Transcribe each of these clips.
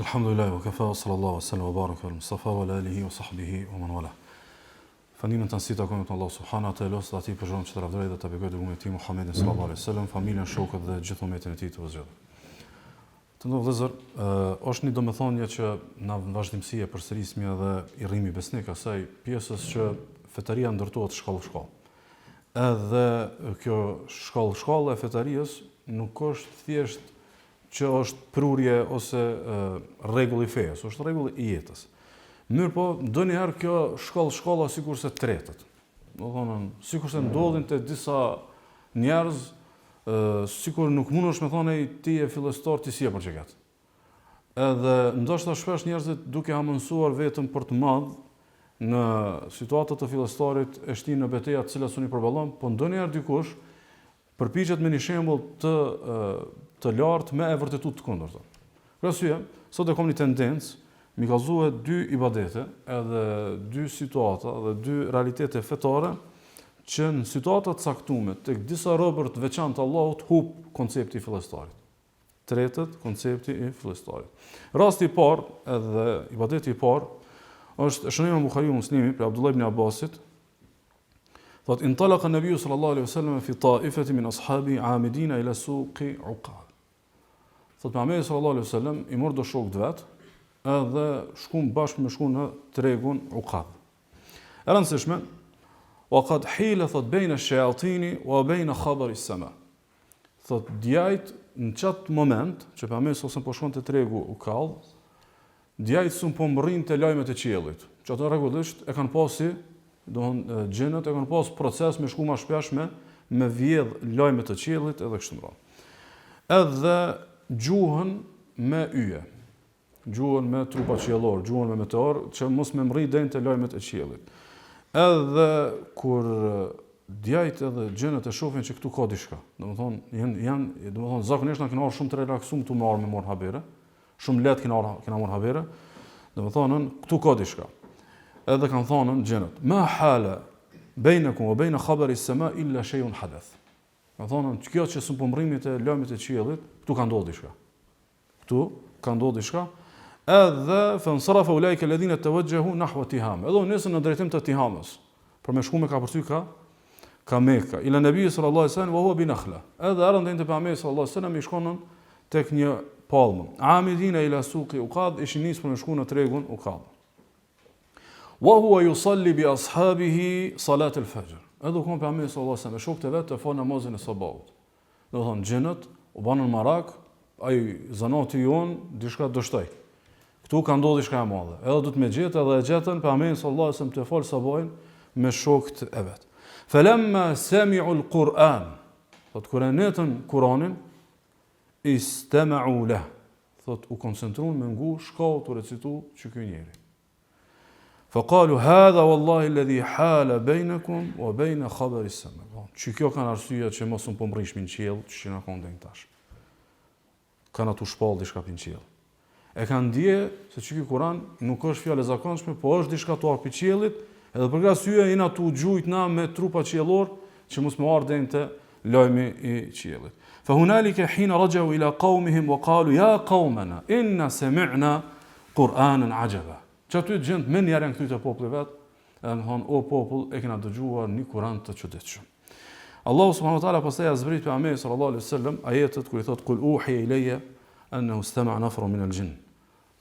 Alhamdulillah, wa kafa, sallallahu sallam, wa baraka, al-Mustafa, wa alihi, wa sahbihi, wa man wala. Fanimin të nësita komit në Allah subhana të elos dhe ati përgjëm që të rafdrej dhe të begoj dhe umet ti Muhammedin sallallahu alaihi sallam, familjen, shokët dhe gjithë umetin e ti të vëzgjede. Të ndohë vëzër, është një domethënie që në vazhdimësi e përsërismja dhe i rrimi besnik asaj pjesës që fetaria ndërtohet shkallë. Edhe kjo shkallë e fetarijës nuk është thjesht që është prurje ose rregull i fejes, është rregull i jetës. Mirë po, ndonjëherë kjo shkalla sikurse tretet. Do thonë, sikurse ndodhin te disa njerëz, sikur nuk mundesh me thonë ti je fillestar ti si e për çekat. Edhe ndoshta shpesh njerëzit duke amënsuar vetëm për të madh në situatat të fillestarit e shtin në betejat të cilat suni përballon, po ndonjëherë dikush përpiqet me një shembull të lartë me e vërtetut të kundërta. Për arsye, sot e kam një tendencë mi kallëzue dy ibadete, edhe dy situata dhe dy realitete fetare që në situata të caktuara tek disa robër të veçantë të Allahut hub koncepti i fillestarit. Tretet koncepti i fillestarit. Rasti i parë edhe ibadeti i parë është shënimi Buhariu Muslimi për Abdullah ibn Abbasit. Thot intalaqa an-nabiy sallallahu alaihi wasallam fi ta'ifati min ashabi amidina ila suqi Uqad. Thot Muhamedi sallallahu alaihi wasallam i mor do shokët vet, edhe shkuan bashkë me shkuan në tregun Uqad. E rëndësishme, wa qad hila thot baina ash-shayatini wa baina khabar as-sama. Thot djajt në çat moment që Muhamedi sallallahu po shkon te tregu Uqad, djajt sun po mrrinte lajmet e qiellit. Që ato rregullisht e kanë pasi, domthon xhenat e kanë pas proces me shku më shpesh me vjedh lajmet e qiellit edhe kështu me radhë. Edhe gjuhën me yje, gjuhën me trupa qiellor, gjuhën me meteor, që mos me mrri deri te lajmet e qiellit. Edhe kur djajt edhe xhenat e shohin që këtu ka diçka, domethënë janë domethënë zakonisht na kanë marrë shumë të relaksuar këtu me marr habere, shumë lehtë kena marr habere, domethënë këtu ka diçka. Edhe kanë thonë xhenat, ma hala bainakum wa baina khabari as-sama illa shay'un hadath. Kanë thonë kjo që s'u pomrrimi te lajmet e qiellit, këtu ka ndodhur diçka. Këtu ka ndodhur diçka. Edhe fansarafa ulaika alladhina tawajjahu nahwa Tihama. Edhe nisën në drejtim të Tihamës. Për me shku me ka përthy ka Mekka. Ila Nabi sallallahu alaihi wasallam wa huwa bi Nakhla. Edhe ardhen te Pejgamberi sallallahu alaihi wasallam i shkonën tek një palmë. Amidina ila suqi Uqad, ishin nisur në shku në tregun Uqad. Wa huwa yusalli bi ashabihi salat al-fajr. Edhe kom Pejgamberi sallallahu alaihi wasallam shokët e vet të fal namazin e sabahut. Do thonë xhenat u banën marak, ai zanati jon diçka do shtoj. Ktu ka ndodhur diçka e madhe. Edhe do të më gjetë edhe e gjetën Pejgamberi sallallahu alaihi wasallam të fal sabahin me shokët e vet. Falamma sami'u al-Qur'an, thot kur e netën Kur'anin, istama'u lahu. Thot u koncentruan me ngu shkau të recitu që ky njeri. فقالوا هذا والله الذي حال بينكم وبين خبر السماء. Që kjo kanë arsye që mos un po mrrishmi në qiell, që na kanë dhënë tash. Kanë atu shpall diçka në qiell. E kanë dije se ky Kur'an nuk është fjalë e zakonshme, po është diçka tuar në qiellit, edhe për arsye jena tu gjujt na me trupa qiellor që mos më ardhen te lajmi i qiellit. Fa hunalika hina raja'u ila qaumihim wa qalu ya qaumana inna sami'na Qur'anan ajaba. Që aty gjendë me njerën këtu të popullit vetë, e më thonë, o popull, e kena dëgjuar një Kur'an të çuditshëm. Allahu subhanahu wa taala pastaj azbrit Pejgamberin sallallahu alaihi wasallam ajetet ku i thotë kul uhiya ilayya annahu istama'a nafrun min al-jinn.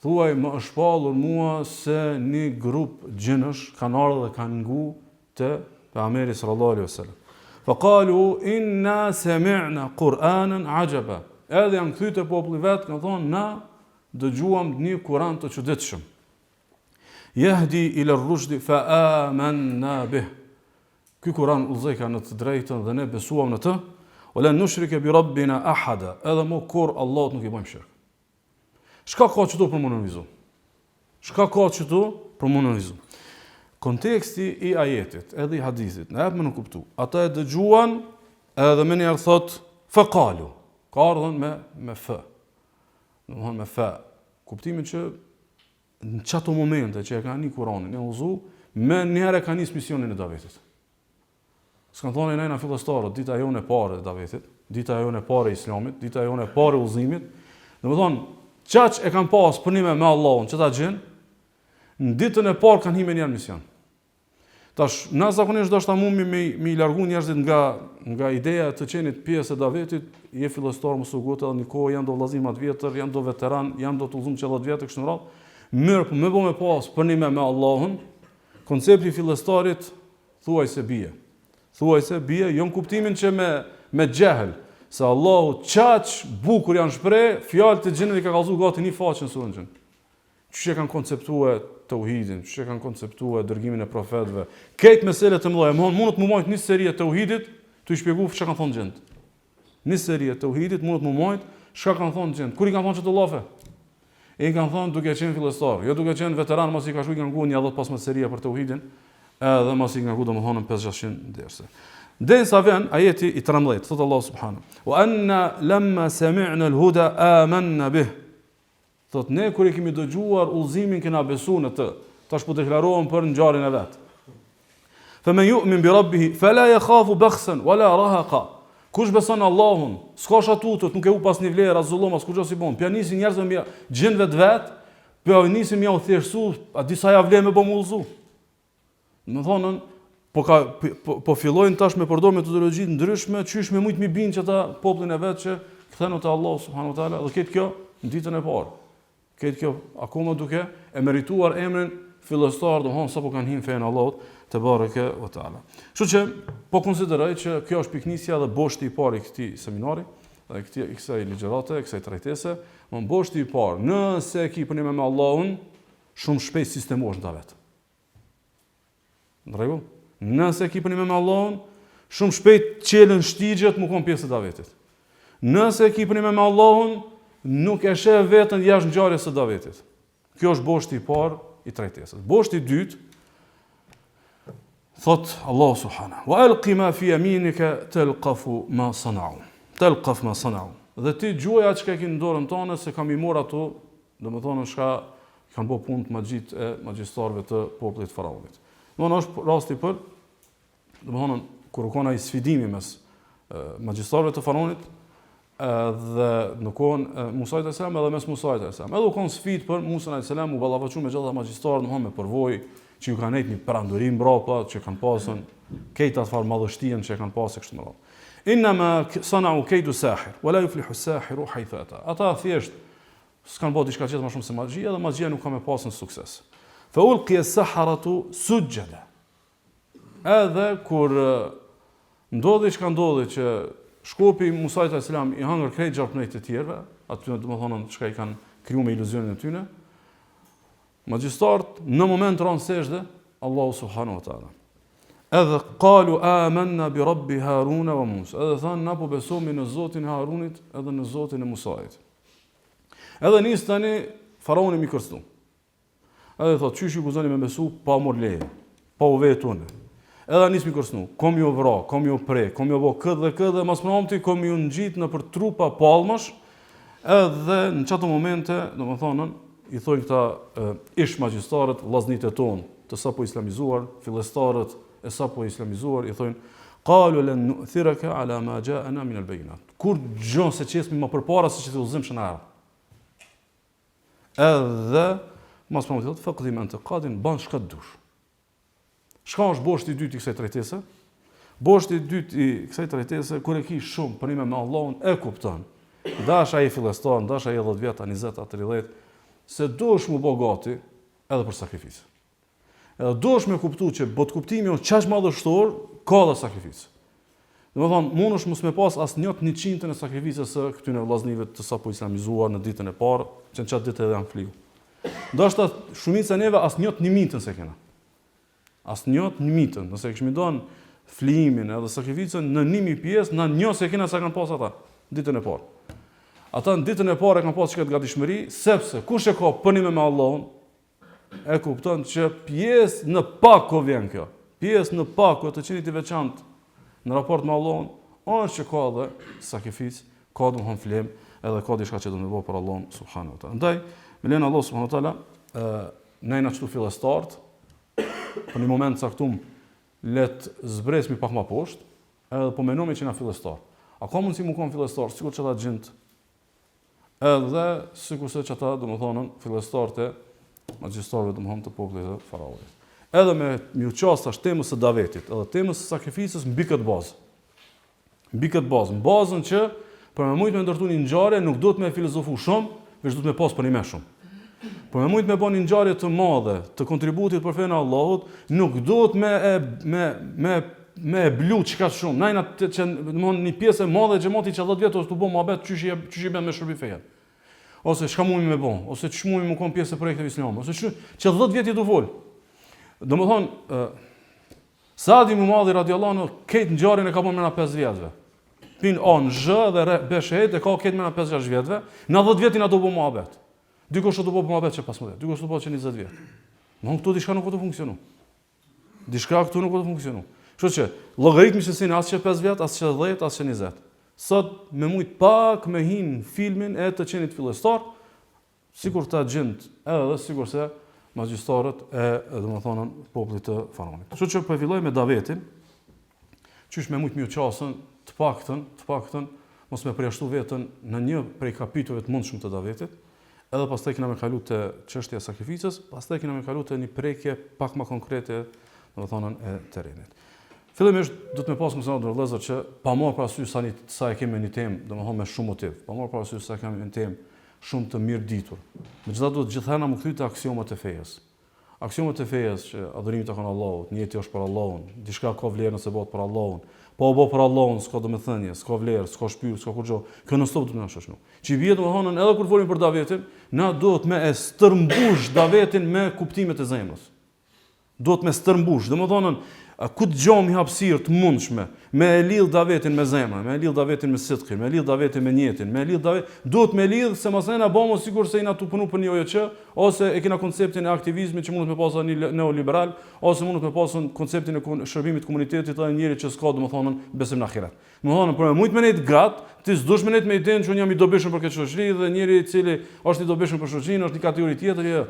Thuaj më është shpallur mua se një grup gjinësh kanë ardhur dhe kanë ngu te Pejgamberi sallallahu alaihi wasallam. Faqalu inna sami'na Qur'anan ajaba. Edhe janë këtu të popullit vetë, kanë thonë na dëgjuam një Kur'an të çuditshëm. Yahdi ila ar-rushd fa amanna bih. Ky Kur'an udhëzoi ka në të drejtën dhe ne besuam në të. Wala nushrika bi rabbina ahada. Edhe më kur Allahut nuk i bëjmë shirk. Çka ka këtu për më nënvizu? Çka ka këtu për më nënvizu? Konteksti i ajetit, edhe i hadithit, na jep më në kuptu. Ata e dëgjuan edhe më njëherë thot faqalu. Ka ardhur me f. Domthon me f. Kuptimin që në çato momente që e kanë një Kur'anin, e udhëzu, me njëherë ka nis misionin e Davetit. S'kan thonë nëna fillestarët, dita jone e parë e Davetit, dita jone e parë e Islamit, dita jone e parë e udhëzimit. Domethënë, Çaq e kanë pas punime me Allahun, çeta gjën, në ditën e parë kanë hyrë në mision. Tash, na zakonisht do shta mumi me i largu njerëzit nga ideja të qenit pjesë e davetit, je fillestar më sugut edhe një kohë, janë do vllazimat vjetër, janë do veteran, janë do të udhëzum që 10 vjetë, kështë në radhë. Mirë, po me bo me pas përnime me Allahun, koncepti fillestarit thuaj se bie. Thuaj se bie, jo në kuptimin që me gjehel, se Allahu qaq bukur janë shprej, fjallë të gjinët i ka kalzu gati një faqën së në gjënë. Që kanë konceptue të uhidin, që kanë konceptue dërgimin e profetëve. Këtë meselet të mëdha, mundët më majtë një seri e të uhidit, të i shpjegu që kanë thonë gjendë. Një seri e të uhidit, mundët më majtë, që kanë thonë gjendë. Kur i kanë thonë që të lafe? E i kanë thonë duke qenë fillestar, jo duke qenë veteran, mas i ka shu i kanë ngu një adhët pas më seria për të uhidin, edhe mas i kanë ngu do më thonën 500 derse. Dhe sa vjen ajeti i 13, thotë Allah subhanahu. Wa anna lamma sami'na al-huda amanna bih. Thot, ne kur i kemi dëgjuar udhëzimin kena besu në të, tash po deklarohen për ngjarjen e vet. Faman yu'min bi rabbih fala yakhafu bakhsan wala rahaqa. Kush beson Allahun, s'ka shatutët, nuk e u pas një vlerë, as zullom, as kurrë si bon. Pja nisin njerëzve me gjën vet, po nisin me u thjeshtu, a disa ja vlen me bomullzu. Do thonë, po fillojnë tash me përdor metodologji të ndryshme, çysh me shumë mi bin që ata popullin e vet që kthehen te Allah subhanahu wa taala, dhe këtë kjo në ditën e parë. Këtë kjo akoma duke e merituar emrin fillestar, do thonë sapo kanë hyrë fen Allahut te bareke ve taala. Kështu që po konsideroj që kjo është piknisja dhe boshti i parë i këtij seminari, dhe kësaj ligjërate, kësaj trajtese, më boshti i parë, nëse ki punime me Allahun, shumë shpejt sistemosh në ta vet. Në rregull? Nëse ki punime me Allahun, shumë shpejt qelën shtigjet më kon pjesë të davetit. Nëse ki punime me Allahun, nuk e sheh vetën jashtë ngjarjes së davetit. Kjo është boshti i parë i trajtesës. Boshti i dytë thot Allahu subhanahu wa alqi ma fi yaminika talqafu ma sana'u. Talqaf ma sana'u. Dhe ti gjuaja çka ke në dorën tonë se kam I marr ato, domethënë çka kanë bërë punë të magjit e magjistarëve të popullit faraonit. Domethënë është rasti për domethënë kur u kona I sfidimi mes magjistarëve të faraonit dhe në kohën Musait a.s. edhe mes Musait a.s. Edhe u konë sfidë për Musa a.s. u ballafaqu me gjitha magjistarët, domethënë me përvojë që ju kanë nejtë një perandorim mbrapa, që kanë pasën kejtë atë farë madhështien që kanë pasë e kështë më radhë. Innama sana'u kejdu sahir, wala yuflihu sahiru haythu ata. Ata thjesht s'kanë bërë diçka tjetër më shumë se magjia, dhe magjia nuk ka me pasën sukses. Fa ulqiya as-saharatu sujjada. Edhe kur ndodhi çka ndodhi që shkopi Musait a.s. I hangër krejt gjarpënejt të tjerëve, aty domethënë çka I kanë krijuar me iluzionin e tyre. Magjistarët në moment ranë sejdë Allahu subhanahu wa taala. Edhe qalu amanna bi rabbi Haruna wa Musa. Edhe thanë na po besojmë në Zotin e Harunit edhe në Zotin e Musait. Edhe nis tani faraoni mi kërstu. Edhe thotë çysh ju guzoni me besu pa mor leje, pa u vetun. Edhe nis mi kërstu. Kom ju vra, kom ju pre, kom ju bë këtë dhe mas pronti kom ju ngjit në për trupa palmash. Edhe në çato momente, domethënë I thojnë këta ish magjistarët, vllaznitë tonë, të sapo islamizuar, fillestarët e sapo islamizuar, I thojnë qalu lan nu'thiraka ala ma ja'ana min al-bayinat. Kur gjon se çesmi më përpara se që të udhëzim shënara. Edhe mos po më thotë faqdim anta qadin ban shka dush. Çka është boshti I dytë I kësaj trajtese? Boshti I dytë I kësaj trajtese kur e ki shumë punime me Allahun e kupton. Dash ai fillestar, dash ai 10 vjet, 20, 30 se dosh mu bo gati edhe për sakrificë. Edhe dosh me kuptu që bot kuptimi është qaq madhështor, ka dhe sakrificë. Domethënë, mundesh mos me pas as 1/100 e sakrificës së këtyre vllaznive të sapo islamizuar në ditën e parë, që në çat ditë edhe janë fliu. Ndoshta shumica neve as 1/1000 se kena. As 1/1000, nëse kishim dhënë flimin edhe sakrificën në 1000 pjesë, na 1 se kena sa kanë pas ata ditën e parë. Ata në ditën e parë kanë pasur çka gatishmëri, sepse kush e ka punime me Allahun, e kupton që pjesë në pak vjen kjo. Pjesë në pak të qenit I veçantë në raport me Allahun, është që ka dhe sakrificë, ka domthon flim, edhe ka diçka që do të bëj për Allahun subhanahu wa taala. Andaj, me lenin Allah subhanahu wa taala, ne na çtu fillestart, për një moment caktuar let zbresmi pak më poshtë, edhe po mendojmë që na fillestar. A ka mundsi mu kon fillestar, sikur çata gjint edhe sikurse që ata domethënë fillestarët e magjistarëve domethënë të popullit të faraonit. Edhe me u qas tash temës së Davetit, edhe temës së sakrificës mbi këtë bazë. Mbi këtë bazë, në bazën që për me mujt me ndërtu një ngjarje nuk do të me filozofu shumë, veç do të me pas për një me shumë. Për me mujt me bën një ngjarje të madhe, të kontributit për fenë Allahut, nuk do të me blu çka shumë. Najna që domthon një pjesë e madhe e xhamati që 10 vjet ose të bën mohabet çysh i bën me shërbi fejen. Ose çka mundi me bën, ose ç'sh mundi me kon pjesë e projektit islam, ose që 10 vjet i do fol. Domethënë Saadi ibn Muadhi radiallahu anhu këtë ngjarjen e ka bën me 5 vjetëve. Pin on zh dhe be shehet e ka këtë me 5-6 vjetëve, në 10 vjetin ato bën mohabet. Dikush do të bëj mohabet që 15, dikush do të bëj që 20 vjet. Më këtu diçka nuk do të funksionon. Diçka këtu nuk do të funksionon. Kështu që llogaritmi se sin as që 5 vjet, as që 10, as që 20. Sot me mujt pak me hin filmin e të qenit fillestar, sikur ta gjend edhe sikurse magjistarët e domethënë popullit të faraonit. Kështu që po filloj me Davetin, qysh me mujt më qasën, të paktën mos me përjashtu veten në një prej kapitujve të mundshëm të Davetit, edhe pastaj kena me kalu te çështja e sakrificës, pastaj kena me kalu te një prekje pak më konkrete, domethënë e terrenit. Fillimisht do të më pas mëson ndër vëllezër që pa marrë parasysh sa e kemi një temë, domethënë me shumë motiv. Pa marrë parasysh sa kemi një temë shumë të mirë ditur. Megjithatë do të gjithëherë na më kthy te aksiomat e fejes. Aksiomat e fejes që adhurimi tek Allahu, njëti është për Allahun, diçka ka vlerë nëse bëhet për Allahun. Po u bë për Allahun, s'ka domethënie, s'ka vlerë, s'ka shpyrë, s'ka kurrë. Kjo në stop do të na shoqëron. Çi vjet domethënë edhe kur folim për Davetin, na duhet me e stërmbush Davetin me kuptimet e zemrës. Duhet me stërmbush, domethënë ku të gjom i hapësirë të mundshme, me e lidh Davetin me zemrën, me e lidh Davetin me sidqin, me e lidh Davetin me njetin, me e lidh duhet me lidh se mos na bëmo sikur se ina tu punu për një OJC, ose e kena konceptin e aktivizmit që mund të me pasë një neoliberal, ose mund të me pasë konceptin e shërbimit komunitetit edhe njerit që s'ka domethënë besim në ahiret. Domethënë për shumë me nejt gat, ti s'dush me nejt me idenë që unë jam i dobishëm për këtë shoqëri dhe njëri i cili është i dobishëm për shoqërinë është një kategori tjetër, jo.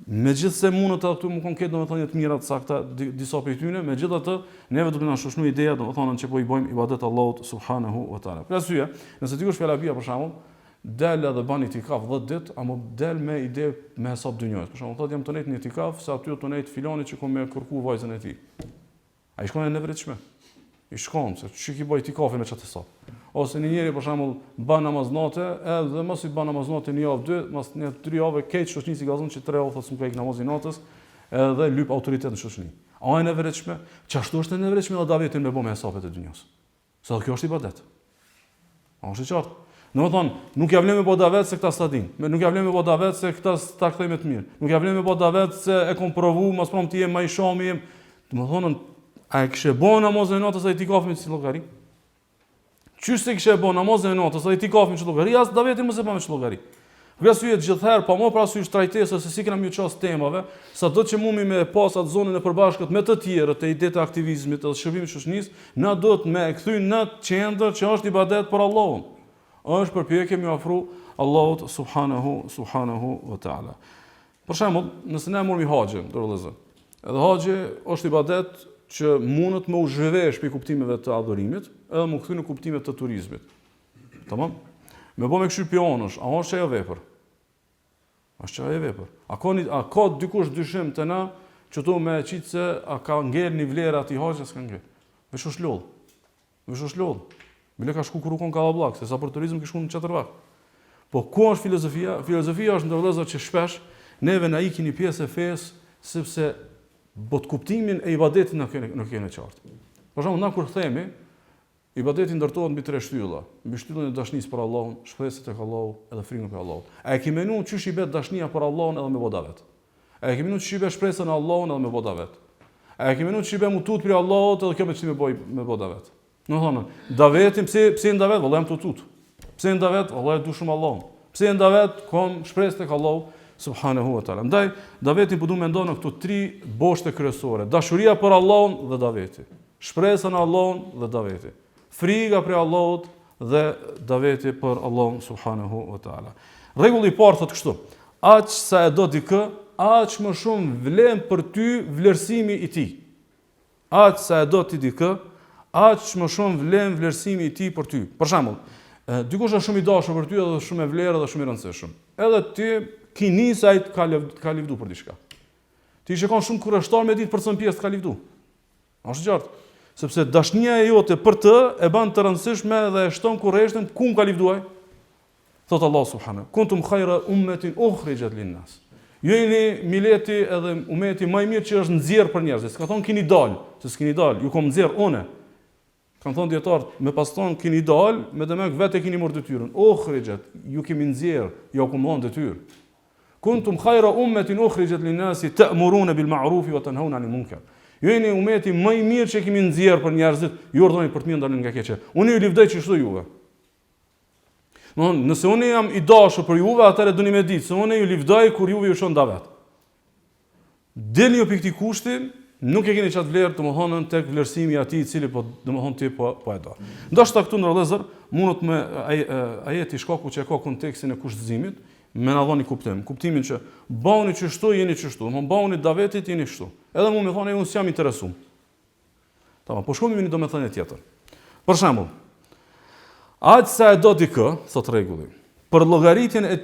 Megjithse mundet ato më konkret domethënë të mira të sakta disa prej tyre, megjithatë neve do të na shoshnu ideja domethënë që po i bëjmë ibadet Allahut subhanahu wa taala. Për arsye, nëse dikush fjalë bia për shembull, del edhe bani itikaf 10 ditë, apo del me ide me hesab dynjës. Për shembull, thotë jam tonet në itikaf, se aty tonet filani që kom me kërku vajzën e tij. Ai shkon në nevritshme. I shkon se çiki bëj itikafin me çatë sa. Ose një njeri për shembull bën namaz natë, edhe mos i bën namaz natë në javë 2, mos në 3 javë keq shoqënisë gazon që 3 javë thotë s'm ka ik namazin natës, edhe lyp autoritet në shoqëni. A është nevojshme? Çashtu është nevojshme edhe Davetin me bëmë hesapet e dunjos. Sa kjo është ibadet. A është e qartë? Domethënë, nuk ja vlen me bë Davet se këta stadin. Nuk ja vlen me bë Davet se këta ta kthejmë të mirë. Nuk ja vlen me bë Davet se e kom provu, mos prom ti e më i shomi. Domethënë, a e kishe bën namazin natës ai tikafin si llogari? Qysh se kishe bën namazin natës ai tikafin si llogari, as Davetin mos e bën me llogari. Për arsye gjithherë pa më parasysh trajtesë se si kena më ços temave, sado që mumi me pas atë zonën e përbashkët me të tjerët e idetë e aktivizmit edhe shërbimit shoqënisë, na duhet me e kthy në qendër që është ibadet për Allahun. Është përpjekje me ofru Allahut subhanahu wa taala. Për shembull, nëse ne morëm haxhin, dorëllëzë. Edhe haxhi është ibadet që mundet me u zhvesh për kuptimeve të adhurimit, edhe më kthy në kuptimet të turizmit. Tamam? Me bë me këshir pionësh, a është ajo vepër? Është ajo vepër. A ka dikush dyshim të na që tu me qitë se a ka ngel një vlerë ati haxhi, s'ka ngel. Vesh është lodh. Vesh është lodh. Bile ka shku kur u kon Kallabllak, se sa për turizëm ke shku në Çetërvak. Po ku është filozofia? Filozofia është ndërlëzër që shpesh neve na ikin një pjesë e fesë, sepse bot kuptimin e ibadetit në kene qartë. Për shembull, na kur themi, ibadeti ndërtohet mbi 3 shtylla. Mbi shtyllën e dashurisë për Allahun, shpresës tek Allahu edhe frikën për Allahun. A e ke menuar çysh i bëhet dashnia për Allahun edhe me bodavet? A e ke menuar çysh i bëhet shpresa në Allahun edhe me bodavet? A e ke menuar çysh i bëhet mutut për Allahut edhe kjo me çime boj me bodavet? Domethënë, Davetin pse Davet, vallai jam tutut. Pse Davet, vallai du shumë Allahun. Pse Davet kom shpresë tek Allahu subhanahu wa taala. Ndaj Daveti po duam mendon në këto 3 boshte kryesore: dashuria për Allahun dhe Daveti, shpresa në Allahun dhe Daveti, frika për Allahut dhe Daveti për Allahun subhanahu wa taala. Rregulli i parë thotë kështu: aq sa e do dikë, aq më shumë vlen për ty vlerësimi i tij. Aq sa e do ti dikë, aq më shumë vlen vlerësimi i tij për ty. Për shembull, Dikush është shumë i dashur për ty edhe shumë e vlerë dhe shumë i rëndësishëm. Edhe ti ki nisë ai ka lëvdu për diçka. Ti shikon shumë kurreshtar me ditë për të pjesë të ka lëvdu. Është qartë. Sepse dashnia e jote për të e bën të rëndësishme dhe e shton kurreshtin ku ka lëvduaj. Thot Allah subhanahu: "Kuntum khayra ummatin ukhrijat lin-nas." Ju jeni mileti edhe umeti më i mirë që është nxjerr për njerëzit. S'ka thonë keni dal, se s'keni dal, ju kom nxjerr unë. Kan thonë dietarët, me pas thonë keni dal, me demek vetë keni marrë detyrën. Ukhrijat, ju kemi nxjerr, ju kom dhënë detyrë. Kuntum khayra ummatin ukhrijat lin-nas ta'muruna bil ma'ruf wa tanhauna 'anil munkar. Ju jeni umeti më i mirë që kemi nxjerr për njerëzit, ju urdhëroni për të mirë, ndalni nga keqja. Unë ju lëvdoj çështu juve. Nëse unë jam i dashur për juve, atëherë doni me ditë se unë ju lëvdoj kur juve ju shon davet. Dilni ju pikë këtij kushti, nuk e keni çat vlerë, domethënë tek vlerësimi i atij i cili po domethënë ti po e do. Ndoshta këtu në vëllezër mundot me ajeti shkaku që ka kontekstin e kushtëzimit, me na dhoni kuptim. Kuptimin që bëuni çështu, jeni çështu. Domethënë bëuni davetit, jeni kështu. Edhe mund më thonë unë s'jam interesuar. Tamam, po shkojmë në domethënie tjetër. Për shembull, aq sa e do dikë, thot rregulli, për llogaritjen e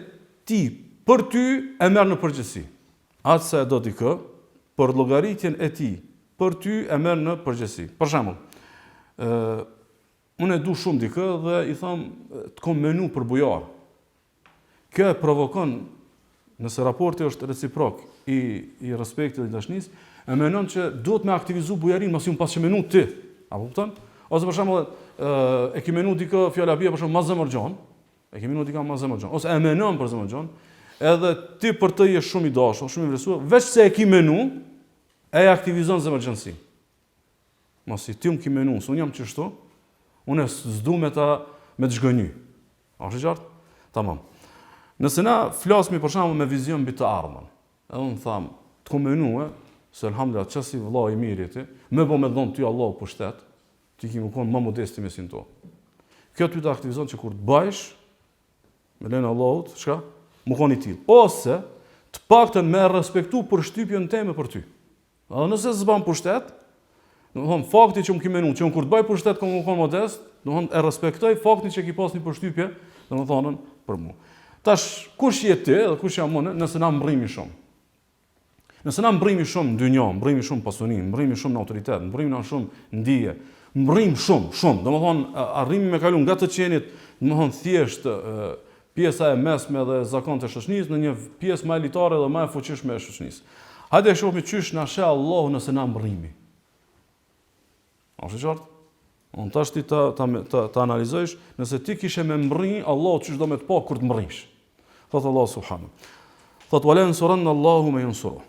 tij për ty e merr në përgjithësi. Aq sa e do dikë, për llogaritjen e tij për ty e merr në përgjithësi. Për shembull, unë e du shumë dikë dhe i them të kom menu për bujar. Kjo e provokon, nëse raporti është reciprok i respektit dhe dashurisë, e menon që duhet me aktivizu bujarin mos ju pas që menu ti. A kupton? Ose për shembull e ke menu dikë fjala bie për shembull mazemorxhon, e ke menu dikë mazemorxhon, ose e menon për zamorxhon, edhe ti për të je shumë i dashur, shumë i vlerësuar, veç se e ke menu, e aktivizon zamorxhonsi. Mos i ti ki menu, se unë jam çështu, unë s'du me të zhgënjy. A është qartë? Tamam. Nëse na flasmi për shembull me vizion mbi të ardhmen, edhe unë tham, të kom menue, se alhamdulillah çasi vëllai i mirë ti, më bë me dhon ty Allahu pushtet, ti ki më kon më modesti me sin to. Kjo ty të aktivizon që kur të bëjsh, me lenë Allahut, çka? Më kon i tillë. Ose të paktën me respektu përshtypjen teme për ty. Edhe nëse s'ban pushtet, domthon fakti që më ki menu, që unë kur të bëj pushtet kom më kon modest, domthon e respektoj faktin që ki pas një përshtypje, domthonën për mua. Tash kush je ti dhe kush jam unë nëse na mbrimi shumë. Nëse na mbrimi shumë në dynjë, mbrimi shumë pasuni, mbrimi shumë në autoritet, mbrimi na shumë ndije, mbrim shumë, domethënë arrimi me kalu nga të qenit, domethënë thjesht pjesa e mesme dhe zakon të shoqënisë në një pjesë më elitare dhe më e fuqishme e shoqënisë. Hajde e shohim çysh na sheh Allahu nëse na mbrimi. A është qartë? Unë tash ti ta analizojsh, nëse ti kishe me mbri, Allahu çysh do me të pa kur të mbrinsh. Thot Allah subhanahu. Thot wala yansuranna Allahu man yansuru.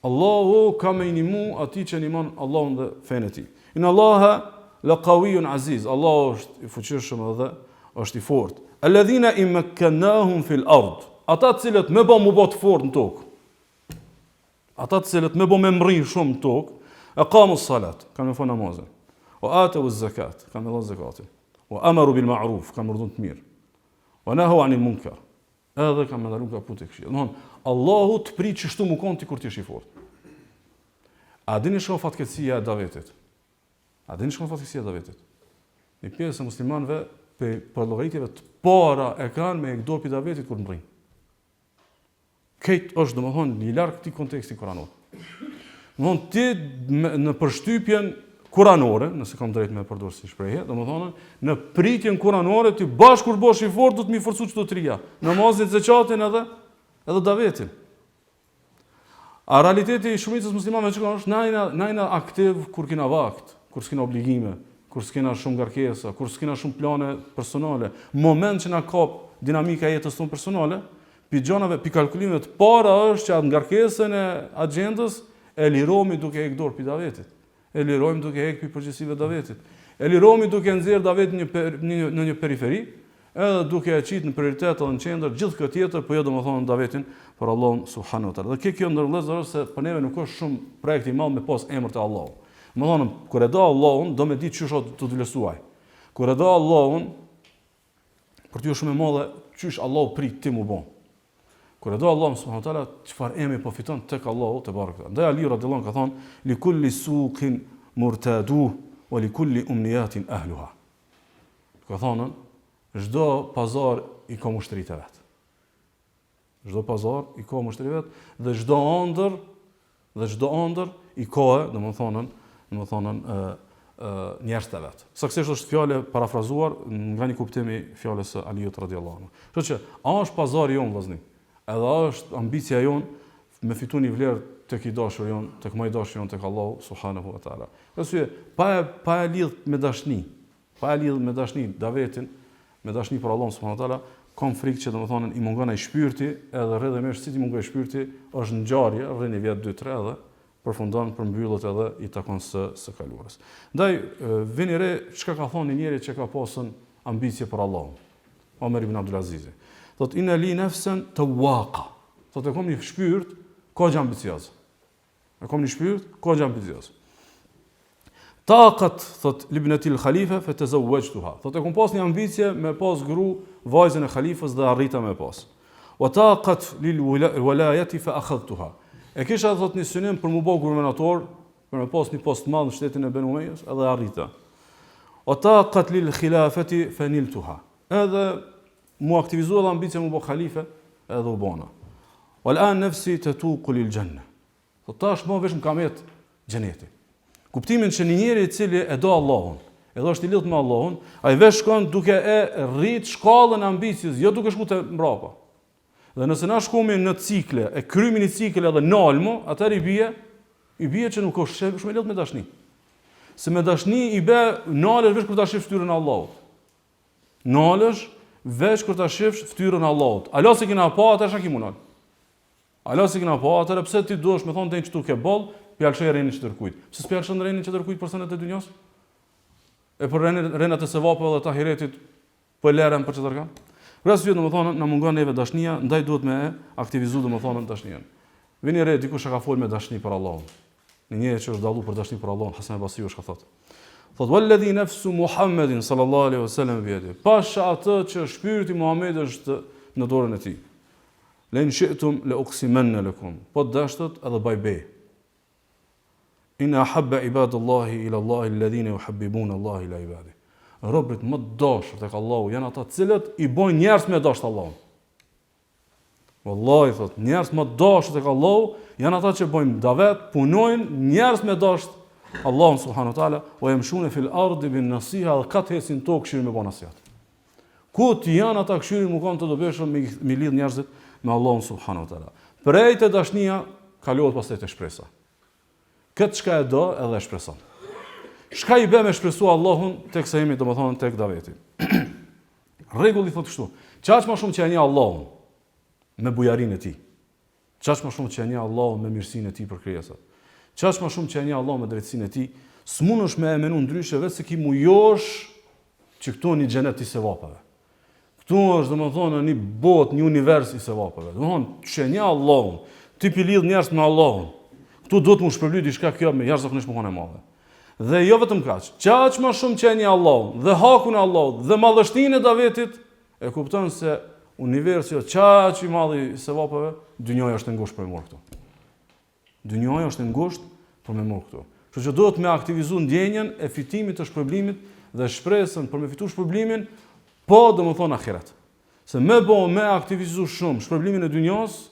Allahu ka me inimu ati që nimon Allahun dhe fenë e tij. Inna Allaha laqawiyyun aziz. Allahu është i fuqishëm dhe është i fortë. Alladhina immakkannahum fil ard. Ata të cilët më bë të fortë në tokë. Ata të cilët më bë me mbri shumë në tokë, aqamus salat, kanë fal namazin. Wa atu az-zakat, kanë dhënë zakatin. Wa amaru bil ma'ruf, kanë urdhën të mirë. Wa nahu 'anil munkar. Edhe kanë ndaluar nga punë të këqija. Domthon Allahu të prit çështu më kon ti kur ti je i fortë. A dini shkon fatkeqësia e Davetit? A dini shkon fatkeqësia e Davetit? Një pjesë e muslimanëve për llogaritjeve të para e kanë me ekdor pi Davetit kur mbrin. Këtë është domthon i larg këtij konteksti kuranor. Domthon ti në përshtypjen kuranore, nëse kam drejt me përdor si shprehje, domethënë në pritjen kuranore ti bash kur bosh i fortë do të më forcu çdo tria. Namazin, zakatin edhe Davetin. A realiteti i shumicës muslimanëve çka është najna aktiv kur kena vakt, kur s'kena obligime, kur s'kena shumë ngarkesa, kur s'kena shumë plane personale. Moment që na kap dinamika e jetës tonë personale, pi gjonave, pi kalkulimeve të para është që atë ngarkesën e agjendës e liromi duke e dorë pi Davetit. E lirojmë duke hek pi përgjegjësive Davetit. E lirojmë duke nxjerr Davetin në një periferi, edhe duke e qit në prioritet edhe në qendër gjithë këtë tjetër, po jo domethënë Davetin për Allahun subhanahu wa taala. Dhe kjo ndërvëllëzor se për neve nuk është shumë projekt i madh me pas emër të Allahut. Domethënë kur e do Allahun, do me ditë çysh të vlerësuaj. Kur e do Allahun, për ty është shumë e madhe çysh Allahu prit ti më bon. Kur e do Allahu subhanahu wa taala, çfarë emri po fiton tek Allahu te baraka. Ndaj Ali radhiyallahu ka thonë li kulli suqin murtadu wa li kulli umniyatin ahluha. Ka thonë çdo pazar i ka mushtritë vet. Çdo pazar i ka mushtritë vet dhe çdo ëndër i ka, domethënë njerëz të vet. Saktësisht është fjalë parafrazuar nga një kuptim i fjalës së Aliut radhiyallahu anhu. Kështu që është pazari jon vëllaznik. Edhe është ambicia jon me fitu një vlerë tek i dashur jon, tek më i dashur jon tek Allahu subhanahu wa taala. Kështu pa e lidh me dashni, davetin me dashni për Allahun subhanahu wa taala, kam frikë që domethënë i mungon ai shpirti, edhe rrjedhëmisht si ti mungon shpirti, është ngjarje rreth një vjet 2-3 edhe përfundon përmbyllet edhe i takon së kaluarës. Ndaj vini re çka ka thonë njëri që ka pasur ambicie për Allahun. Omer ibn Abdul Aziz. Thot inna li nafsan tawaqa. Thot e kam një shpirt kaq ambicioz. Taqat thot libnati al-khalifa fatazawwajtuha. Thot e kam pas një ambicie me pas gru vajzën e khalifës dhe arrita me pas. Wa taqat lil walayati fa akhadhtuha. E kisha thot një synim për mu bë guvernator, për me pas një post të madh në shtetin e Banu Umayyas, edhe arrita. Wa taqat lil khilafati faniltuha. Edhe mu aktivizua dhe ambicia mu bë khalife, edhe u bona. Wal an nafsi tatuqu lil janna. Po tash më vesh më kamet xheneti. Kuptimin që një njeri i cili e do Allahun, edhe është i lidhur me Allahun, ai vesh shkon duke e rrit shkallën e ambicies, jo duke shkuar te mbrapa. Dhe nëse na shkomi në cikle, e krymi një cikle edhe nalmo, atëherë i bie që nuk është shumë lidhur me dashni. Se me dashni i bë nalesh vesh kur ta shihsh fytyrën e Allahut. Nalesh vesh kur ta shihsh fytyrën e Allahut. Alo se kena pa atë shaki munal. Alo se kena pa atë pse ti duhesh me thonë te çtu ke boll, pjalshoj rrenin që tërkujt. Pse s'pjalshon rrenin që tërkujt personat e dunjos? E për rrenat e sevapëve dhe të ahiretit po lërën për çfarë kanë? Rasti domethënë na mungon neve dashnia, ndaj duhet me aktivizu domethënë dashninë. Vini re dikush ka fol me dashni për Allahun. Në një që është dallu për dashni për Allahun, Hasan al-Basri është ka thotë. Thot walladhi nafsu Muhammedin sallallahu alaihi wasallam bi yadihi. Pasha atë që shpirti Muhamedit është në dorën e tij. La in shi'tum la uqsimanna lakum. Po dashtot edhe bajbe. Inna habba ibadallahi ila Allahi alladhina yuhibbuna Allaha ila ibadihi. Robrit më dashur tek Allahu janë ata të cilët i bojnë njerëz me dashur Allahun. Wallahi thot, njerëz më dashur tek Allahu janë ata që bojnë davet, punojnë njerëz me dashur Allahun subhanahu wa taala, wa yamshuna fil ardi bin nasiha, qathesin tok këshirin me bon nasihat. Ku ti janë ata këshirin më kanë të dobishëm me lidh njerëzit me Allahun subhanahu wa taala. Prej të dashnia kalohet pastaj te shpresa. Këtë çka e do edhe e shpreson. Shka i bë me shpresu Allahun tek sa jemi domethënë tek daveti. Rregulli thotë kështu: çaq më shumë që e njeh Allahun me bujarinë e tij. Çaq më shumë që e njeh Allahun me mirësinë e tij për krijesat. Çaq më shumë që e njeh Allahun me drejtsinë e tij, s'mundesh me e menu ndryshe vetë se ki mujosh që këtu një xhenet i sevapave. Këtu është domethënë një botë, një univers i sevapave. Domethënë që e njeh Allahun, ti pi lidh njerëz me Allahun. Këtu duhet më shpërblyj diçka kjo me jashtëzakonisht më kanë e madhe. Dhe jo vetëm kaq, çaq më shumë që e njeh Allahun dhe hakun e Allahut dhe madhështinë e davetit, e kupton se universi është çaq i madh i sevapave, dynjaja është e ngushtë për me marr këtu. Dynjaja është e ngushtë për me marr këtu. Kështu që duhet me aktivizu ndjenjen e fitimit të shpërblimit dhe shpresën për me fitu shpërblimin, po domethënë ahiret. Se me aktivizu shumë shpërblimin e dynjas,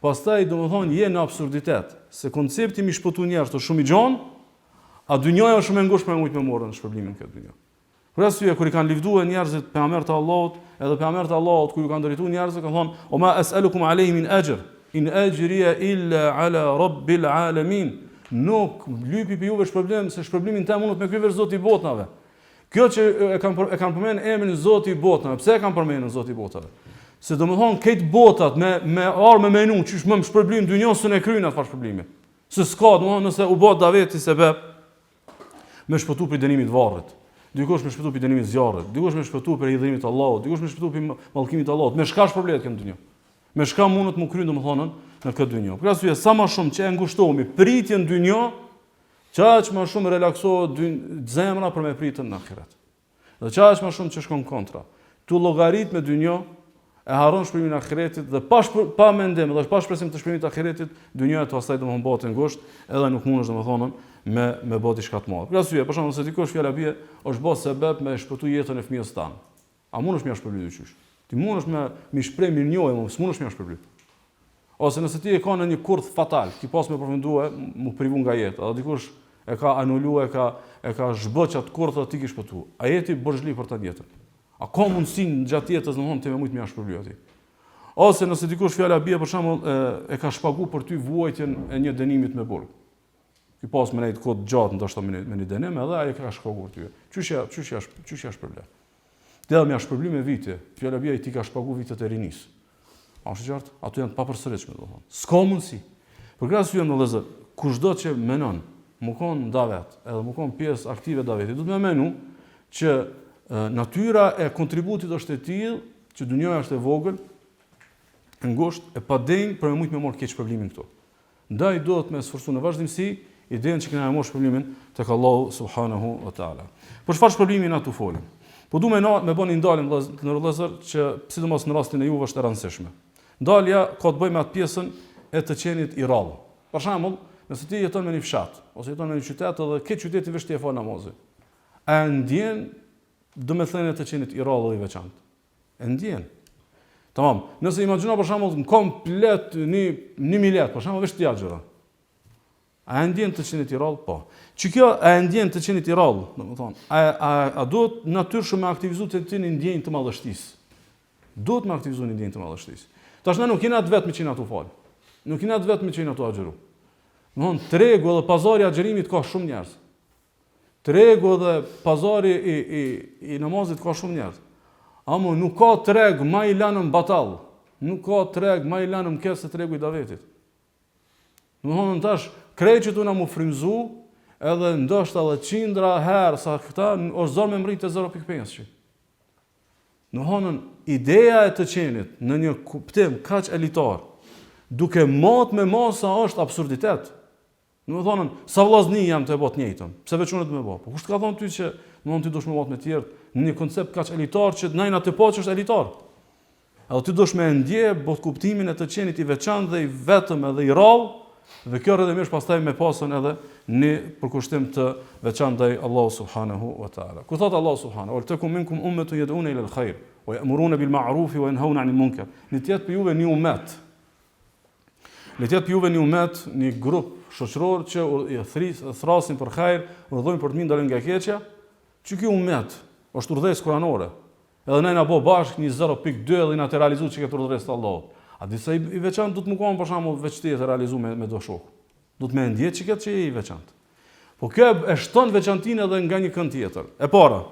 pastaj domethënë je në absurditet, se koncepti mi shpëtu njerëz është shumë i gjon, a dynjaja është shumë e ngushtë për me morën shpërblimin këtë dynjë. Për arsye kur i kanë lëvduar njerëzit pejgamberët e Allahut, edhe pejgamberët e Allahut kur i kanë drejtuar njerëzit kanë thonë: "O ma as'alukum alayhi min ajr, in ajriya illa ala rabbil alamin." Nuk lypi për juve shpërblim, se shpërblimin tim mund të më kryej Zoti i botave. Kjo që e kanë përmend emrin Zoti i botave. Pse e kanë përmendur Zoti i botave? Se domethënë këtë botat me armë menu, çish më shpërblim dynjën se ne kryejnë atë shpërblimin. Se s'ka domethënë nëse u bë daveti sebeb me shpëtu për dënimit varrit. Dikush me shpëtu për dënimit zjarrit, dikush me shpëtu për hidhrimit të Allahut, dikush me shpëtu për mallkimit të Allahut. Me shka shpërblet këtë dynjë. Me shka mundet më kryen domethënë në këtë dynjë. Për arsye sa më shumë që e ngushtohemi pritjen dynjë, çaq më shumë relaksohet zemra për me pritën në ahiret. Dhe çaq më shumë që shkon kontra. Tu llogarit me dynjë, e harron shpërblimin e ahiretit dhe pa mendim dhe pa shpresim të shpërlimit të ahiretit, dynjaja të pastaj domethënë bëhet e ngushtë, edhe nuk mundesh domethënë me bë diçka të madhe. Për arsye, për shembull, se dikush fjala bie, është bë sebeb me shpëtu jetën e fëmijës tan. A mundesh më shpërbly dyqysh? Ti mundesh me shpreh mirënjohje, s'mundesh më shpërbly. Ose nëse ti e ka në një kurth fatal, ti pas me përfundue, mu privu nga jetë, edhe dikush e ka anulu, e ka zhbë qatë kurth dhe ti ki shpëtu. A jeti bërgjli për ta jetën? A ka mundësin gjatë jetës në ti me mujtë me shpërbly ati? Ose nëse dikush fjala bie për shembull e ka shpagu për ty vuajtjen e një dënimit me burg. Ti pas me nejt kod gjatë ndoshta me një dënim, edhe ai ka shpaguar ty. Çysh ja shpërblet. Dhe më shpërbly me vite. Fjala bie ti ka shpagu vitet e rinis. A është qartë? Ato janë të papërsëritshme, domethënë. S'ka mundësi. Për këtë arsye në vëllezër, kushdo që menon, më kon davet, edhe më kon pjesë aktive davetit, duhet më menu që natyra e kontributit është e tillë që dunjoja është e vogël, e ngushtë, e padenj për me marrë keq shpërblimin këtu. Ndaj duhet me sforcu në vazhdimsi idenë që kena marrë shpërblimin tek Allahu subhanahu wa taala. Për çfarë shpërblimi na tu folim? Po du me bëni ndalim në vëllezër që sidomos në rastin e juve është e rëndësishme. Ndalja ka të bëjë me atë pjesën e të qenit i rrallë. Për shembull, nëse ti jeton në një fshat ose jeton në një qytet edhe ke qyteti veç ti e fal namazin. A ndjen domethënë të qenit i rrallë dhe i veçantë? E ndjen. Tamam. Nëse imagjino për shembull në komplet 1 miliard, për shembull veç ti agjëra. A ndjen të qenit i rrallë? Po. Që kjo a ndjen të qenit i rrallë, domethënë, a duhet natyrshëm me aktivizu të ti në ndjenjë të madhështisë. Duhet me aktivizu në ndjenjë të madhështisë. Tash ne nuk kena të vetë me qenë ato fal. Nuk kena të vetë me qenë ato agjëru. Domthon tregu edhe pazari i agjërimit ka shumë njerëz. Tregu edhe pazari i namazit ka shumë njerëz. Amo nuk ka treg më i lënëm batall. Nuk ka treg më i lënëm kësë tregu i davetit. Domthon tash krejt që tu na mu frymzu, edhe ndoshta edhe qindra herë sa këta është zor me mrit të 0.5. Domthon ideja e të qenit në një kuptim kaq elitar, duke mat me masa është absurditet. Domthon sa vllazni jam të bot njëjtën, pse veçunë të më bë. Po kush ka thonë ty që ti dush me mat me të tjerë në një koncept kaq elitar që nëjna të po që është elitar. Edhe ti dush me ndje bot kuptimin e të qenit i veçantë dhe i vetëm edhe i rrallë, dhe kjo rrëdhëmisht pastaj me pasën edhe një përkushtim të veçantë ndaj Allahu subhanahu wa taala. Ku thot Allahu subhanahu, "Wal takum minkum ummatun yad'una ila al-khair wa ya'muruna bil ma'ruf wa yanhauna 'anil munkar." Ne të jetë për juve një umet. Le të jetë për juve një umet, një grup shoqëror që thrasin për hajër, urdhëzojnë për të mirë ndalën nga keqja. Që ky umet është urdhëzë kuranore. Edhe ne na bë bashkë një 0.2 dhe na të realizuar çka të urdhëzë Allahu. A disa i veçantë do të më kanë për shembull veç ti të realizuar me do shok. Do të më ndjet çka që i veçantë. Po kjo e shton veçantinë edhe nga një kënd tjetër. E para.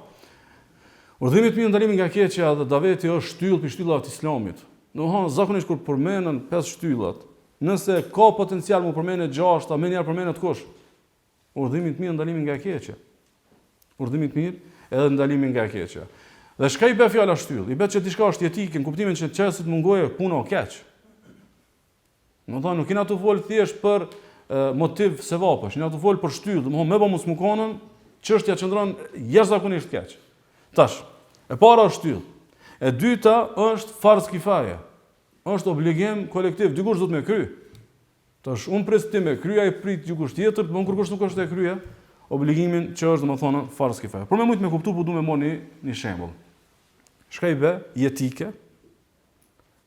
Urdhëzimi i mirë ndalimi nga keqja dhe daveti është shtyllë për shtyllave të Islamit. Domthon zakonisht kur përmenden 5 shtyllat, nëse ka potencial më përmendë 6, a më njëherë përmendet kush? Urdhëzimi i mirë ndalimi nga keqja. Urdhëzimi i mirë edhe ndalimi nga keqja. Dhe shka i bë fjala shtyllë? I bë që diçka është jetike në kuptimin që çësit mungoje puna o keq. Domethënë nuk kena të vol thjesht për motiv sevapash, kena të vol për shtyllë, domethënë me mos mukonën, çështja qëndron jashtëzakonisht keq. Tash, e para është shtyllë. E dyta është farz kifaje. Është obligim kolektiv, dikush do të më kry. Tash unë pres ti me kryja i prit dikush tjetër, por kërkosh nuk është e kryja obligimin që është domethënë farz kifaje. Por më shumë me kuptu, po du më marrni një shembull. Shka i bë jetike,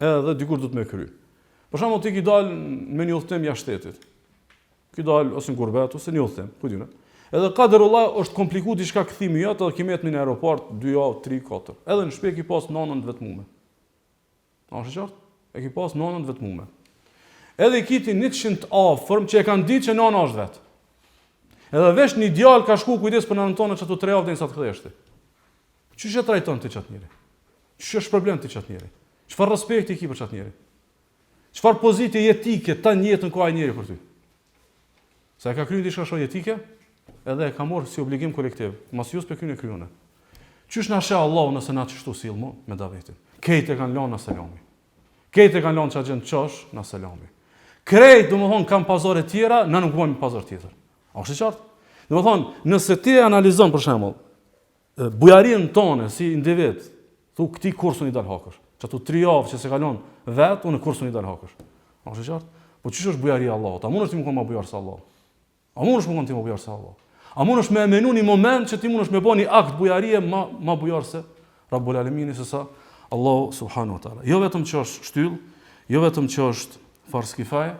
edhe dikush do të më kry. Për shembull ti që dal me një udhëtim jashtë shtetit. Ki dal ose në gurbet ose një udhëtim, ku diun. Edhe kaderullah është komplikuar diçka kthimi jot edhe kimet në aeroport 2 javë, 3, 4. Edhe në shtëpi ki pas nënën vetmume. A është qartë? E ki pas nënën vetmume. Edhe i kiti 100 afërm që e kanë ditë që nëna është vet. Edhe vesh një djalë ka shku kujdes për nënën tonë që ato 3 javë deri sa të ktheheshti. Çish e trajton ti çat njëri? Çish është problem ti çat njëri? Çfarë respekti ki për çat njëri? Çfarë pozite jetike ta në jetën ka ai njëri për ty? Sa e ka kryer diçka shoh jetike, edhe e ka marrë si obligim kolektiv. Mos ju s'pe kryen e kryone. Çish na sheh Allahu nëse na çështu sill mo me davetin. Këte kanë lënë na selami. Këte kanë lënë çajën çosh na selami. Krejt domthon kanë pazare të tjera, na nuk kemi pazar tjetër. A është e qartë? Domthon, nëse ti analizon për shembull bujarinë tonë si individ, thu këtij kursun i dal hakësh. Çato 3 javë që se kalon vet, unë kursun i dal hakësh. A është e qartë? Po çish është bujaria e Allahut? A mundesh ti më kon më bujar se Allah? A mundesh më kon ti më bujar se Allah? A mundesh më menu një moment që ti mundesh më bëni akt bujarie më bujar se Rabbul Alamini se sa Allahu subhanahu wa taala. Jo vetëm që është shtyll, jo vetëm që është fars kifaje.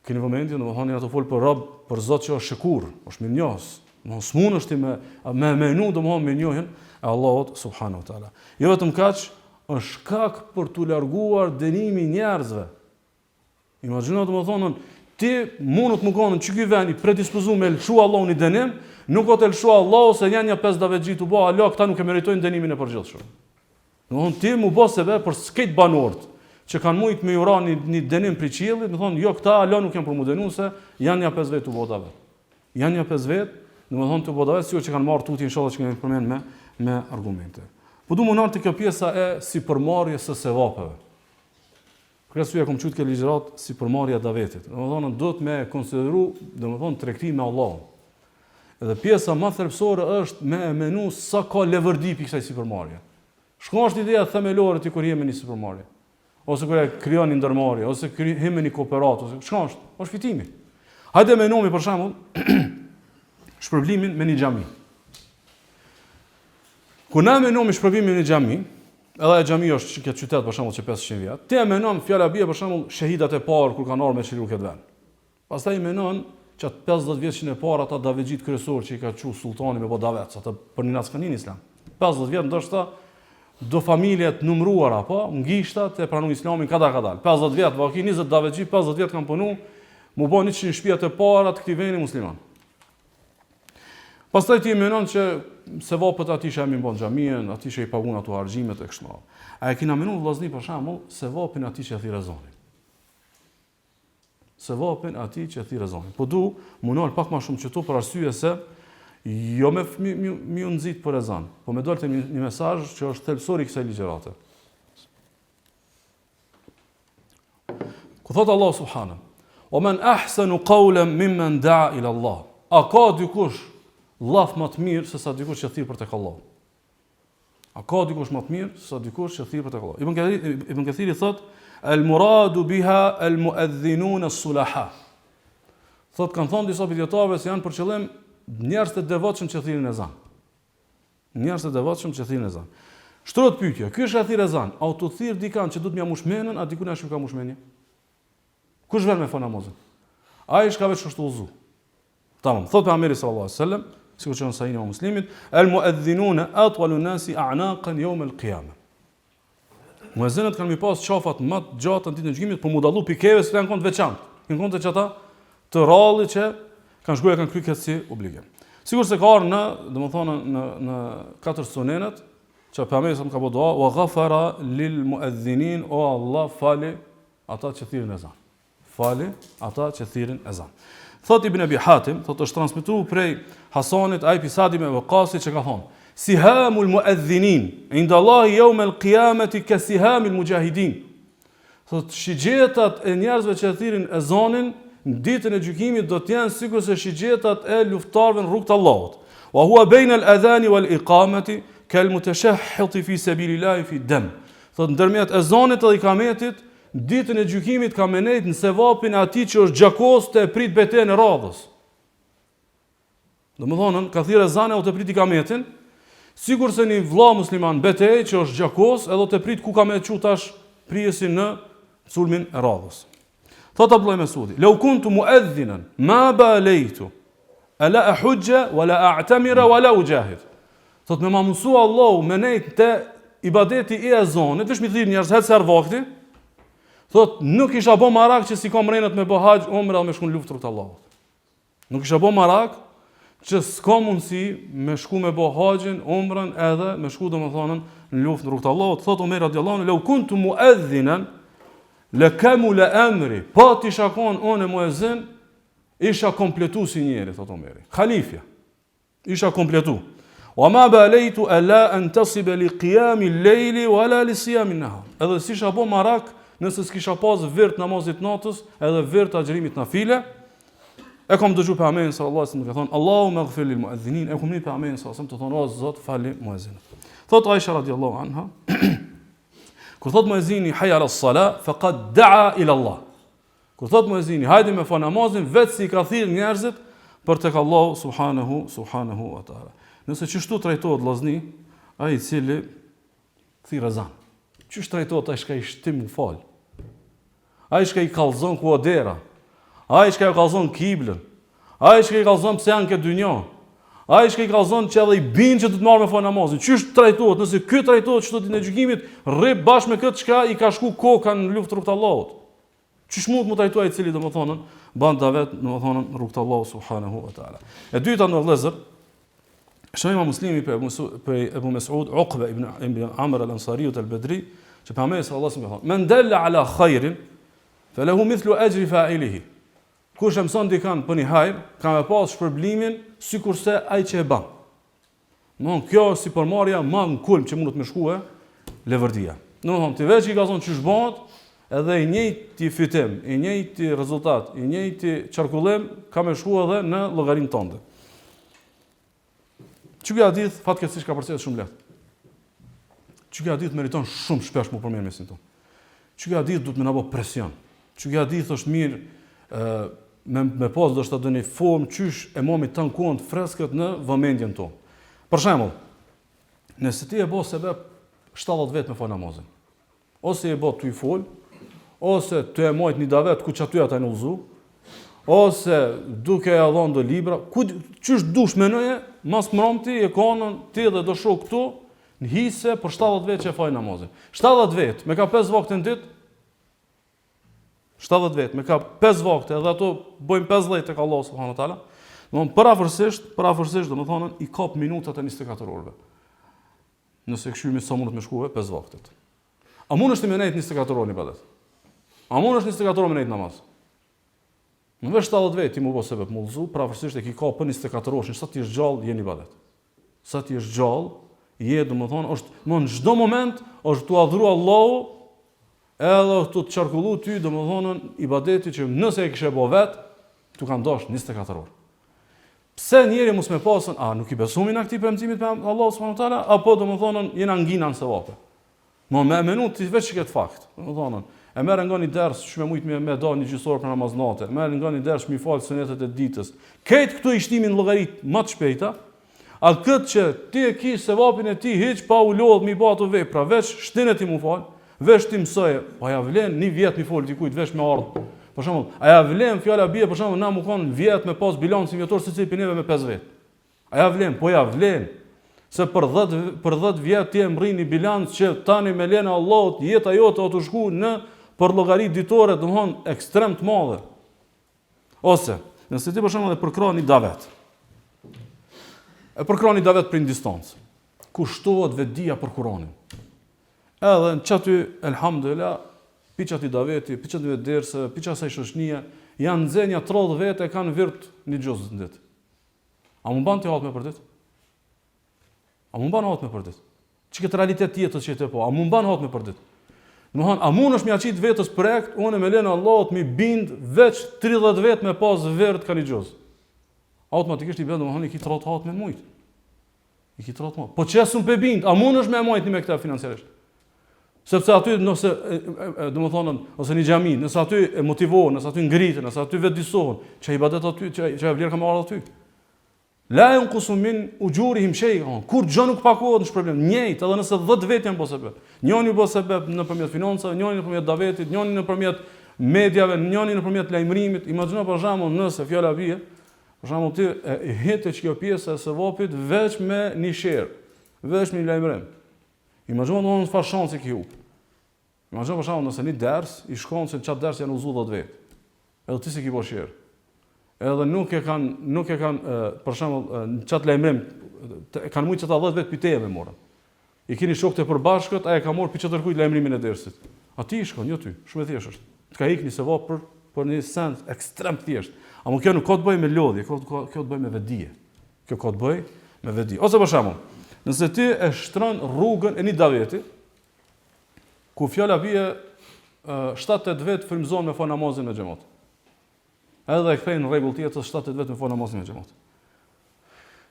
Keni vëmendje, domethënë ato fol për Rabb, për Zot që është shekur, është mirënjohës. Mos mundesh ti me menu domethënë me njohjen e Allahut subhanahu wa taala. Jo vetëm kaq, është shkak për t'u larguar dënimi njerëzve. Imagjino domethënë ti mund të më konë që ky vend i predispozuar me lëshu Allahun i dënim, nuk o të lëshu Allahu se janë një 5 davexhi tu bë, alo këta nuk e meritojnë dënimin e përgjithshëm. Domethënë ti mu bë sebe për skejt banorët që kanë mujt me ura një dënim për qiellit, më thonë jo këta alo nuk janë për mu dënuar se janë një 5 vet tu botave. Janë një 5 vet, domethënë tu botave sikur që kanë marrë tuti inshallah që kemi përmend me argumente. Po du më nërë të kjo pjesa e si përmarrjes së sevapeve. Për kësaj kam thënë këtë ligjërat si përmarrja e davetit. Domethënë do të me konsideru, domethënë tregti me Allahun. Edhe pjesa më thelbësore është me menu sa ka levërdipi kësaj sipërmarrje. Shkon është ideja themelore ti kur jemi në sipërmarrje. Ose kur e krijon një ndërmarrje, ose hime një kooperatë, ose çka është fitimi. Hajde menumi për shembull shpërblimin me një xhami. Kur na menumi shpërblimin me një xhami, edhe e xhami është që këtë qytet për shembull që 500 vjet. Ti e menon fjala bie për shembull shahidat e parë kur kanë ardhur me çliru këtë vend. Pastaj menon që 50 vjeçin e parë ata davexhit kryesor që i ka thënë sultani me bodavec, ata për një naskanin islam. 50 vjet ndoshta do familje të numëruara apo ngishtat e pranuar islamin kada. 50 vjet, vaki 20 davexhi, 50 vjet kanë punu, mu bën 100 shtëpiat e para të këtij vendi musliman. Pastaj ti menon që sevapët aty që më bën xhamien, aty që i pagun ato argjimet e kështu me radhë. A e kena menuar vllazni për shembull sevapin aty që thirrë zonin. Sevapin aty që thirrë zonin. Po du munol pak më shumë këtu për arsye se jo me u nxit për ezan, po me dolte një mesazh që është thelbësor i kësaj ligjërate. Ku thot Allah subhanahu: "Wa man ahsanu qawlan mimman da'a ila Allah." A ka dikush llaf më të mirë se sa dikush që thirr për tek Allah? A ka dikush më të mirë se sa dikush që thirr për tek Allah? Ibn Kathiri thot: "Al-muradu biha al-mu'adhdhinun as-sulaha." Thot kanë thënë disa dietarëve se janë për qëllim njerëz të devotshëm që thirrin ezan. Njerëz të devotshëm që thirrin ezan. Shtrohet pyetja, ky është thirr ezan, a u thirr dikan që do të më mush menën, a diku na shim ka mush menje? Kush vjen me fon namazin? Ai shka vetë shtu uzu. Tamam, thot pejgamberi sallallahu alaihi wasallam, sikur që në Sahihun e Muslimit, al-mu'adhdhinuna atwalu an-nasi a'naqan yawm al-qiyamah. Muezzinët kanë mi pas qafat më të gjata në ditën e gjykimit për mu dallu pikeve se kanë kënd veçantë. Në kënd të ata të rralli që kanë shkuar kanë kryer këtë si obligim. Sigur se ka ardhur domethënë në 4 sunenet që pejgamberi sa më ka bëu dua wa ghafara lil mu'adhdhinin, o Allah fali ata që thirrin ezan. Fali ata që thirrin ezan. Thot Ibn Abi Hatim, thot është transmetuar prej Hasanit ai Pisadi me Waqasit që ka thonë: "Sihamul mu'adhdhinin inda Allah yawm al-qiyamati ka sihamil mujahidin." Thot shigjetat e njerëzve që thirrin ezanin në ditën e gjykimit do të janë sikur se shigjetat e luftarëve në rrugt të Allahut. Wa huwa bayna al-adhan wal iqamati kal mutashahhit fi sabilillah fi dam. Thot ndërmjet ezanit dhe ikametit ditën e gjykimit ka menet në sevapin e atij që është gjakos të e prit betejën e radhës. Domethënë ka thirrë ezan e të prit ikametin, sikur se një vëlla musliman betejë që është gjakos edhe të prit ku ka më çu tash prijesin në sulmin e radhës. Thot Abdullah Mesudi: "Law kuntu mu'adhdhinan ma balaytu ala ahujja wala a'tamira wala ujahid." Thot me ma mësu Allahu me nejt te ibadeti i ezanit, veç mi thirr njerëz het ser vakti. Thot nuk isha bë marak që si kam rënat me bë haxh, umra me shkon luftë rrugë të Allahut. Nuk isha bë marak që s'ka mundsi me shku me bë haxhin, umrën edhe me shku domethënë në luftë rrugë të Allahut. Thot Omer radhiyallahu anhu: "Law kuntu mu'adhdhinan la kamula amri." Po ti shakon unë muezzin, isha kompletu si njeri, thot Omeri. Khalifja. Isha kompletu. "Wa ma balaytu alla antasiba li qiyam al-layli wala li siyam an-nahar." Edhe si isha bë marak nëse s'kisha pas virt namazit natës edhe virt agjërimit nafile. E kam dëgjuar pejgamberin sallallahu alaihi wasallam ka thonë: "Allahumma ighfir lil mu'adhdhinin." E kam një pejgamberin sallallahu alaihi wasallam të thonë: "O Zot, fali muezzinët." Thot Aisha radhiyallahu anha: "Kur thot muezzini hayya ala s-salah, faqad da'a ila Allah." Kur thot muezzini hajde me fal namazin, vetë si ka thirr njerëzit për tek Allahu subhanahu wa taala. Nëse çështu trajtohet vllazni, ai i cili thirr ezan. Çish trajtohet ai që i shtim u fal? Ai që i kallzon kuadera, ai që i kallzon kiblën, ai që i kallzon pse janë këtë dynjë, ai që i kallzon që edhe i bin që do të marrë me fal namazin. Çish trajtohet? Nëse ky trajtohet çdo ditë në gjykimit, rri bashkë me këtë çka i ka shku koka në luftë rrugt Allahut. Çish mund të më trajtojë ai i cili domethënë ban davet domethënë rrugt Allahut subhanahu wa taala. E dyta në vëllezër, Shema Muslimi për Ebu Mes'ud, Uqba ibn Amr al-Ansari al-Badri, që pejgamberi sallallahu alaihi wasallam thonë: "Men dalla ala khairin, falahu mithlu ajri fa'ilihi." Kush e mëson dikën për një hajër, ka me pas shpërblimin sikurse ai që e bën. Kjo si përmarrja më në kulm që mund të më shkuë levërdia. Domethënë ti veç i ka thonë ç'ish bëhet, edhe i njëjti fitim, i njëjti rezultat, i njëjti qarkullim ka më shkuar edhe në llogarinë tënde. Ky hadith fatkeqësisht ka përcjellë shumë lehtë. Ky hadith meriton shumë shpesh më përmend mesin tonë. Ky hadith duhet më na bë presion. Ky hadith është mirë me pas do të dëni formë qysh e momi tan kont freskët në vëmendjen tonë. Për shembull, nëse ti e bë sebeb 70 vjet me fal namazin, ose e bë ty fol, ose ty e mojt një davet ku çaty ata në uzu, ose duke ja dhënë do libra, ku çysh dush menoje, mas mbromti e konën ti dhe do shoh këtu në hise për 70 vjet që fal namazin. 70 vjet, me ka 5 vakte në ditë. 70 vjet, me ka 5 vakte, edhe ato bojnë 50 tek Allah subhanahu wa taala. Domthon parafërsisht domethënë i kap minutat e 24 orëve. Nëse këshymi sa mund të më shkuë 5 vaktet. A mund është të më nejt 24 orë në ibadet? A mund është 24 orë më nejt namaz? Në veç 70 vjet ti më bë sebeb mullzu, parafërsisht e ki ka për 24 orë, sa ti je gjallë je në ibadet. Sa ti je gjallë, je domethënë është në çdo moment është tu adhuru Allahu, edhe tu të qarkullu ty domethënë ibadeti që nëse e kishe bë vet, tu kanë dash 24 orë. Pse njëri mos me pasën, nuk i besumin a këtij premtimit për Allahu subhanahu wa taala, apo domethënë jena ngina në sevape. Me minut ti veç këtë fakt, domethënë e merr nga një ders që më shumë me dal një gjysor për namaz natë, merr nga një ders më fal sunetet e ditës. Këtë këtu i shtimin llogarit më të shpejta, a këtë që ti e ke sevapin e ti hiç pa u lodh mi bë ato vepra, veç shtinë ti më fal, veç ti mësoje, pa ja vlen një vjet mi fol dikujt veç me ardh. Për shembull, a ja vlen fjala bie për shembull na më kon vjet me pas bilancin vjetor secili për neve me 5 vjet. A ja vlen, po ja vlen. Se për 10 vjet ti e mrrin një bilanc që tani me lenë Allahut jeta jote o të shku në për llogari ditore, domthon ekstrem të madhe. Ose, nëse ti për shembull e përkron një davet. E përkron një davet për një distancë. Kushtohet vetdia për Kur'anin. Edhe në çaty elhamdulillah piqat i daveti, piqat i derse, piqat sa shoshnia, janë nxënja 30 vete e kanë virt një gjuzë në ditë. A më ban të hatë me për ditë? A më ban hatë me për ditë? Që këtë realitet jetës që të po, a më ban hatë me për ditë? Domethënë, a mund është mi aqit vetës projekt, unë me lenë Allahut mi bind veç 30 vjet me pas virt ka një gjuzë. Automatikisht i bën domethënë i ki 30 hatë me mujt. I ki 30 hatë. Po çesun pe bind, a mund është me mujt me këtë financiarisht? Sepse aty nëse domethënë ose në xhami, nëse aty e motivohen, nëse aty ngriten, nëse aty vetëdijsohen, çai ibadet aty, çai vlerë kam marrë aty. La yanqusu min ujurihim shay'un. Kur gjë nuk pakohet në problem. Njëjtë, edhe nëse 10 vjet janë bërë sebeb. Njëri bë sebeb nëpërmjet financave, njëri nëpërmjet davetit, njëri nëpërmjet mediave, njëri nëpërmjet lajmërimit. Imagjino për shembull nëse fjala bie, për shembull ti e hetë kjo pjesë e sevapit veç me një sherr, veç me një lajmërim. Imagjino në çfarë shansi ke hup. Imagjino për shembull nëse një ders i shkon se çat ders janë uzu 10 vjet. Edhe ti si ke bërë sherr. Edhe nuk e kanë për shembull në çat lajmërim kanë shumë çata 10 vet pyetje me morën. I keni shokët e përbashkët, ai e ka marrë piçë tërkuj lajmërimin e dersit. Aty i shkon, jo ty, shumë e thjeshtë është. Të ka ikni se vao për një sens ekstrem të thjeshtë. Amo kjo nuk ka të bëjë me lodhje, kjo të bëjë me vetdije. Kjo ka të bëjë me vetdije. Ose për shembull, nëse ti e shtron rrugën e një daveti, ku fjala bie 7-8 vet frymëzon me fal namazin në xhamat. Edhe e kthejnë në rregull tjetër 7-8 vet me fal namazin në xhamat.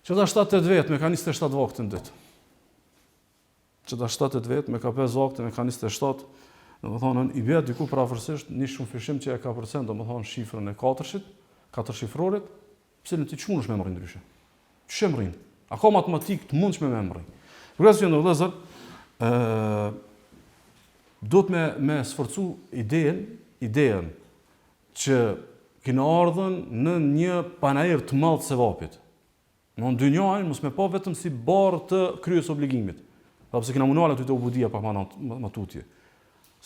Çdo 7-8 vet me ka 27 vakte në ditë. Çdo 7-8 vet me ka 5 vakte me ka 27, domethënë i bie diku parafërsisht një shumë fishim që e ka përcen domethënë shifrën e 4-shit, 4 shifrorit, pse në ti çmunesh me emrin ndryshe. Ç'e mrin? A ka matematik të mundsh me emrin? Përkësë që në vëllezër, do të me sforcu idejen që kina ardhën në një panajër të madh të sevapit. Në dynjajnë, mos me pa vetëm si barë të kryes obligimit. Dhe pëse kina munuar aty të ubudia pak ma tutje.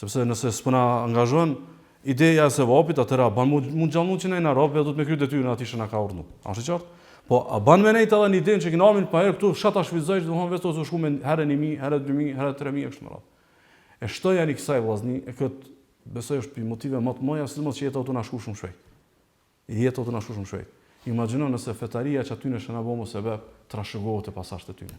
Sepse nëse s'pëna angazhon ideja e sevapit, atëra ban mund gjallnu që nejnë Arabia, do të me kry detyrën ati që na ka urdhnu. A është qartë? Po, a ban me nejtë edhe një idenë që kina armin pa herë këtu, fshat a shvizojsh, dhe më vesto të shku me herën 1.000, herën 2.000, herën 3.000, e kështë më radhë. E shtoja një kësaj vllazni, e këtë besoj është për motive më të mëja, sidomos që jeta të na shku shumë shpejt. Jeta të na shku shumë shpejt. Imagjino nëse fetaria që aty në shëna bomo sebe trashëgohet e pasasht e tyne.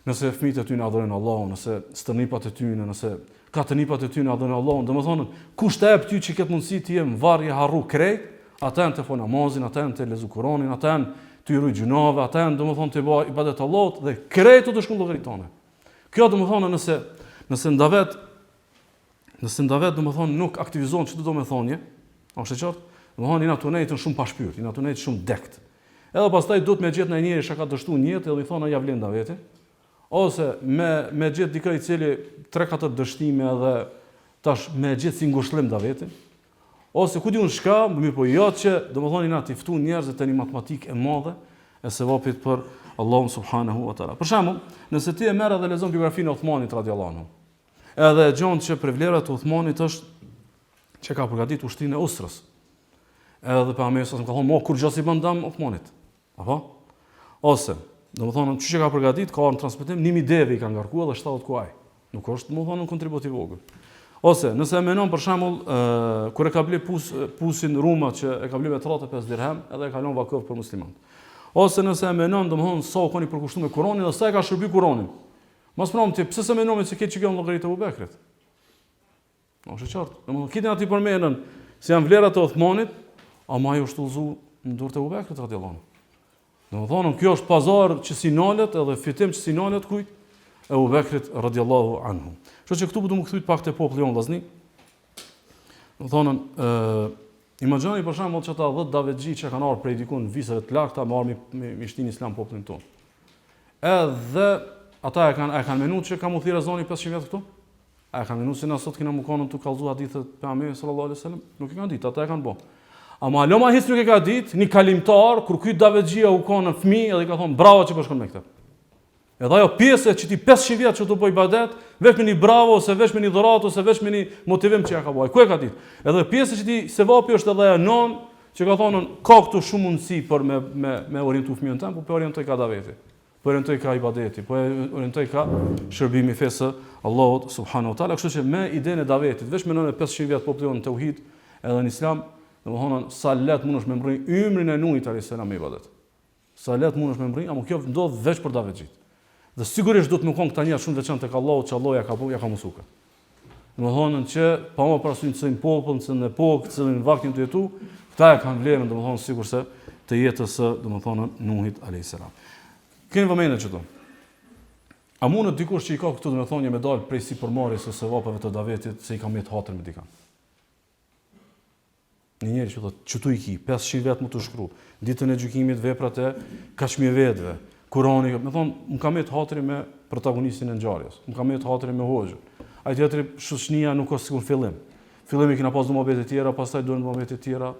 Nëse fëmijët e tyne adhurojnë Allahun, nëse stërnipat e tyne, nëse katënipat e tyne adhurojnë Allahun, domethënë kush të jep ty që këtë mundësi të jem varje harru krejt, ata janë të fol namazin, ata janë të lezu Kur'anin, ata janë të ruaj gjunave, ata janë domethënë të bëj ibadet Allahut dhe krejt të shkon llogarit tonë. Kjo domethënë nëse ndavet domethënë nuk aktivizohen çdo domethënie, është e qartë? Domethënë ina tunetën shumë pa shpirt, ina tunetën shumë dekt. Edhe pastaj do të më gjet në njëri që ka dështuar një jetë edhe i thonë ja vlen vete. Ose me gjet dikë i cili 3-4 dështime edhe tash me gjet si ngushëllim vete. Ose ku diun çka, më po jo që domethënë ina ti ftuan njerëz të një matematikë e madhe e sevapit për Allahun subhanahu wa taala. Për shembull, nëse ti e merr edhe lexon biografinë e Uthmanit radhiyallahu anhu. Edhe gjon që për vlerat e Uthmanit është që ka përgatitur ushtrinë e Usrës. Edhe për amesës më ka thonë, kur gjë si bën dam Uthmanit. Apo? Ose, domethënë, çu që ka përgatitur, ka në transmetim 1000 deve i ka ngarkuar dhe 70 kuaj. Nuk është domethënë një kontribut i vogël. Ose, nëse e menon për shembull, kur e ka bler pusin Ruma që e ka bler me 35 dirhem, edhe e ka lënë vakuf për muslimanët. Ose nëse e menon domthon sa u koni përkushtuar me Kur'anin dhe sa e ka shërby Kur'anin. Mos prom ti, pse se menon se këtë që kanë llogarit e Abubekrit? Është e qartë. Domthon kitën aty përmendën se janë vlerat e Uthmanit, ama ajo është udhëzu në dorë të Abubekrit radhiyallahu anhu. Domthon kjo është pazar që sinalet edhe fitim që sinalet kujt? E Abubekrit radhiyallahu anhu. Kështu që këtu do të më kthyet pak te populli jon vllazni. Domthon imagjinoni për shembull që ata 10 davetxhi që kanë ardhur prej diku në viseve të larta me armë me shtin islam popullin tonë. Edhe ata e kanë menuar që ka mu thirrë zoni 500 vjet këtu? A e kanë menuar se na sot kena mukonon tu kallzu hadithet e pejgamberit sallallahu alaihi wasallam? Nuk e kanë ditë, ata e kanë bë. Ama loma his nuk e ka ditë, një kalimtar kur ky davetxhia u konë fëmijë edhe i ka thonë bravo që po shkon me këtë. Edhe ajo pjesë që ti 500 vjet që do bëj ibadet, veç me një bravo ose veç me një dhuratë ose veç me një motivim që ja ka bëj. Ku e ka ditë? Edhe pjesë që ti sevapi është edhe anon që ka thonë ka këtu shumë mundësi për me orientu fëmijën tën, po orientoj ka daveti. Po orientoj ka ibadeti, po orientoj ka shërbimi fesë Allahut subhanahu wa taala. Kështu që me idenë e davetit, veç me nënë 500 vjet popullon tauhid edhe në islam, domthonë sa let mundesh me mbërri ymrin e Nuhit alayhis salam me ibadet. Sa let mundesh me mbërri, ama kjo ndodh veç për davetxhit. Dhe sigurisht do të më konë këta njerëz shumë veçantë tek Allahu, që Allahu ja ka mësuar. Domthonë që pa më parasysh se në popull, se në epokë, se në vaktin të jetu, këta e kanë vlerën domthonë sigurisht të jetës së domthonë Nuhit alayhis salam. Keni vëmendje çdo. A mund të dikush që i ka këtu domthonë me dal prej sipërmarrjes së sevapeve të davetit se i ka mbet hatër me dikën. Një njeri që thotë çtu i ki 500 vjet më të shkru, ditën e gjykimit veprat e kaçmivetëve. Kurani, më thonë, më ka me të hatëri me protagonistin e ngjarjes, më ka me të hatëri me hoxhën. Ai tjetri shoqënia nuk ka sikur fillim. Fillimi kena pas domobete të tjera, pastaj duhen domobete të tjera.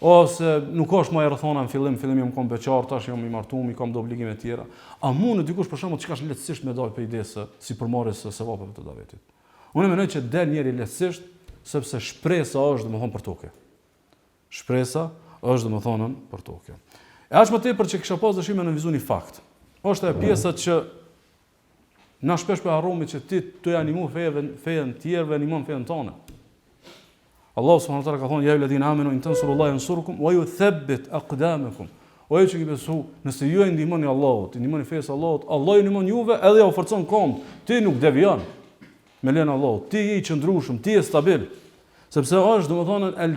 Ose nuk është më e rrethona në fillimi më kom beqar, tash jam i martuar, i kam do obligime të tjera. A mund dikush për shembull çka është lehtësisht me dal për idesë si përmarrjes së sevapeve të davetit. Unë mendoj që del njëri lehtësisht sepse shpresa është domethënë për tokë. Shpresa është domethënë për tokë. E aq më tepër që kisha pas dëshirë në vizuni fakt. Është e pjesa që na shpesh po harrojmë që ti të animu fejen tjerëve, animon fejen tonë. Allah subhanahu wa taala ka thonë ja ayyuhalladhina amanu in tansurullaha yansurkum wa yuthabbit aqdamakum. O ju që i besu, nëse ju e ndihmoni Allahut, ndihmoni fesë Allahut, Allah ju ndihmon juve edhe ja u forcon kom. Ti nuk devijon me lenë Allahut. Ti je i qëndrueshëm, ti je stabil. Sepse është domethënë el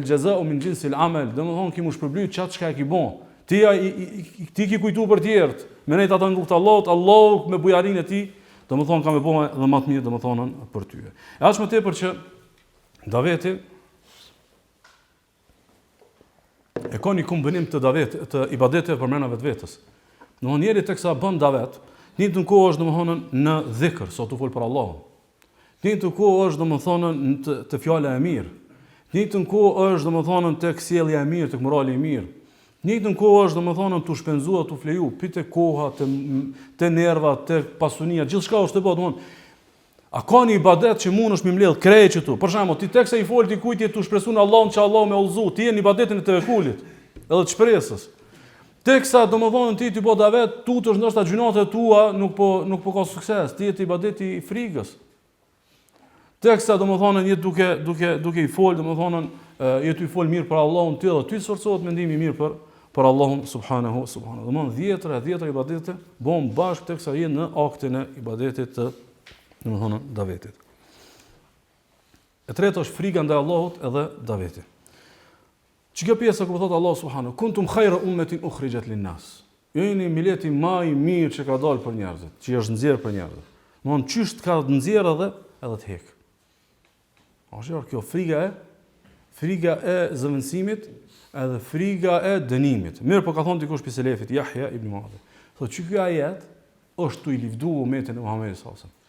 jaza'u min jinsil amal, domethënë ki më shpërbly çat çka e ki bën. Ti ki kujtu për tjerët, me nejtë ata në rrugt Allahut, Allahu me bujarinë e tij, domethënë ka me bëma dhe më të mirë domethënë për ty. E aq më tepër që daveti e ka një kombinim të davet të ibadeteve për mrena vetvetes. Domethënë njëri teksa bën davet, Të njëjtën kohë është domethënë në dhikr, sa tu fol për Allahun. Të njëjtën kohë është domethënë të fjala e mirë. Të njëjtën kohë është domethënë tek sjellja e mirë, tek morali i mirë. Të njëjtën kohë është domethënë tu shpenzua, tu fleju, pite koha, te nerva, te pasunia, gjithçka është të bëhet domethënë. A ka një ibadet që mund është mi mbledh krejt që tu? Për shembull, ti teksa i fol dikujt je tu shpresun Allahun që Allah me udhëzu, ti je në ibadetin e tevekulit, edhe të shpresës. Teksa domethënë ti po davet, tutesh ndoshta gjunat e tua nuk po ka sukses, ti je te ibadeti i frikës. Teksa domethënë je duke i fol, domethënë je tu i fol mirë për Allahun ti dhe ty sforcohet mendimi i mirë për Allahun subhanahu. Domethënë 10 ibadete bën bashkë teksa je në aktin e ibadetit të domethënë davetit. E treta është frika ndaj Allahut edhe daveti. Që kjo pjesa ku thotë Allah subhanahu, kuntum khayra ummatin ukhrijat lin-nas. Jeni mileti më i mirë që ka dalë për njerëzit, që është nxjerr për njerëzit. Domthon çysh të ka nxjerr edhe të hek. Është kjo frika e zëvendësimit edhe frika e dënimit. Mirë, po ka thonë dikush pi selefit Yahya ibn Muadh. Thotë që ky ajet është tu i livdu umetin e Muhamedit sallallahu alaihi wasallam.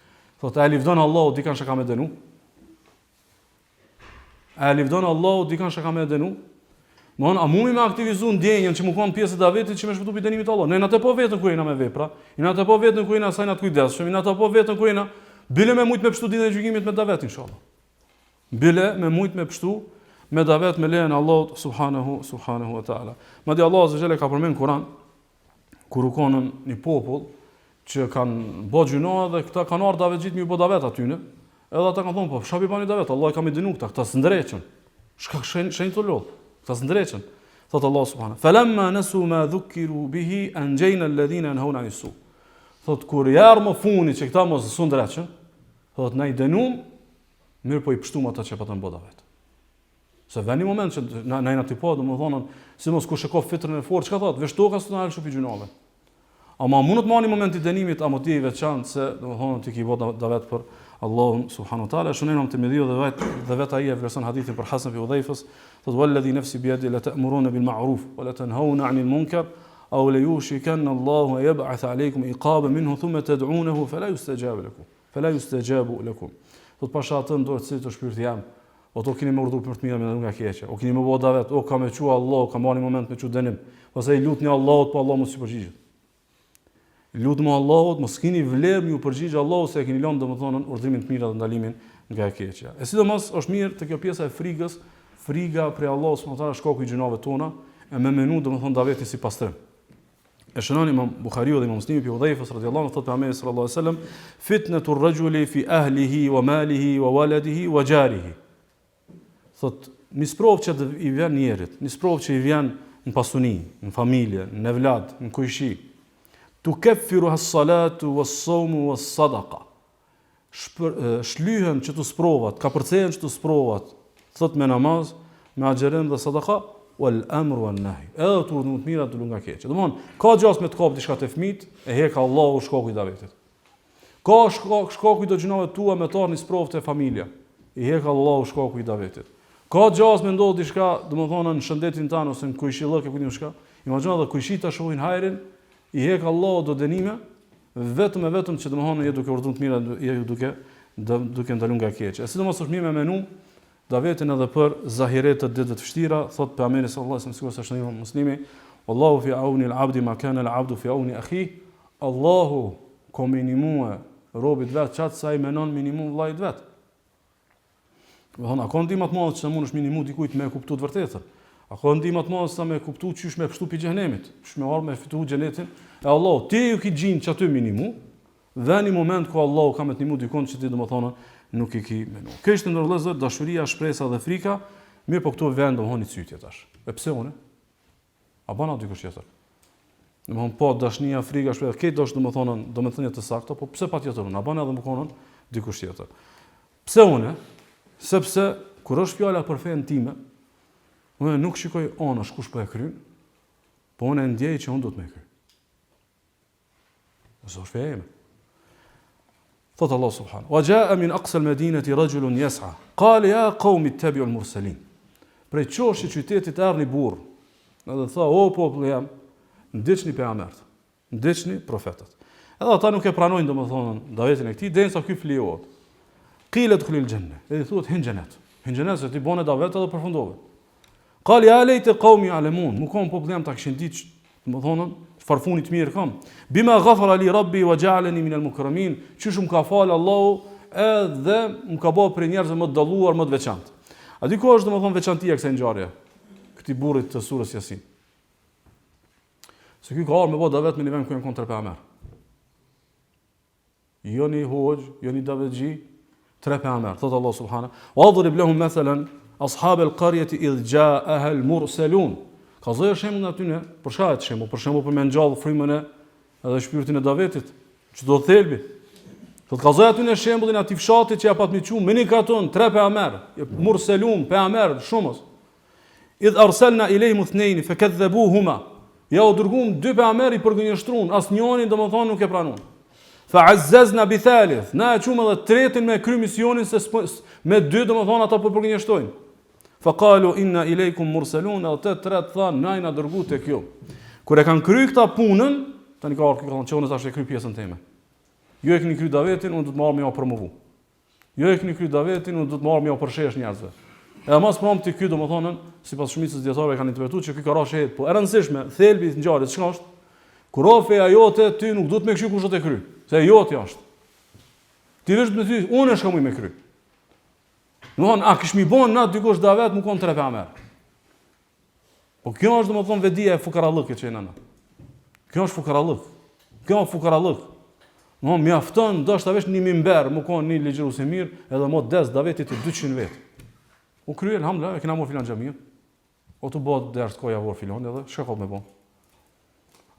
Thotë a livdon Allahu dikan që ka me dënu? A livdon Allahu dikan që ka me dënu? Mon, a mumi me aktivizu ndjenjën që mu konë pjesë e davetit që me shpëtu për dënimit Allah? Ne na të po vetën ku jena me vepra, i na të po vetën ku jena sajna të kujdesshëm, i na të po vetën ku jena bile me mujt me pështu ditën e gjykimit me davet, inshallah. Bile me mujt me pështu me davet me lejen Allah subhanahu wa ta'ala. Madje Allah azza jalla ka përmend Kur'an kur u konën një popull që kanë bë gjuna dhe këta kanë ardhur davet gjithë mi u bë davet atyne. Edhe ata kanë thonë po çfarë bani davet? Allah i ka më dënuar këta s'ndreqën. Shka shenjë të lodh. Këta s'ndreqën. Thot Allah subhanahu. Falamma nasu ma dhukiru bihi anjayna alladhina yanhauna 'anis su. Thot kur jarmë funi që këta mos s'ndreqën, thot na i dënuam, mirë po i pështuam ata që patën bë davet. Se vjen një moment që na i tipo, domethënë, si mos kush e ka fitrën e fortë, çka thot? Veshtoka s'na al shupi gjunave. Ama mund të marrni moment i dënimit a motivi veçantë se domethënë ti ke vota davet për Allahun subhanahu wa taala. Shunenam të mëdhiu dhe vet ai e vlerëson hadithin për Hasan ibn Udhaifës, thotë walladhi nafsi bi yadi la ta'muruna bil ma'ruf wa la tanhauna 'anil munkar aw la yushikanna Allahu an yab'ath 'alaykum iqaban minhu thumma tad'unahu fala yustajabu lakum. Thotë pasha atë ndorë si të shpirti jam, o to keni më urdhëruar për të mirë me nga keqe, o keni më vë davet, o kam e qua Allah, kam marrë moment me çu dënim. Pastaj lutni Allahut, po Allah mos i përgjigjet. Lutëm Allahut, mos keni vlerë ju përgjigj Allahut se e keni lënë domethënë urdhrimin të mirë dhe ndalimin nga e keqja. E sidomos është mirë te kjo pjesa e frikës, frika prej Allahut subhanahu wa taala shkaku i gjunave tona, e me menu domethënë davetin si pastrim. E shënon Imam Buhariu dhe Imam Muslimi pi Udhaifës radhiyallahu anhu thotë pejgamberi sallallahu alaihi wasallam fitnatu ar-rajuli fi ahlihi wa malihi wa waladihi wa jarihi. Thotë misprovë që i vjen njerit, misprovë që i vjen në pasuni, në familje, në evlad, në kujshi. Tukeffiru has-salatu was-sawmu was-sadaqa. Shlyhen që të sprovat, ka përcejën që të sprovat, thot me namaz, me agjerim dhe sadaka, wal amru wan nahy. Edhe të urdhëruar të mira të lunga keqe. Domthon, ka gjas me të kap diçka të fëmit, e hek Allahu shkaku i davetit. Ka shkaku i do gjunave tua me tarni sprovë të familja, i hek Allahu shkaku i davetit. Ka gjas me ndodh diçka, domethënë në shëndetin tan ose në kujshillëk e kujtim çka. Imagjino edhe kujshita shohin hajrin, i hek Allahu do dënime, vetëm që domethënë je duke urdhëruar të mira, je duke ndaluar nga keqja. Sidomos është mirë me menu davetin edhe për zahiret të ditëve të vështira, thot pejgamberi sallallahu alajhi wasallam sigurisht është një muslimi, wallahu fi auni al-abdi ma kana al-abdu fi auni akhi. Allahu ka minimue robit vet çat sa i menon minimum vllajt vet. Domethënë, a ka ndihmë të madhe që mund është minimu dikujt me kuptuar të vërtetën. A ka ndihmë të madhe sa me kuptuar çysh me pështu pi xhenemit, çysh me ardhur me fitu xhenetin e Allahu. Ti ju ki gjin që aty minimu, dhe në moment ku Allahu ka me të nimu dikon që ti domethënë nuk i ki menu. Kjo është ndërlëzë dashuria, shpresa dhe frika, mirë po këtu vend domethënë cytje tash. E pse unë? A bën aty kush tjetër? Domethënë po dashnia, frika, shpresa, këtë dosh domethënë të saktë, po pse patjetër unë? A bën edhe më konon dikush tjetër. Pse unë? Sepse kur është fjala për fen time, unë nuk shikoj anash kush po e kryen, po unë ndjej që unë do të më kryj. Është feja ime. Thot Allah subhanahu wa jaa min aqsa al-madinati rajulun yas'a qala ya qaumi ittabi'u al-mursalin. Prej çoshit qytetit erdhi burr. Edhe tha o popull jam, ndiqni pejgambert, ndiqni profetët. Edhe ata nuk e pranojnë domethënë davetin e këtij, derisa ky flijohet. Qilet khulil janna. Edhe thuhet hin xhenet. Hin xhenet se ti bën davet edhe përfundove. Qali ya lejte qaumi ya'lamun. Mu kom popull jam ta kishin ditë, domethënë farfunit mirë kam. Bima ghafara li rabbi wa ja'alani min al-mukramin. Çish më ka fal Allahu edhe më ka bërë për njerëz më të dalluar, më të veçantë. A di ku është domethënë veçantia e kësaj ngjarje? Këtij burrit të surës Yasin. Se ky ka ardhur me bë davet në nivel ku janë kontra pejgamber. Jo një hoj, jo një davetxhi, 3 pejgamber. Thot Allah subhanahu wa adrib lahum mathalan ashab al-qaryati idh ja'aha al-mursalun. Ka zëjë shembull aty në për shembull për me ngjall frymën edhe shpirtin e davetit, çdo thelbi. Thot ka zëjë aty në shembullin aty fshatit që ja pat miqu, menikaton 3 pejgamber, mursalun, pejgamber shumës. Idh arsalna ilayhim ithnayn fakadhabuhuma. Ja u dërguam 2 pejgamber i përgënjeshtrun, asnjëri domethënë nuk e pranon. Fa'azzazna bi thalith. Na e çum edhe tretin me kry misionin se me 2 domethënë ata po përgënjeshtrojnë. Faqalu inna ilaykum mursalun, atë tret than na i na dërguat tek ju. Kur e kanë kry këtë punën, tani ka ardhur kanë thonë tash e kry pjesën time. Ju e keni kry davetin, unë do të marr me ja promovu. Ju e keni kry davetin, unë do të marr me ja përshesh njerëzve. Edhe mas prompti ky domethënë, sipas shumicës dietarëve kanë interpretuar që ky ka rashë po e rëndësishme, thelbi i ngjarjes çka është? Kur ofeja jote ty nuk duhet me këshy kush do të kry, se joti është. Ti vesh me ty, unë shkam me kry. Domthon, a kish mi bën na dikush davet, më kon 3 pejgamber. Po kjo është domethënë vedia e fukarallëkit që jena na. Kjo është fukarallëk. Kjo është fukarallëk. Domthon mjafton ndoshta vesh një mimber, më kon një ligjërues i mirë, edhe mo des davetit të 200 vet. U krye alhamdulillah, e kena mo filan xhamia. O të bëhet ders koja vor filan edhe çka ka me bën.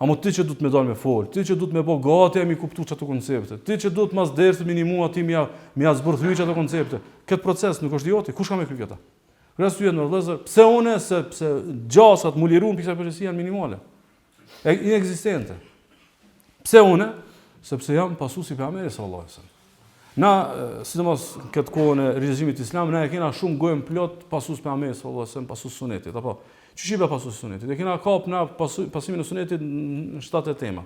Amo ti që du të me dalë me fol, ti që du të me bo gati e mi kuptu që ato koncepte, ti që du të mas dersi minimu ati mi a zbërthy që ato koncepte. Këtë proces nuk është joti, kush ka me kry këta? Kërës të jetë në rëdhezër, pse une se gjasat mu liru në piksa përgjësia janë minimale, inexistente. Pse une? Sepse jam pasu si pejgamberi sallallahu alaihi wasallam. Na, sidomos këtë kohën e regjimit islam, na e kena shumë gojën plot pasus pejgamberit sallallahu alaihi wasallam, pasus sunetit, apo që shibe pasus sunetit. E kena kap na pasimin e sunetit në 7 tema.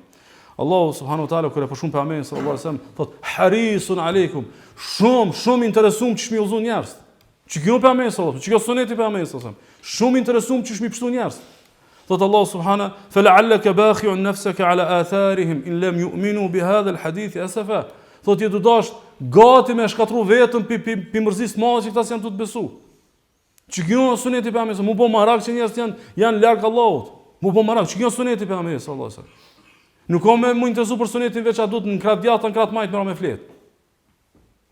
Allahu subhanahu wa taala kur e përshum pejgamberin sallallahu alaihi wasallam, thot harisun aleikum, shumë interesum që shmi ullzun njerëz. Që kjo pejgamberi sallallahu alaihi wasallam, që kjo suneti pejgamberit sallallahu alaihi wasallam, shumë interesum që shmi pështu njerëz. Thot Allah subhanahu fala'allaka bakhi'un nafsaka ala atharihim in lam yu'minu bi hadha al-hadith asafa. Thot je do dash gati me shkatru vetëm pi mërzis madhe që këta janë të besu. Që kjo suneti pejgamberit, mu po marak që njerëz janë larg Allahut. Mu po marak që kjo suneti pejgamberit sallallahu alaihi wasallam. Nuk ka më interesu për sunetin veç a duhet në krat djatën, krat majt me flet.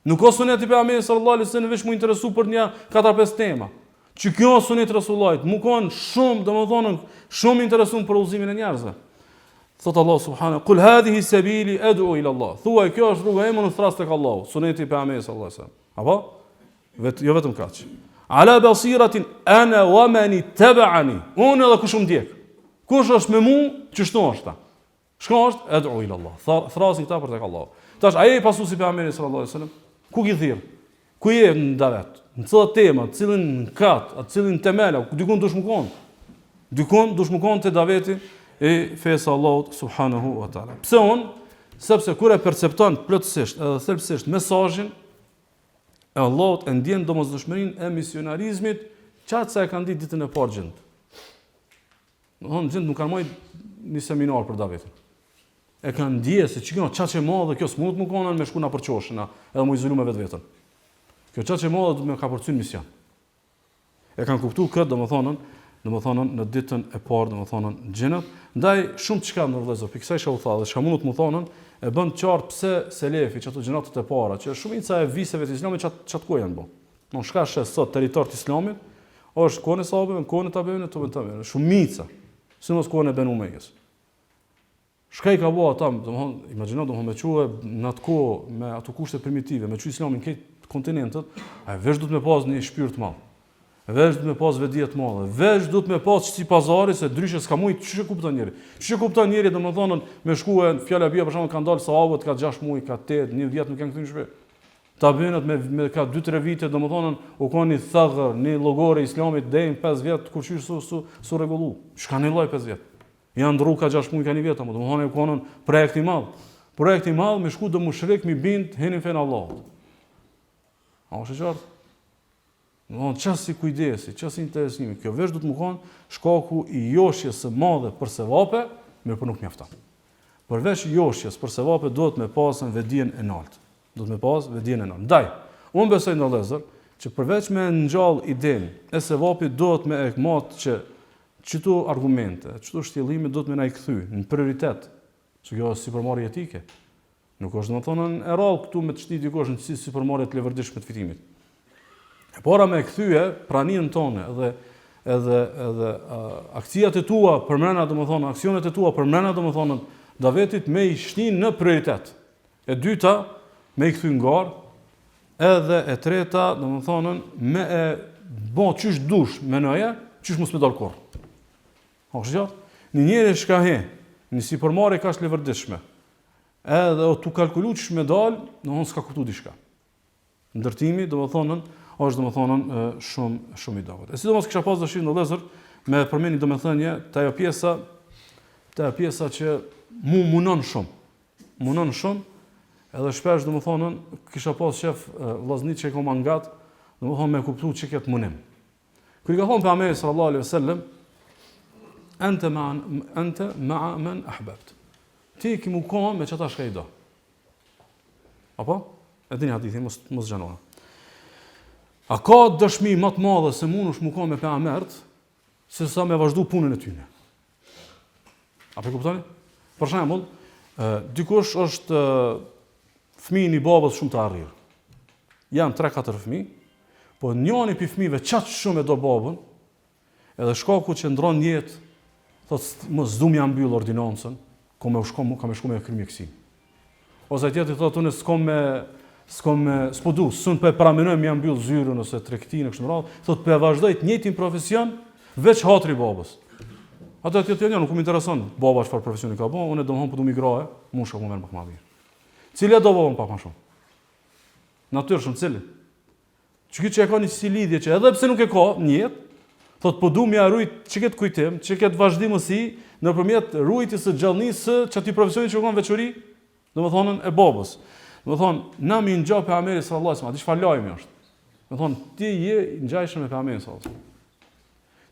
Nuk ka suneti pejgamberit sallallahu alaihi wasallam veç mu interesu për një 4-5 tema. Që kjo sunet Rasullait, mu kanë shumë, domethënë, shumë interesum për udhëzimin e njerëzve. Thot Allah subhanahu, "Qul hadhihi sabili ad'u ila Allah." Thuaj kjo është rruga ime në thras tek Allahu, suneti i pejgamberit sallallahu alaihi wasallam. Apo? Jo vetëm kaq. Ala basiratin ana wa man ittaba'ani. Unë edhe kush më ndjek. Kush është me mua, çështo është ta. Shka është ad'u ila Allah. Thrasin këta për tek Allahu. Tash ai pasuesi i pejgamberit sallallahu alaihi wasallam, ku i thirr? Ku je në davet? Në cilat tema, cilin kat, atë cilin temela, dikun dush më kon. Dikun dush më kon te daveti e fesë Allahut subhanahu wa taala. Pse on? Sepse kur e percepton plotësisht edhe thelbësisht mesazhin e Allahut, e ndjen domosdoshmërinë e misionarizmit, çat sa e kanë ditë ditën e parë gjend. Gjend nuk kanë marrë një seminar për davetin. E kanë ndje se çka çat e madhe kjo s'mund të më konan me shkuna për qoshëna, edhe më izolu me vetveten. Kjo çaq e madhe do të më ka përcyn mision. E kanë kuptuar këtë domethënën në ditën e parë domethënën xhenat, ndaj shumë çka në vëllezër, pikësaj shau tha dhe çka mundu të më thonë, e bën qartë pse selefi çato xhenatet e para, që shumica e viseve të islamit çat ku janë bën. Në shka shes sot territor të islamit, është kohën e sahabëve, kohën e tabiinëve, tabiinëve, shumica, sidomos kohën e Ben Umejës. Shka i ka bua ata, domethënë, imagjino domethënë me quhe në atë kohë me ato kushte primitive, me çu islamin këtë kontinentet, ai veç duhet me pas një shpirt të madh. Veç duhet me pas vedi të madhe. Veç duhet me pas si pazari se ndryshe s'ka mujt, ç'e kupton njëri. Ç'e kupton njëri domethënë me shkuën fjala bia për shembull kanë dalë sahabët ka 6 muaj, ka 8, 1 vjet nuk kanë këtu në shtëpi. Tabinat me ka 2-3 vite domethënë u kanë një thagër, një llogore islamit deri 5 vjet kur qysh su rregullu. Ç'ka në lloj 5 vjet. Janë ndru ka 6 muaj kanë 1 vjet, domethënë u kanë projekt i madh. Projekti i madh me shku do mushrik mi bind henin fen Allahut. A është e qartë? Domthon çasti kujdesi, çasti interesimi. Kjo vesh do të më konë shkaku i joshjes së madhe për sevape, mirë po nuk mjafton. Përveç joshjes për sevape duhet me pasën vetdijen e lartë. Duhet me pas vetdijen e lartë. Ndaj, unë besoj në vëllezër që përveç me ngjall idenë e sevapit duhet me ekmat që çto argumente, çto shtjellime duhet me na i kthy në prioritet. Që kjo është sipërmarrje etike. Nuk është domethënë e rrallë këtu me të shtit dikush në si sipërmarrje të levërdishme të fitimit. Por me kthye praninë tonë edhe akcijat e tua përmbrana domethënë aksionet e tua përmbrana domethënë davetit me i shtin në prioritet. E dyta me i kthy ngar, edhe e treta domethënë me e bë çysh dush menoje, çysh mos me dal kurr. A është gjatë? Një njeri shka he, një sipërmarrje kaq levërdishme. Edhe o tu kalkulu çysh me dal, domethënë s'ka kuptuar diçka. Ndërtimi domethënë është domethënë shumë i dobët. E sidomos kisha pas dëshirë në vëllezër me përmendni domethënie te ajo pjesa që mu munon shumë, edhe shpesh domethënë kisha pas shef vllazniç që kom angat, domethënë me kuptu çka ket munim. Kur i ka thonë pejgamberi sallallahu alaihi wasallam, anta ma'a man ahbabt. Ti ki mu kon me çata shka i do. Apo? E dini hadithin mos xhanona. A ka dëshmi më të madhe se mundesh mu kon me pejgambert se sa me vazhdu punën e tyne. Apo kuptoni? Për shembull, dikush është fëmijë i babës shumë të arrir. Janë 3-4 fëmijë, po njëri pi fëmijëve çaq shumë e do babën, edhe shkaku që ndron jetë, thotë mos du më mbyll ordinancën, kam me shku me krimjeksin. Ose tjetri thotë unë s'po du, s'un po e paramenoj më mbyll zyrën ose tregtinë kështu më radh, thotë po e vazhdoj të njëjtin profesion veç hatri babës. Ato tjetër nuk më intereson baba çfarë profesioni ka bën, unë domthon po du migraje, musha më merr më mirë. Cili do babën pak më shumë? Natyrshëm cili? Çka që e ka një si lidhje që edhe pse nuk e ka në jetë, thotë po du më rujt çiket kujtim, çiket vazhdimësi nëpërmjet rujtjes së gjallënisë së çati profesioni që kanë veçori, domethënë e babës. Domethënë na mi ngjo pejgamberi sallallahu alajhi wasallam, çfarë lajmi është? Domethënë ti je i ngjashëm me pejgamberin sallallahu alajhi wasallam.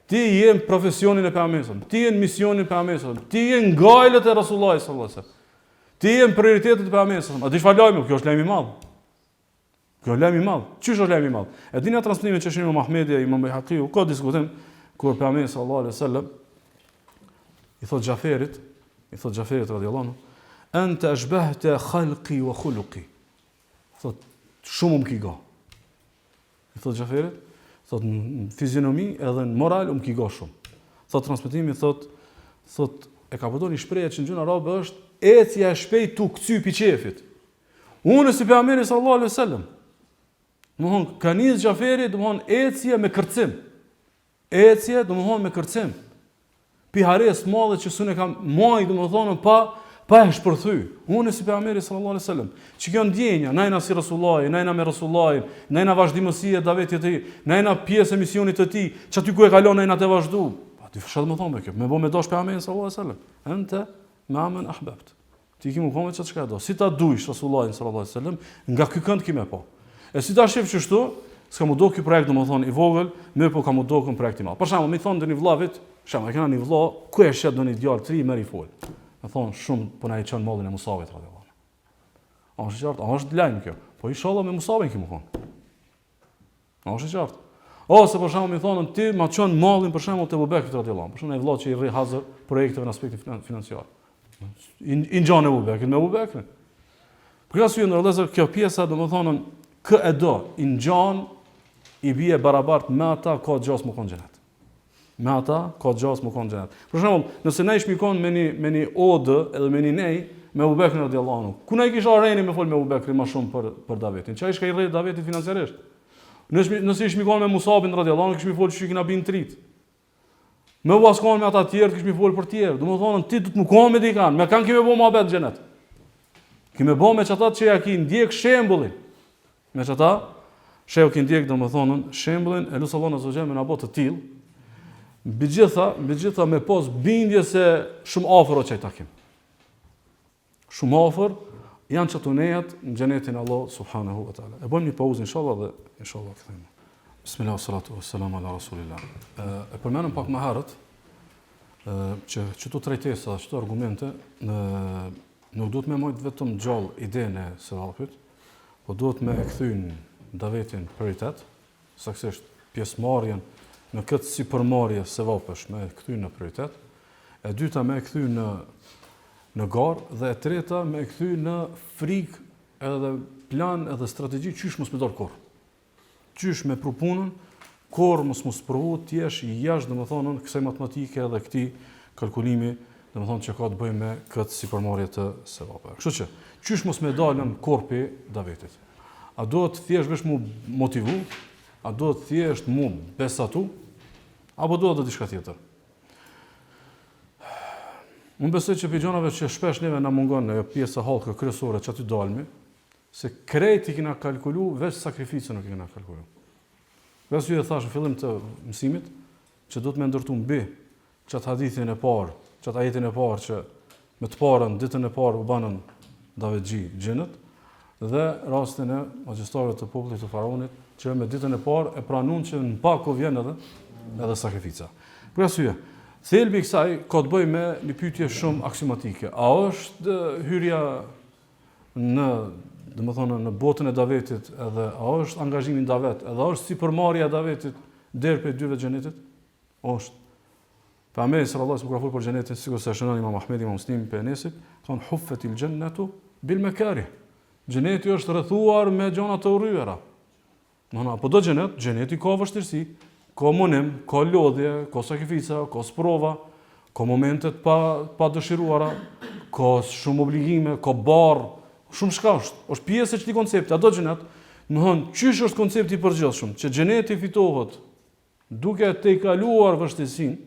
Ti je në profesionin e pejgamberit, ti je në misionin e pejgamberit, ti je në gajlet e Rasullullah sallallahu alajhi wasallam. Ti je në prioritetet e pejgamberit sallallahu alajhi wasallam. A di çfarë lajmi? Kjo është lajm i madh. Kjo është lajm i madh. Çish është lajm i madh? E dini atë transmetimin që shënon Muhamedi Imam Bayhaqiu, ka diskutim kur pejgamberi sallallahu alajhi wasallam i thot Xhaferit radhiyallahu anhu, anta ashbahta khalqi wa khuluqi. Thot shumë më kigo. I thot Xhaferit, thot në fizionomi edhe në moral më kigo shumë. Thot transmetimi thot e ka përdorur një shprehje që në gjuhën arabe është ecja e shpejt tu kthy pi qefit. Unë si pejgamberi sallallahu alajhi wasallam. Domthon kaniz Xhaferi, domthon ecje me kërcim. Ecje domthon me kërcim. Pi hares madhe që sunë kam maj domthon pa e shpërthy. Unë si pejgamberi sallallahu alajhi wasallam. Që kjo ndjenja, najna si Rasullullah, najna me Rasullullah, najna vazhdimësia e davetit të tij, najna pjesë e misionit të tij, që aty ku e kalon najna të vazhdu. Ti fshat më thonë me kjo, me bë me dash pejgamberin sallallahu alajhi wasallam. Anta ma'a man ahbabt. Ti kimu komë çka do. Si ta dujsh Rasullullah sallallahu alajhi wasallam, nga ky kënd kimë po. E si ta shef kështu, s'ka më do ky projekt domethënë i vogël, më po ka më do ky projekt i madh. Për shembull, më thon doni vllavit, shembull, e kena një vëlla, ku e shet doni djalë 3 merr i fol. Më thon shumë po na i çon mollin e Musavit radhiyallahu anhu. A është qartë? A është lajm kjo? Po inshallah me Musavin kimu kon. A është qartë? Ose për shembull më thonë ti ma çon mallin për shembull te Abubekrit radhiyallahu anhu. Për shembull ai vëlla që i rri hazër projekteve në aspektin financiar. I ngjan Abubekrit me Abubekrin. Për këtë arsye ndërlëzër kjo pjesa domethënë kë e do i ngjan i bie barabart me ata ka gjas më kon xhenet. Me ata ka gjas më kon xhenet. Për shembull, nëse ne shmikon me një odë edhe me një nej me Abubekrin radhiyallahu anhu. Ku na i kisha rënë me fol me Abubekrin më shumë për Davetin. Çai shka i rri Davetit financiarisht. Nëse ishmi konë me Musabin radhiyallahu anhu, kishmi folë që kina binë trit. Me u askon me ata tjerë, kishmi folë për tjerë. Do më thonë, ti du të më konë me dikan, me kanë kime bo më abet gjenet. Kime bo me qëta që ja ki ndjek shembullin. Me qëta, që ja ki ndjek, do më thonë, shembullin, e lusë Allah në zogjem me në botë të tilë, bëgjitha me pos bindje se shumë afer o që i takim. Shumë afer janë çatunejat në xhenetin Allah subhanahu wa taala. E bëjmë një pauzë inshallah dhe inshallah kthehemi. Bismillah salatu wassalamu ala rasulillah. E përmendëm pak më herët që çto trajtesa, çto argumente nuk duhet me mojt vetëm gjallë idenë e sevapit, po duhet me e kthyn davetin prioritet, saktësisht pjesëmarrjen në këtë sipërmarrje sevapesh me e kthyn në prioritet, e dyta me e kthyn në garë dhe e treta me e kthy në frikë edhe plan edhe strategji qysh mos me dorë korr. Qysh me pru punën, korr mos provu t'jesh i jashtë domethënë kësaj matematike dhe këtij kalkulimi, domethënë që ka të bëjë me këtë sipërmarrje të sevapeve. Kështu që qysh mos me dalën korpi davetit. A duhet thjesht vesh mu motivu, a duhet thjesht mu besatu, apo duhet dhe diçka tjetër? Unë besoj që për gjonave që shpesh neve na mungon në pjesë hallkë kryesore që aty dalmi, se krejt i kena kalkulu, veç sakrificën nuk i kena kalkulu. Veç ju e thash në fillim të mësimit, që do të me ndërtu mbi qatë hadithin e parë, qatë ajetin e parë që me të parën, ditën e parë u banën Davetxhi gjinët, dhe rastin e magjistarëve të popullit të faraonit, që me ditën e parë e pranun që në paku vjen edhe sakrifica. Për arsye, thelbi i kësaj ka të bëjë me një pyetje shumë aksiomatike. A është hyrja në botën e davetit, edhe a është angazhimi në davet, edhe a është sipërmarrja e davetit deri për dyve xhenetit? Është. Pejgamberi sallallahu alajhi wasallam kur për xhenetin, sikur se shënon Imam Ahmedi, Imam Muslimi, Penesit, thonë huffetil jannatu bil makarih. Xheneti është rrethuar me gjëra të urryera. Apo do xheneti ka vështirësi, ka munim, ka lodhje, ka sakrifica, ka sprova, ka momentet pa dëshiruara, ka shumë obligime, ka barë, shumë shka është pjesë e çti koncepti. A do xhenet? Qysh është koncepti i përgjithshëm, që xheneti fitohet duke te kaluar vështirësinë,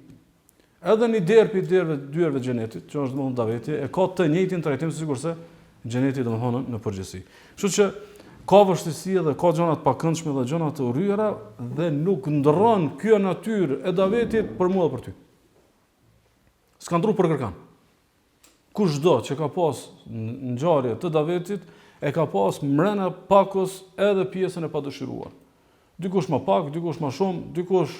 edhe një derë për dyerve xhenetit, që është domethënë daveti, e ka të njëjtin trajtim sikurse xheneti domethënë në përgjithësi. Kështu që ka vështirësi dhe ka gjëra të pakëndshme dhe gjëra të urryera dhe nuk ndron kjo natyrë e davetit për mua dhe për ty. S'ka ndru për kërkan. Kushdo që ka pas ngjarje të davetit e ka pas mrena pakos edhe pjesën e padëshiruar. Dikush më pak, dikush më shumë, dikush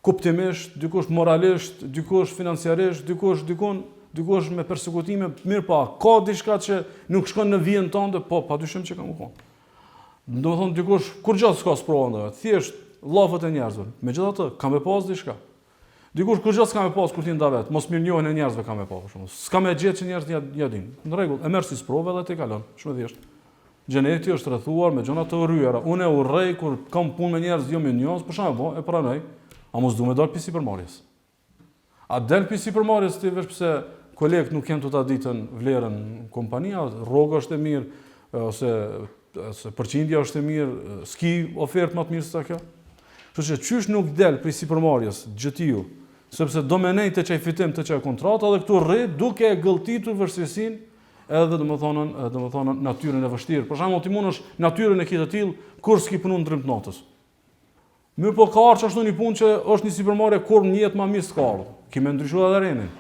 kuptimisht, dikush moralisht, dikush financiarisht, dikush me persekutime, mirë pa, ka diçka që nuk shkon në vijën tënde, po padyshim që ka më kon. Domethënë dikush kur gjatë s'ka sprovën, thjesht llafët e njerëzve. Megjithatë, ka më pas diçka. Dikush kur gjatë s'ka më pas kur ti ndavet, mos mirënjohen e njerëzve ka më pas për shkak. S'ka më gjetë që njerëzit ja dinë. Në rregull, e merr si sprovë dhe te kalon. Shumë thjesht. Xheneti është rrethuar me gjëra të urryera. Unë e urrej kur kam punë me njerëz jo mirënjohës, për shembull, e pranoj. A mos duhet me dal pi sipërmarrjes. A del pi sipërmarrjes ti veç pse kolegët nuk kanë tota ditën vlerën kompania, rroga është e mirë ose përqindja është e mirë, s'ki ofertë më të mirë se sa kjo. Kështu që qysh nuk del pi sipërmarrjes gjëtiu, sepse do me nejtë të qaj fitim të qaj kontrata dhe këtu rrit duke e gëlltitur vështirësinë edhe domethënë natyrën e vështirë. Për shembull ti mundesh natyrën e kitë të tillë kur s'ki punu në trim të natës. Mirë po ka ardhur ashtu një punë që është një sipërmarrje kur në jetë më mirë s'ka ardhur. Kimë ndryshuar edhe renin.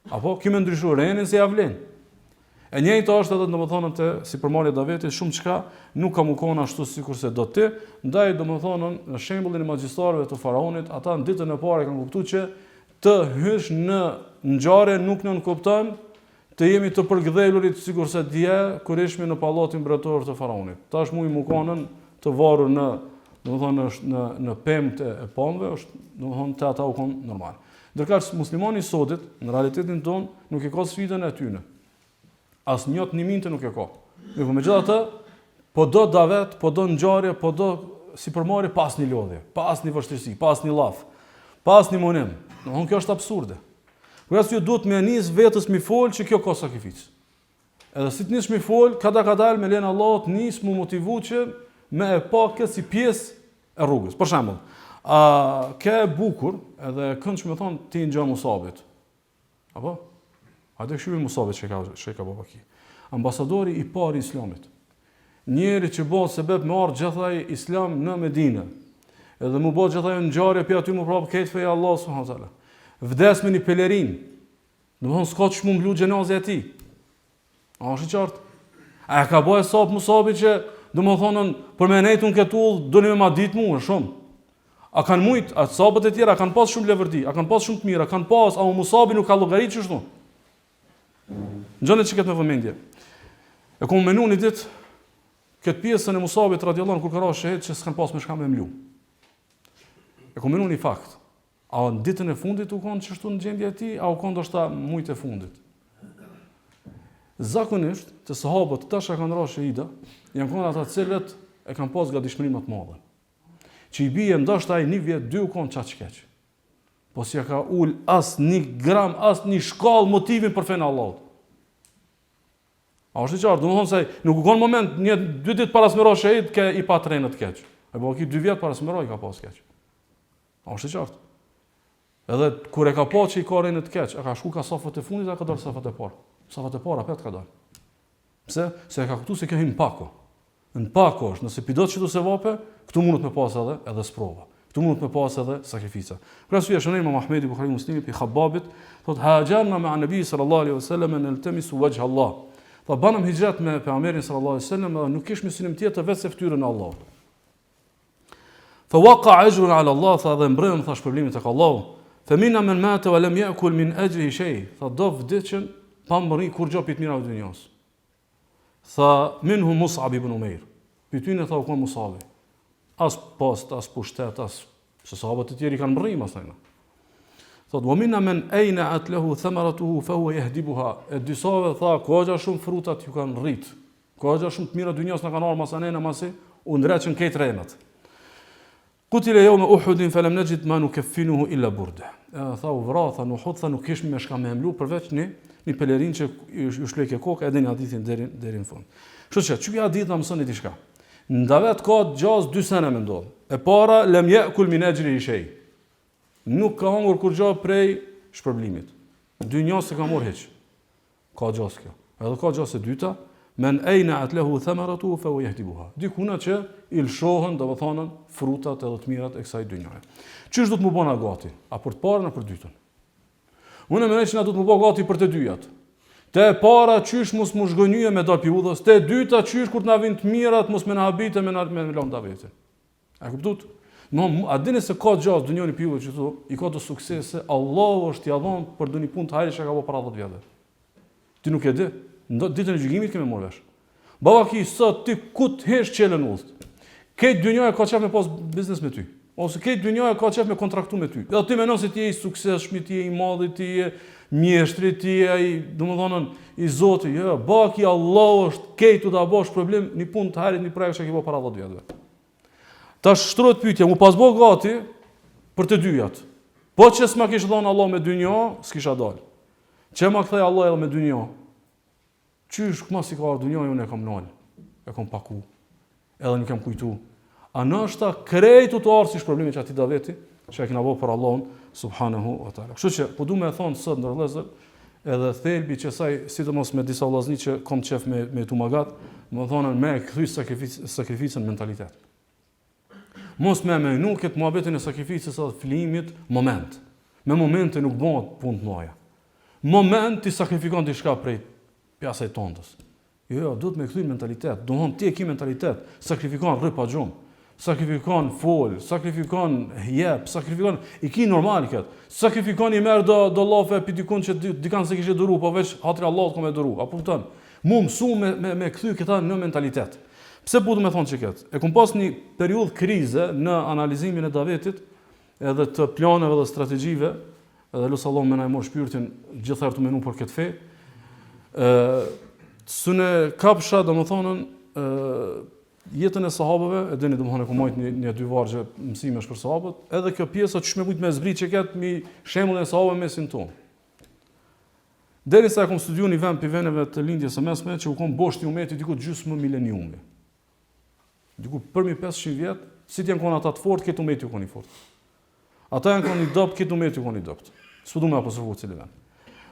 Apo kimë ndryshuar renin se ja vlen. E njëjta është edhe domethënë te sipërmarrja e davetit, shumë çka nuk ka mukon ashtu sikurse do ti, ndaj domethënë në shembullin e magjistarëve të faraonit, ata në ditën e parë kanë kuptuar që të hysh në ngjarje nuk nën kupton, të jemi të përgdhelurit sikurse dje kur ishim në pallatin mbretëror të faraonit. Tash mu i mukonën të varur në domethënë në pemt e pamëve, është domethënë te ata u kon normal. Ndërkaq muslimani i sodit në realitetin ton nuk e ka sfidën e tyre. As njot një minte nuk e ka. Mirë, megjithatë, po do davet, po do ngjarje, po do sipërmarrje pas një lodhje, pas një vështirësi, pas një llaf, pas një munim. Domethënë kjo është absurde. Por as ju duhet me nis vetës mi fol që kjo ka sakrificë. Edhe si të nis mi fol, kadal me len Allahut nis mu motivu që me e pa këtë si pjesë e rrugës. Për shembull, ke bukur, edhe këndsh me thon ti ngjan Musabit. Apo? Hajde shihim Musabit që ka babaki. Ambasadori i parë i Islamit. Njeri që bëhet sebeb me ardh gjithaj Islam në Medinë. Edhe mu bëhet gjithaj ngjarje pe aty më prap këtë feja Allah subhanahu wa taala. Vdes me një pelerin. Domthon s'ka ç'mu mblu xhenazë e tij. A është i qartë? A ka bëj sop Musabi që domethënë për me nejtun këtë ull doni me ma ditë mua shumë. A kanë mujt, a sahabët e tjera kanë pas shumë levërdi, a kanë pas shumë të mira, kanë pas, ama Musabi nuk ka llogarit çështu. Ngjanë që këtë me vëmendje. E kom menu një ditë këtë pjesën e Musabit radhiyallahu anhu kur ka rënë shahid që s'kan pas me shka me mlu. E kom menu një fakt. A në ditën e fundit u konë çështu në gjendje e tij, a u konë ndoshta mujt e fundit. Zakonisht, të sahabët tash kanë rënë shahida, janë konë ata të cilët e kanë pas gatishmëri më të madhe. Që i bie ndoshta ai 1 vjet, 2 u konë çaq keq. Po si ka ul as 1 gram, as 1 shkallë motivin për fenë Allahut. A është i qartë, domethënë se nuk u konë moment 1-2 ditë para se më rrosh shahid ke i pa trenë të keq. E po ki 2 vjet para se më rroj ka pas keq. A është i qartë. Edhe kur e ka pa që i ka rënë të keq, a ka shku ka safat e fundit apo ka dalë safat e parë? Safat e para pet ka dalë. Pse? Se e ka kuptuar se kjo hyn pako. Në pako është, nëse pidot çdo se vape, këtu mundet me pas edhe sprova. Këtu mundet me pas edhe sakrifica. Për arsye shënoi Imam Ahmedi Buhari Muslimi pi Khababit, thotë hajarna me Nabi sallallahu alaihi wasallam naltamisu wajh Allah. Tha banëm hijrat me pejgamberin sallallahu alaihi wasallam dhe nuk kishim synim tjetër vetë se fytyrën e Allahut. Fa waqa ajrun ala Allah, tha dhe mbrëm thash problemin tek Allahu. Fa minna man mata wa lam ya'kul min ajrihi shay. Tha do vdiqën pa mbërri kur gjë pit mira të dunjos. Tha minhu Mus'ab ibn Umair. Pyetyn tha u kon Mus'abi. As post, as pushtet, as se sahabët e tjerë kanë mbërrim asnjë. Thot, wa minna men ayna'at lahu thamaratuhu fa huwa yahdibuha. E dysave tha, ka shumë frutat ju kanë rrit. Ka shumë të mira dunjos na kanë ardhur masanena masi u ndreçën këtë renat. Qutila yawma Uhud falam najid ma nukaffinuhu illa burda. Tha u vratha në Uhud, tha nuk kishim me shka me mlu përveç një pelerin që ju shleke kokë edhe një hadithin deri në fund. Kështu që çuqi hadith na mëson diçka. Ndavet ka gjaz 2 sene me ndodh. E para lam ya'kul min ajrihi shay. Nuk ka hungur kur gjë prej shpërblimit. Dynjas se ka marr hiç. Ka gjaz kjo. Edhe ka gjaz e dyta, men ayna'at lahu thamaratuhu fa huwa yahdibuha. Dikuna që i lshohen, domethënë, frutat edhe të mirat e kësaj dynjaje. Çish do të më bëna gati? A për të parën apo për dytën? Unë mendoj se na do të më bëj gati për të dyjat. Te para çish mos më zhgënjye me dal pi udhës, te dyta çish kur të na vinë të mirat mos më na habite me lëm davetin. A kuptot? A dini se ka gjaz dunjoni pi udhës këtu, i ka të suksese, Allahu është i dhon për doni punë të hajrë që ka bërë para 10 vjetë. Ti nuk e di? Ditën e gjykimit kemë marrë vesh. Baba ki sot ti ku të hesh çelën udhë. Këtë dynja ka qef me pas biznes me ty. Ose këtë dynja ka qef me kontraktu me ty. Edhe ti mendon se ti je i suksesshëm, ti je i madh, ti je mjeshtri, ti je ai, domethënë i Zotit. Jo, baki Allahu është këtu ta bësh problem, një punë të hajrit, një projekt që ke bërë para 10 vjetëve. Tash shtrohet pyetja, mu pas bë gati për të dyjat. Po që s'ma kishte dhënë Allah me dynjë, s'kisha dalë. Çe ma kthej Allah edhe me dynjë. Qysh këma si ka ardhur dynjë, unë e kam nal. E kam paku. Edhe nuk kam kujtu. A nështë krejtu të arsish problemi që ati daveti, që e kina bo për Allahun, subhanahu wa ta'ala. Kështu që, po du me thonë sot në rëlezër, edhe thelbi që saj, sidomos me disa vllazni që kom qef me tu magat, më thonën me këthy sakrificën mentalitet. Mos me menu këtë muhabetin e sakrificës edhe flimit moment. Me momente nuk bëhet punë të mëdha. Moment ti sakrifikon diçka prej pjasaj tondës. Jo, duhet me këthy mentalitet. Domthon ti e ke mentalitet, sakrifikon rry pa gjumë. Sakrifikon fol, sakrifikon jep, sakrifikon i ki normal këtë. Sakrifikon i merr do llafe pi dikun që dikan se kishte duru, po veç hatri Allahut kom e duru. Apo kupton? Mu mësu me kthy këta në mentalitet. Pse po du me thonë që këtë? E kum pas një periudhë krize në analizimin e davetit, edhe të planeve dhe strategjive, edhe lusë Allah me na i mor shpirtin gjithëherë të menu për këtë fe. Sune kapsha, do më thonën, jetën e sahabëve, e dini do më thonë e kumajt një dy vargje mësimesh për sahabët, edhe kjo pjesë që shme kujt me zbrit që këtë mi shemull e sahabëve mesin tonë. Deri sa e kom studiu një vend për veneve të lindjes së mesme, që u kom boshti umeti diku gjysmë mileniumi. Diku për 1500 vjet, si të janë konë ata të fort, këtë umeti u konë i fort. Ata janë konë i dopt, këtë umeti u konë i dopt. S'po du me apostrofu cili vend.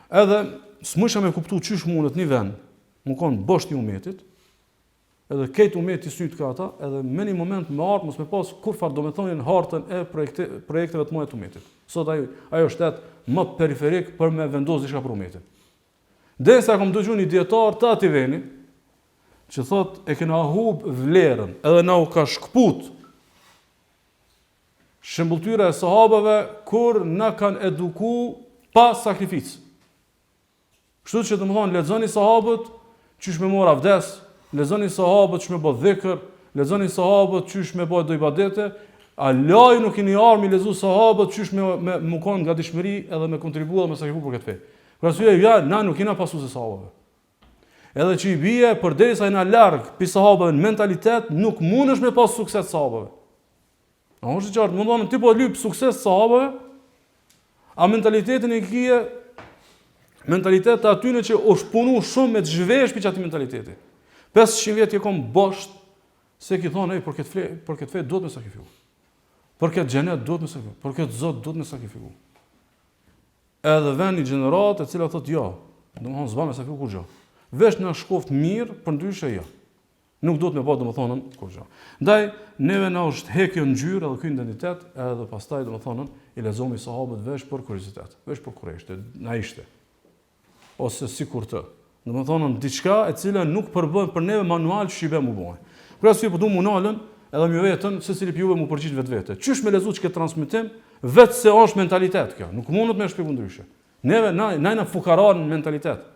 Edhe, s'mësha me kuptu qysh mundet një vend, më konë boshti umetit, edhe këtë umeti sytë ka ata, edhe me një moment me artë, mos me pas kur farë do me thonin hartën e projekteve të muajt umetit. Sot ajo shtetë më periferik për me vendos diçka për umetit. Dhe sa kom dëgju një dietar të ati veni, që thot e kena hub vlerën, edhe na u ka shkput shembulltyra e sahabeve kur na kanë eduku pa sakrificë. Kështu që domethënë lexoni sahabët çysh me mor avdes, lexoni sahabët çysh me bë dhikr, lexoni sahabët çysh me bë do ibadete, Allah nuk keni armë lezu sahabët çysh me mukon nga dëshmëri edhe me kontribuar me sakrifu për këtë fe. Për arsye ja na nuk kena pasu se sahabëve. Edhe që i bie përderisa jena larg pi sahabëve në mentalitet, nuk mundesh me pas sukses sahabëve. A është qartë, domethënë ti po lyp sukses sahabëve, a mentalitetin e kije mentalitet të atyne që u shpunu shumë me të zhvesh për që ati mentaliteti. 500 vjetë je kom bosht, se ki thonë, për këtë fe duhet me sakrifiku. Për këtë gjenet duhet me sakrifiku. Për këtë zot duhet me sakrifiku. Edhe ven një gjenerat e cila thotë, jo, do më thonë zba me sakrifiku kur gjo. Vesh në shkoft mirë, për ndryshe jo. Nuk duhet me po do më thonën kur gjo. Ndaj, neve na është hekjo në gjyrë edhe kjo identitet, edhe pastaj do më thonën, i lezomi sahabët vesh për kuriozitet, vesh për kureshte, na ishte. Ose si kur të. Në më thonën, diçka e cila nuk përbën për neve manual që shibe mu bojë. Për asë fi përdu mu nalën, edhe mjë vetën, se cili pjuve mu përgjit vetë vete. Qysh me lezu që këtë transmitim, vetë se është mentalitet kjo. Nuk mundët me shpiku ndryshe. Neve, najna fukarar në mentalitet.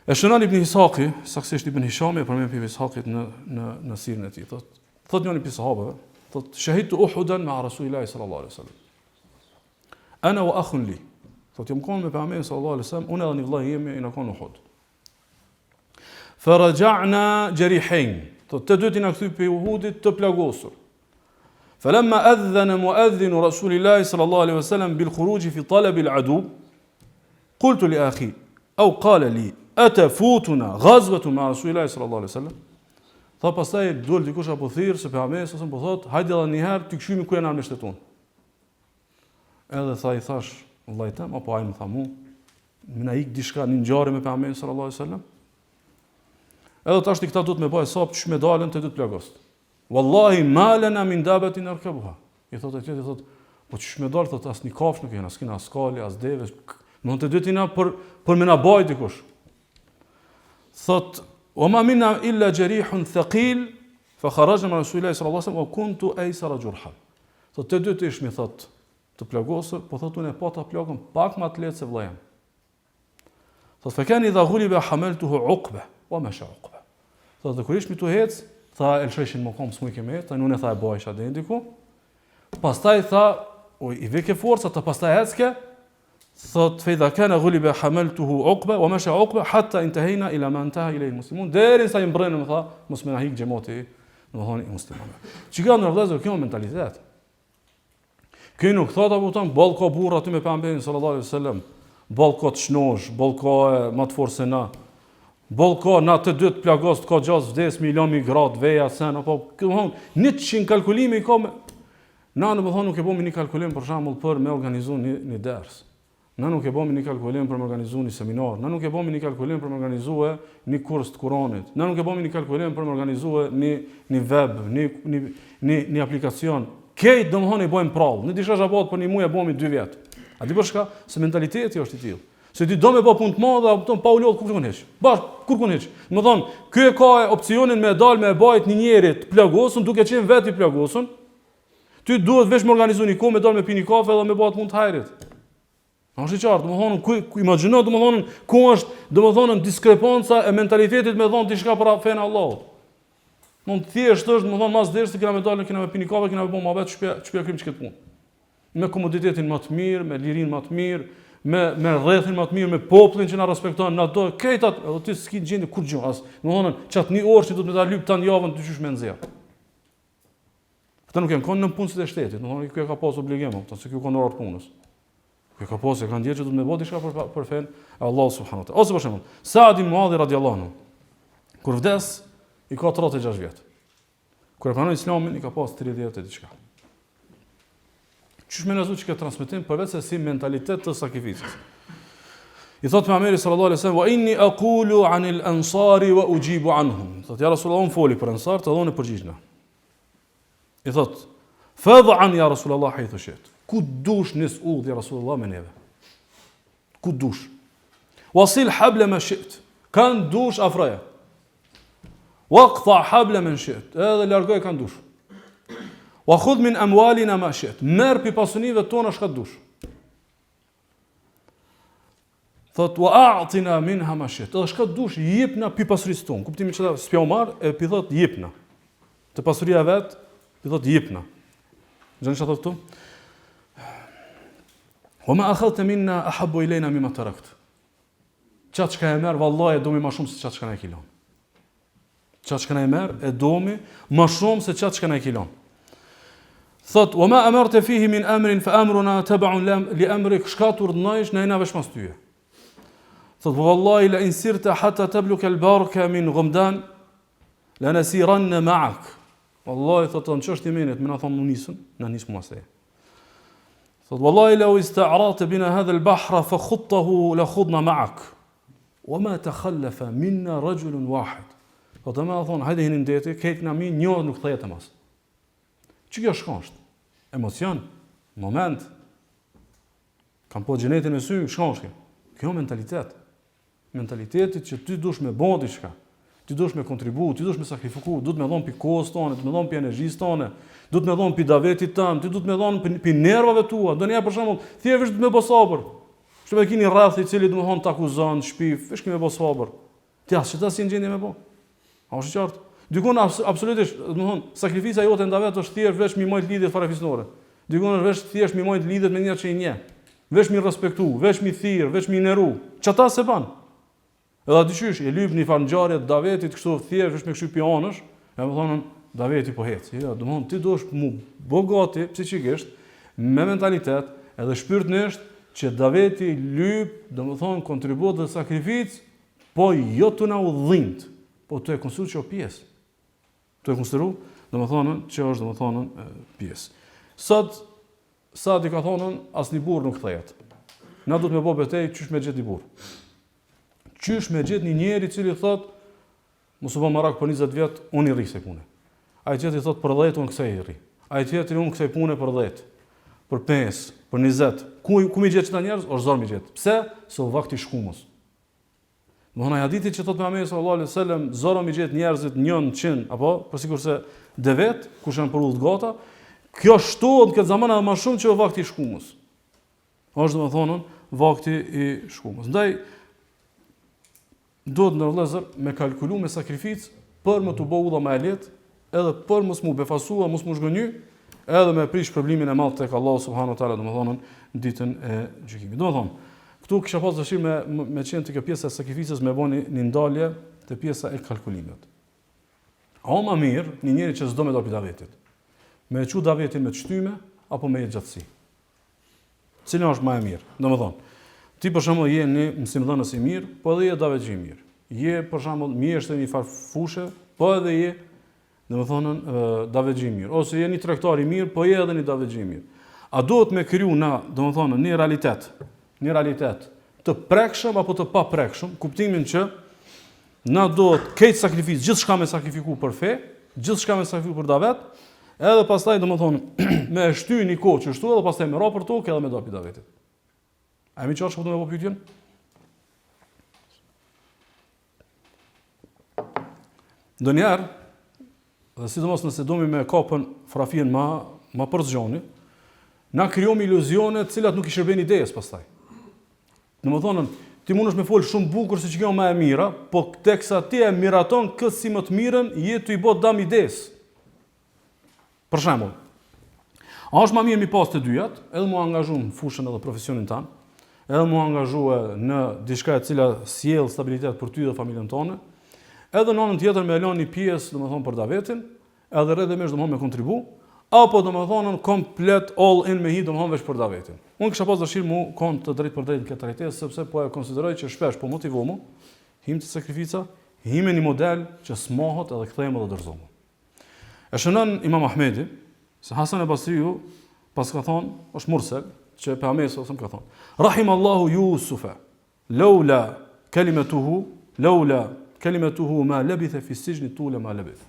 E shënan Ibn Ishaqi, saksisht Ibn Hishami, për me për Ishaqit në sirën e ti, thot njën i për sahabëve, thot, shahidu Uhudan me Rasulillahi sallallahu alaihi wasallam. Ana wa akhun li. Thot, jam konë me pejgamberin sallallahu alaihi wasallam, unë edhe një vëllai jemi i na konë Uhud. Faraja'na jarihain. Thot, të dytin na kthy pe Uhudit të plagosur. Falamma adhana muadhdhin Rasulillahi sallallahu alaihi wasallam bil khuruj fi talab al adu, qultu li akhi, au qala li, atafutuna ghazwatu ma Rasulillahi sallallahu alaihi wasallam. Tha pastaj dol dikush apo thirr se pejgamberi sa po thot, hajde edhe një herë ti këshymi ku janë armështet tonë. Edhe tha i thash vllai tem apo ai më tha mu, më na ik diçka në ngjarje me pejgamberin sallallahu alaihi wasallam. Edhe tash ti këta duhet me bëj sap ç'me dalën te dy plagost. Wallahi ma lana min dabatin arkabuha. I thotë atë, i thotë, po ç'me dal thotë as një kafsh nuk jena, as kena as skale, as deve. Mund të dy tina për me na baj dikush. Thotë, wa ma minna illa jarihun thaqil, fa kharajna ma Rasulillahi sallallahu alaihi wasallam wa kuntu aysara jurhan. Thotë të dy të ishmi thotë të plagosur, po thotë unë e pata plagën pak më të lehtë se vllai jam. Thotë fa kan idha ghuliba hamaltuhu uqba wa masha uqba. Thotë kur ishmi tu hec, tha elsheshin më kom s'mu kemi, tha unë tha e bajsha deri diku. Pastaj tha, o i veke forca të pastaj ecke. Thotë fa idha kana ghuliba hamaltuhu uqba wa masha uqba hatta intehayna ila ma intaha ilayhi almuslimun. Deri sa i mbrenë më tha, mos më na hik xhamati, domethënë i muslimanëve. Çka në vëllezër kjo mentalitet. Kjo nuk thot apo ton boll ka burr aty me pejgamberin sallallahu alaihi wasallam, boll ka të shnosh, boll ka më të fortë se na. Boll ka na të dy të plagost ka gjaz vdes milion migrat veja sen apo domthon 100 kalkulime i ka me... Na domthon nuk e bëmi një kalkulim për shembull për me organizu një ders. Na nuk e bëmi një kalkulim për me organizu një seminar, na nuk e bëmi një kalkulim për me organizu një kurs të Kuranit, na nuk e bëmi një kalkulim për me organizu një web, një aplikacion. Kejt domthon i bëjmë prallë. Ne disha zhabot për një muaj e bëmi 2 vjet. A di për shka? Se mentaliteti është i tillë. Se ti do me bë punë të madhe, apo pa u lodh kur kun hiç. Bash, kur kun hiç. Domthon, ky e ka opsionin me dal me bajt një njeri të plagosur, duke qenë vetë i plagosur. Ty duhet veç me organizu një kohë me dal me pi një kafe dhe me bëhet punë të hajrit. Është i qartë, domthon, ku imagjino domthon ku është domthon diskrepanca e mentalitetit me dhon diçka për fen Allahut. Mund thjesht është domthon mas dersi kena me dalë, kena me pi një kafe, kena me bë mohabet, ç'pja krim ç'ket punë. Me komoditetin më të mirë, me lirinë më të mirë, me rrethin më të mirë, me popullin që na respekton, na do këtat, edhe ti s'ki gjendje kur gjë as. Domthonë, çat një orë që do të më ta lyp tan javën ty qysh me nxjerr. Këta nuk janë kanë në punësit e shtetit, domthonë ky ka pas obligim, se ky ka orar të punës. Ky ka pas e kanë dhënë që do të më bëj diçka për fen Allah subhanahu wa taala. Ose për shembull, Saad ibn Muadh radhiyallahu anhu. Kur vdes, i ka 36 vjet. Kur e pranoi Islamin, i ka pas 30 e diçka. Qysh me nëzu që këtë transmitim përveç se si mentalitet të sakrificës. I thot Muhamedi sallallahu alaihi wasallam, wa inni aqulu anil ansari wa ujibu anhum. Thot ja Rasulullah, unë foli për ansar të dhoni përgjigjna. I thot, fadhan ja Rasulullah haythu shi't. Ku dush nis udh ja Rasulullah me neve. Ku dush. Wasil habla ma shi't. Kan dush afraja. Waqta habla man shi't. Edhe largoj kanë dush. Wa khudh min amwalina ma shi't. Merr pi pasunive tona çka dush. Thot wa a'tina minha ma shi't. Edhe çka dush jepna pi pasurisë tonë. Kuptimi çfarë? S'pja u marr, e pi thot jepna. Te pasuria vet, pi thot jepna. Gjani çfarë thot këtu? Wa ma akhadhta minna ahabbu ilayna mimma tarakt. Qatë çka e merr, vallahi e domi më shumë se qatë çka na e kilon. Qatë çka na e merr, e domi më shumë se qatë çka na e kilon. Thot, wa ma amarta fihi min amrin fa amruna tab'un li amrik, shka të urdhnojsh, na jena veç mas tyje. Thot, wallahi la in sirta hatta tabluka al-barka min Ghumdan, la nasiranna ma'ak. Wallahi thot, në çështje menit, më na thon në nisën, na nis mua se. Thot, wallahi law ista'rata bina hadha al-bahra fa khuttahu la khudna ma'ak. Wa ma takhallafa minna rajulun wahid. Thot, më thon, hajde hinim deti, këtë na mi një nuk thehet mas. Që kjo shkonsht? Emocion, moment. Kam po gjenetin e sy, shkonsht. Kjo mentalitet. Mentalitetit që ty dush me bo diçka, ty dush me kontribu, ty dush me sakrifiku, du të me dhonë pi kohës tonë, du të me dhonë pi energjisë tonë, du të me dhonë pi davetit tanë, ty du të me dhonë pi nervave tua, do njerë për shembull, thjesht me bo sabër. Shtë me kini rreth i cili du me thonë takuzon, shpif, vesh kime bo sabër. Ti as që ta si në gjendje me bo. A është qartë? Dikun absolutisht, do të thonë, sakrifica jote ndavet është thjesht veç mi mojt lidhjet farafisnore. Dikun është veç thjesht mi mojt lidhjet me njerë që i nje. Veç mi respektu, veç mi thirr, veç mi neru. Çata se ban. Edhe dyqysh e lyp një farë ngjarje të Davetit kështu thjesht veç me kështu pionësh, e më thonë Daveti po hec. Jo, do të thonë ti dush mu bogati psikikisht me mentalitet edhe shpirtnisht që Daveti lyp, do të thonë kontribut dhe sakrificë, po jo të na udhënt, po të e konsideru që pjesë. Të e konsideru, do të thonë që është do të thonë pjesë. Sa di ka thonën, asnjë burr nuk thehet. Na duhet me bë betejë çysh me gjet një burr. Qysh me gjet një njeri i cili thot, mos u bë marak për 20 vjet, unë i rri kësaj pune. Ai tjetri thot për 10 unë kësaj i rri. Ai tjetri unë kësaj pune për 10, për 5, për 20. Ku mi gjet çta njerëz? Është zor mi gjet. Pse? Se u vakti shkumës. Domethënë hadithi që thot Muhamedi sallallahu alaihi wasallam, zoro mi gjet njerëzit 100 apo përsikurse devet, kush janë për udhgota, kjo shtohet këtë zaman edhe më shumë që u vakti i shkumës. Është domethënë vakti i shkumës. Ndaj duhet në vëllezër me kalkulu me sakrificë për më të bëu dha më e lehtë, edhe për mos mu befasua, mos mu zhgënjy, edhe me prish problemin e madh tek Allahu subhanahu wa taala, domethënë në ditën e gjykimit. Domethënë, këtu kisha pas dëshirë me qenë të kjo pjesa e sakrificës me bëni një ndalje te pjesa e kalkulimit. A o më mirë një njeri që s'do me dopi Davetit, me e qu Davetin me të shtyme, apo me jetë gjatësi? Cila është më e mirë? Domethënë, ti për shembull je një mësimdhënës i mirë, po edhe je davetxhi i mirë. Je për shembull mjeshtër një farë fushë, po edhe je, domethënë, davetxhi i mirë. Ose je një tregtar i mirë, po je edhe një davetxhi i mirë. A duhet me kriju na, domethënë, një realitet të prekshëm apo të paprekshëm, kuptimin që na duhet këtë sakrificë, gjithçka me sakrifiku për fe, gjithçka me sakrifiku për davet, edhe pastaj domethënë me shty një kohë që shtu edhe pastaj me ra për tokë edhe me dopi Davetit. A mi qarë që me po pyetjen? Ndë njerë, dhe sidomos nëse domi me kapën frafien ma përzgjoni, na krijojmë iluzione të cilat nuk i shërben idejes pastaj. Domethënë, ti mundesh me fol shumë bukur se që kjo më e mira, po teksa ti e miraton këtë si më të mirën, je tu i bë dam ides. Për shembull, a është më mirë mi pas të dyjat, edhe mu angazhu në fushën edhe profesionin tanë, edhe mu angazhue në diçka e cila sjell stabilitet për ty dhe familjen tonë, edhe në anën tjetër me lënë një pjesë, domethënë për Davetin, edhe rrjedhëmisht domethënë me kontribu, apo domethënë komplet all in me hi domethënë veç për Davetin. Unë kisha pas dëshirë mu kon të drejt për drejt në këtë drejtesë, sepse po e konsideroj që shpesh po motivomu, him të sakrifica, him e një model që smohet edhe kthehemi dhe dorëzohemi. E shënon Imam Ahmedi se Hasan e Basriu pas ka thonë, është mursel, që pejgamberi sallallahu alajhi wasallam ka thonë: Rahimallahu Yusufa, laula kalimatuhu ma labitha fi sijni tula ma labith.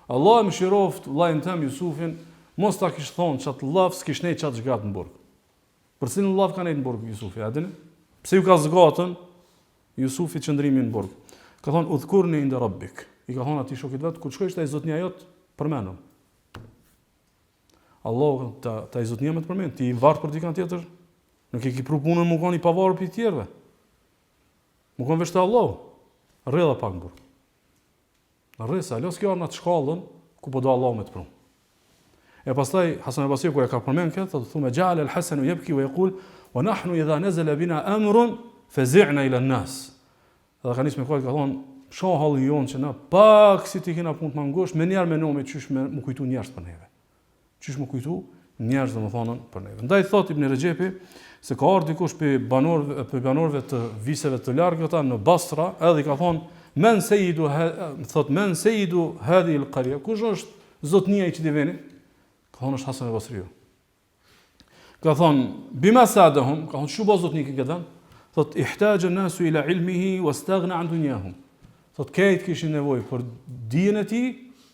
Allah më shiroft vllajën tëm Jusufin, mos ta kish thonë çat llav s'kish nej çat zgat në burg. Për cilën llav ka nej në burg Jusufi, a dini? Pse ju ka zgatën Jusufi qëndrimin në burg? Ka thonë udhkurni inda rabbik, i ka thonë atij shokit vet, kur shkojsh te zotnia jot, përmendëm. Allahu ta i zotnia me të përmend, ti i vart për dikant tjetër, nuk e ke pru punën më kanë i pavarur për të tjerëve. Më kanë vesh te Allahu. Rrella pak më burr. Rresa, los kjo në atë shkallën ku po do Allahu me të pru. E pastaj Hasan al-Basri kur e ka përmend këtë, thotë thume ja'al al-Hasan yabki wa yaqul wa nahnu idha nazala bina amrun fazi'na ila an-nas. Dhe ka nisë me kohë ka thonë, shoh hallin jon që na pak si ti kena punë të mangosh, me njerë me nome çysh më kujtu njerëz për neve. Çysh më kujtu njerëz domethënë për neve. Ndaj thot Ibn Rexhepi se ka ardhur dikush për banorëve të viseve të largëta në Basra, edhe i ka thonë men seyidu hadhihi al-qarya, kush është zotnia i këtij vendi? Ka thonë është Hasan al-Basriu. Ka thonë bima sadahum, ka thonë çu zotnia këtë vend? Thot ihtaja an-nasu ila ilmihi wastaghna an dunyahum. Thot këtë kishin nevojë për dijen e tij,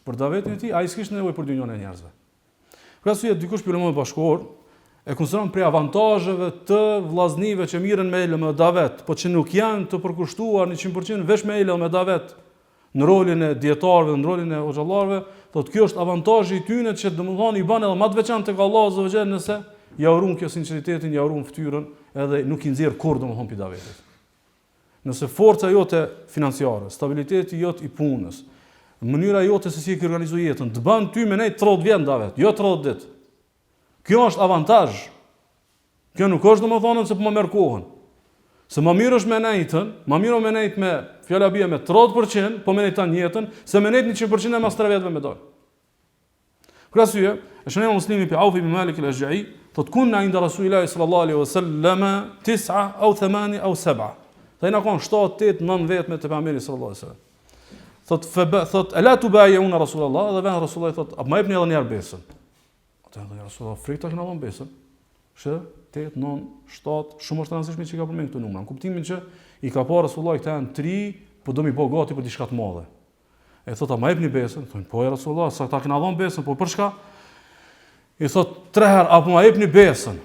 për davetin e tij, ai s'kishte nevojë për dynjon e njerëzve. Për arsye dikush për ulemat bashkëkor e konsideron prej avantazheve të vllaznive që mirën me ilm me davet, po që nuk janë të përkushtuar 100% veç me ilm me davet në rolin e dietarëve, në rolin e hoxhallarëve, thot kjo është avantazhi i tyre që domethënë i bën edhe më të veçantë tek Allahu azza wa jalla nëse ja urun kjo sinqeritetin, ja urun fytyrën, edhe nuk i nxjerr kurrë domethënë pi davetit. Nëse forca jote financiare, stabiliteti jot i punës, mënyra jote se si e ke organizuar jetën, të bën ty me nej 30 vjet davet, jo 30 ditë. Kjo është avantazh. Kjo nuk është domethënë se po më merr kohën. Se më mirë është me nejtën, më mirë me nejt me fjala bie me 30%, po me nejtan jetën, se me nejt 100% e mas 3 vjetëve me dal. Për arsye, shënoi Muslimi pe Auf ibn Malik al-Ashja'i, thot kunna inda Rasulillahi sallallahu alaihi wasallam 9 aw 8 aw 7. Dhe na kanë 7, 8, 9 vjet me te pejgamberi sallallahu alaihi wasallam. Thot ala tubayuna Rasulullah, dhe vjen Rasulullah thot, "A më jepni edhe një herë besën?" Atë dhe Rasulullah frikta që na dhon besën. 8, 9, 7, shumë është rëndësishme që ka përmend këto numra. Në kuptimin që i ka parë Rasulullah këta janë 3, po do mi bë gati për diçka të madhe. E thot, "A më jepni besën?" Thonë, "Po ja Rasulullah, sa ta kena dhon besën, po për çka?" I thot 3 herë, "Apo më jepni besën?"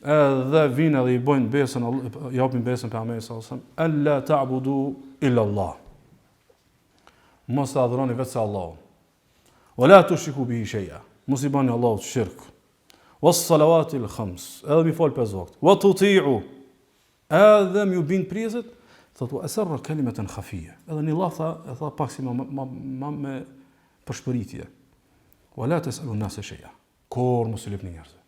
Edhe vinë edhe i bojnë besën, japin besën pejgamberit sallallahu alajhi wasallam, "Alla ta'budu illa Allah." Mos adhuroni vetë Allahun. Wala tushriku bihi shay'a. Mos i bani Allahut shirk. Was salawati al-khams. Edhe mi fal 5 vakt. Wa tuti'u. Edhe mi u bin prizet, thotë asarra kalimatan khafiyya. Edhe një llaf e tha pak si me përshpëritje. Wala tasalu an-nasa shay'a. Kur mos i lëpni njerëzve.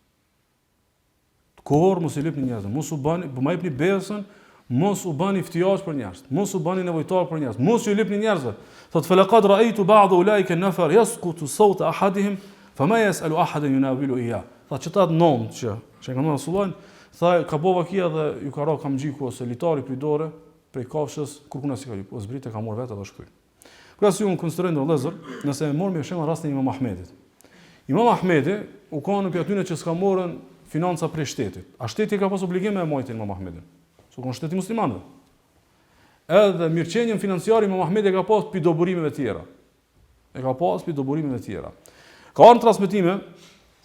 Kur mos i lëpni njerëzve. Mos u bani, po më jepni besën, mos u bani ftiosh për njerëz. Mos u bani nevojtar për njerëz. Mos ju lëpni njerëzve. Thotë falaqad ra'aytu ba'd ulaika an-nafar yasqutu sawta ahadihim fama yas'alu ahadan yunawilu iya. Thotë çata nom që kanë Rasulullah, tha ka bova kia dhe ju ka ra kamxhiku ose litari prej dore, prej kafshës, kur kuna si ka lyp, ose zbrit e ka marr vetë ato shkruaj. Pra si unë konsideroj ndërlëzër, nëse e morëm me shembull rastin e Imam Ahmedit. Imam Ahmedi u kanë për atyre që s'ka morën financa prej shtetit. A shteti ka pas obligim me majtin Imam Ahmedin? Su kanë shteti muslimanëve. Edhe mirëqenien financiare Imam Ahmedi ka pas pi doburimeve të tjera. Ka ardhur transmetime,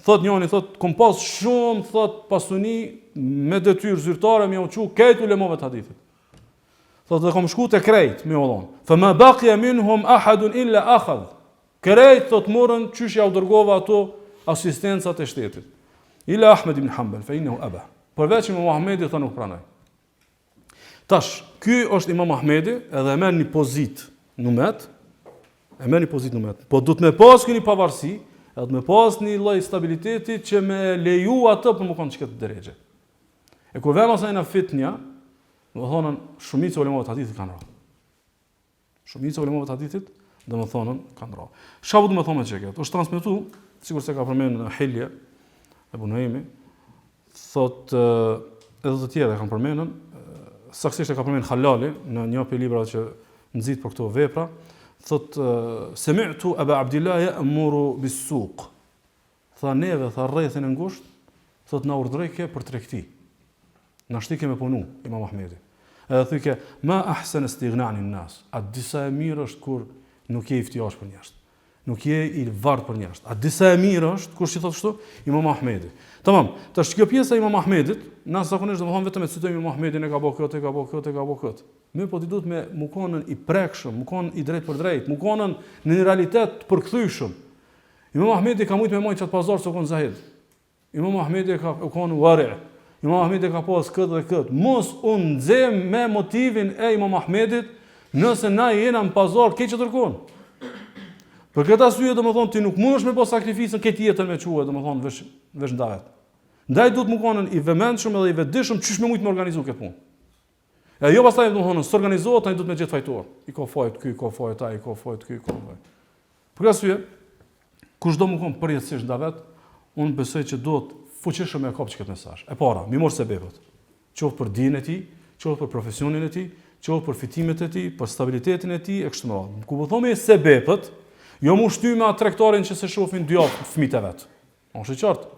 thot njëri, thot kom pas shumë, thot pasuni me detyrë zyrtare më u çu këtu ulemave të hadithit. Thot dhe kom shku te krejt me udhon. Fa ma baqiya minhum ahadun illa akhadh. Krejt thot morën çysh ja u dërgova ato asistencat e shtetit. Ila Ahmed ibn Hanbal, fa innahu aba. Përveç Imam Ahmedi tha nuk pranoj. Tash, ky është Imam Ahmedi, edhe e merr një pozitë numet, po duhet me pas këni pavarësi, edhe me pas një lloj stabiliteti që me leju atë për më kanë çka të drejtë. E kur vëmë asaj në fitnja, do të thonë shumica ulemat të hadithit kanë rënë. Çfarë do të thonë çka? Është transmetuar, sikur se ka përmendur në Hilje e Bunaimi, thot edhe të tjerë kanë përmendur, saktësisht e ka përmendur Halali në një prej librave që nxit për këto vepra, thot sami'tu Aba Abdullah ya'muru bis-suq. Tha neve, tha rrethin e ngushtë, thot na urdhëroi për tregti. Na shtike me punu Imam Ahmedi. Edhe thyke ma ahsan istighna 'ani an-nas. A disa e mirë është kur nuk je i ftiosh për njerëz. nuk je i vartë për njerëz. A disa e mirë është, kush i thotë kështu? Imam Ahmedi. Tamam, tash kjo pjesa e Imam Ahmedit, na zakonisht domethënë vetëm e citojmë Imam Ahmedin e ka bëu këtë, ka bëu këtë, ka bëu këtë. Mirë, po ti duhet me mukonën i prekshëm, mukonën i drejt për drejt, mukonën në një realitet të përkthyeshëm. Imam Ahmedi ka mujt me mojt çat pazar se kon zahid. Imam Ahmedi ka kon wari'. Imam Ahmedi ka pas këtë dhe këtë. Mos u nxem me motivin e Imam Ahmedit, nëse na jena në pazar keq që tërkon. Për këtë arsye domethënë ti nuk mundesh me pas sakrificën këtë jetën me quaj, domethënë veç ndavet. Ndaj duhet më konën i vëmendshëm edhe i vetëdijshëm çish me mujt me organizu këtë punë. E jo pastaj domethënë s'organizohet, ai duhet me gjetë fajtor. I ka fajt ky, ka fajt ai, ka fajt ky, ka fajt. Për këtë arsye, kushdo më kon përjetësisht ndavet, unë besoj që duhet fuqishëm e kapë këtë mesazh. E para, mi mor sebepet. Qoftë për dijen e tij, qoftë për profesionin e tij, qoftë për fitimet e tij, për stabilitetin e tij e kështu me radhë. Ku po thonë sebepet, jo mu shty me atë tregtarin që se shohin dy javë fëmijët e vet. Është e qartë.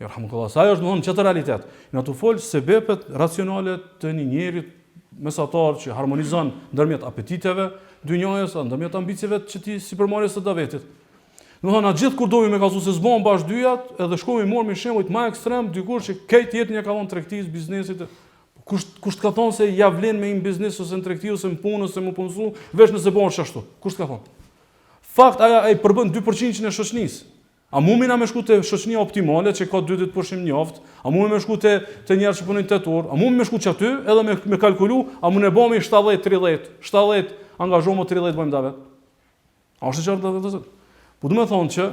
Yarhamukallah. Sa është domthonjë çetë realitet. Na tu fol sebepet racionale të një njeri mesatar që harmonizon ndërmjet apetiteve, dynjajës, ndërmjet ambicieve që ti sipërmarrjes së davetit. Domthonjë atë gjithë kur domi me kallëzu se s'bën bash dyjat, edhe shkojmë morëm një shembull më ekstrem, dikur që këtë jetën ja ka dhënë tregtisë, biznesit. Kush ka thonë se ja vlen me një biznes ose në tregti ose në punë ose më punësu, veç nëse bën ashtu. Kush ka thonë? Fakt ai përbën 2% e shoqënisë. A mumi na me shku te shoqënia optimale që ka 20% njoft, a mumi me shku te njerëz që punojnë 8 orë, a mumi me shku që aty edhe me kalkulu, a mund e bëmi 70 angazhomo 30 bëjmë davet. A është qartë davet? Po do të thonë që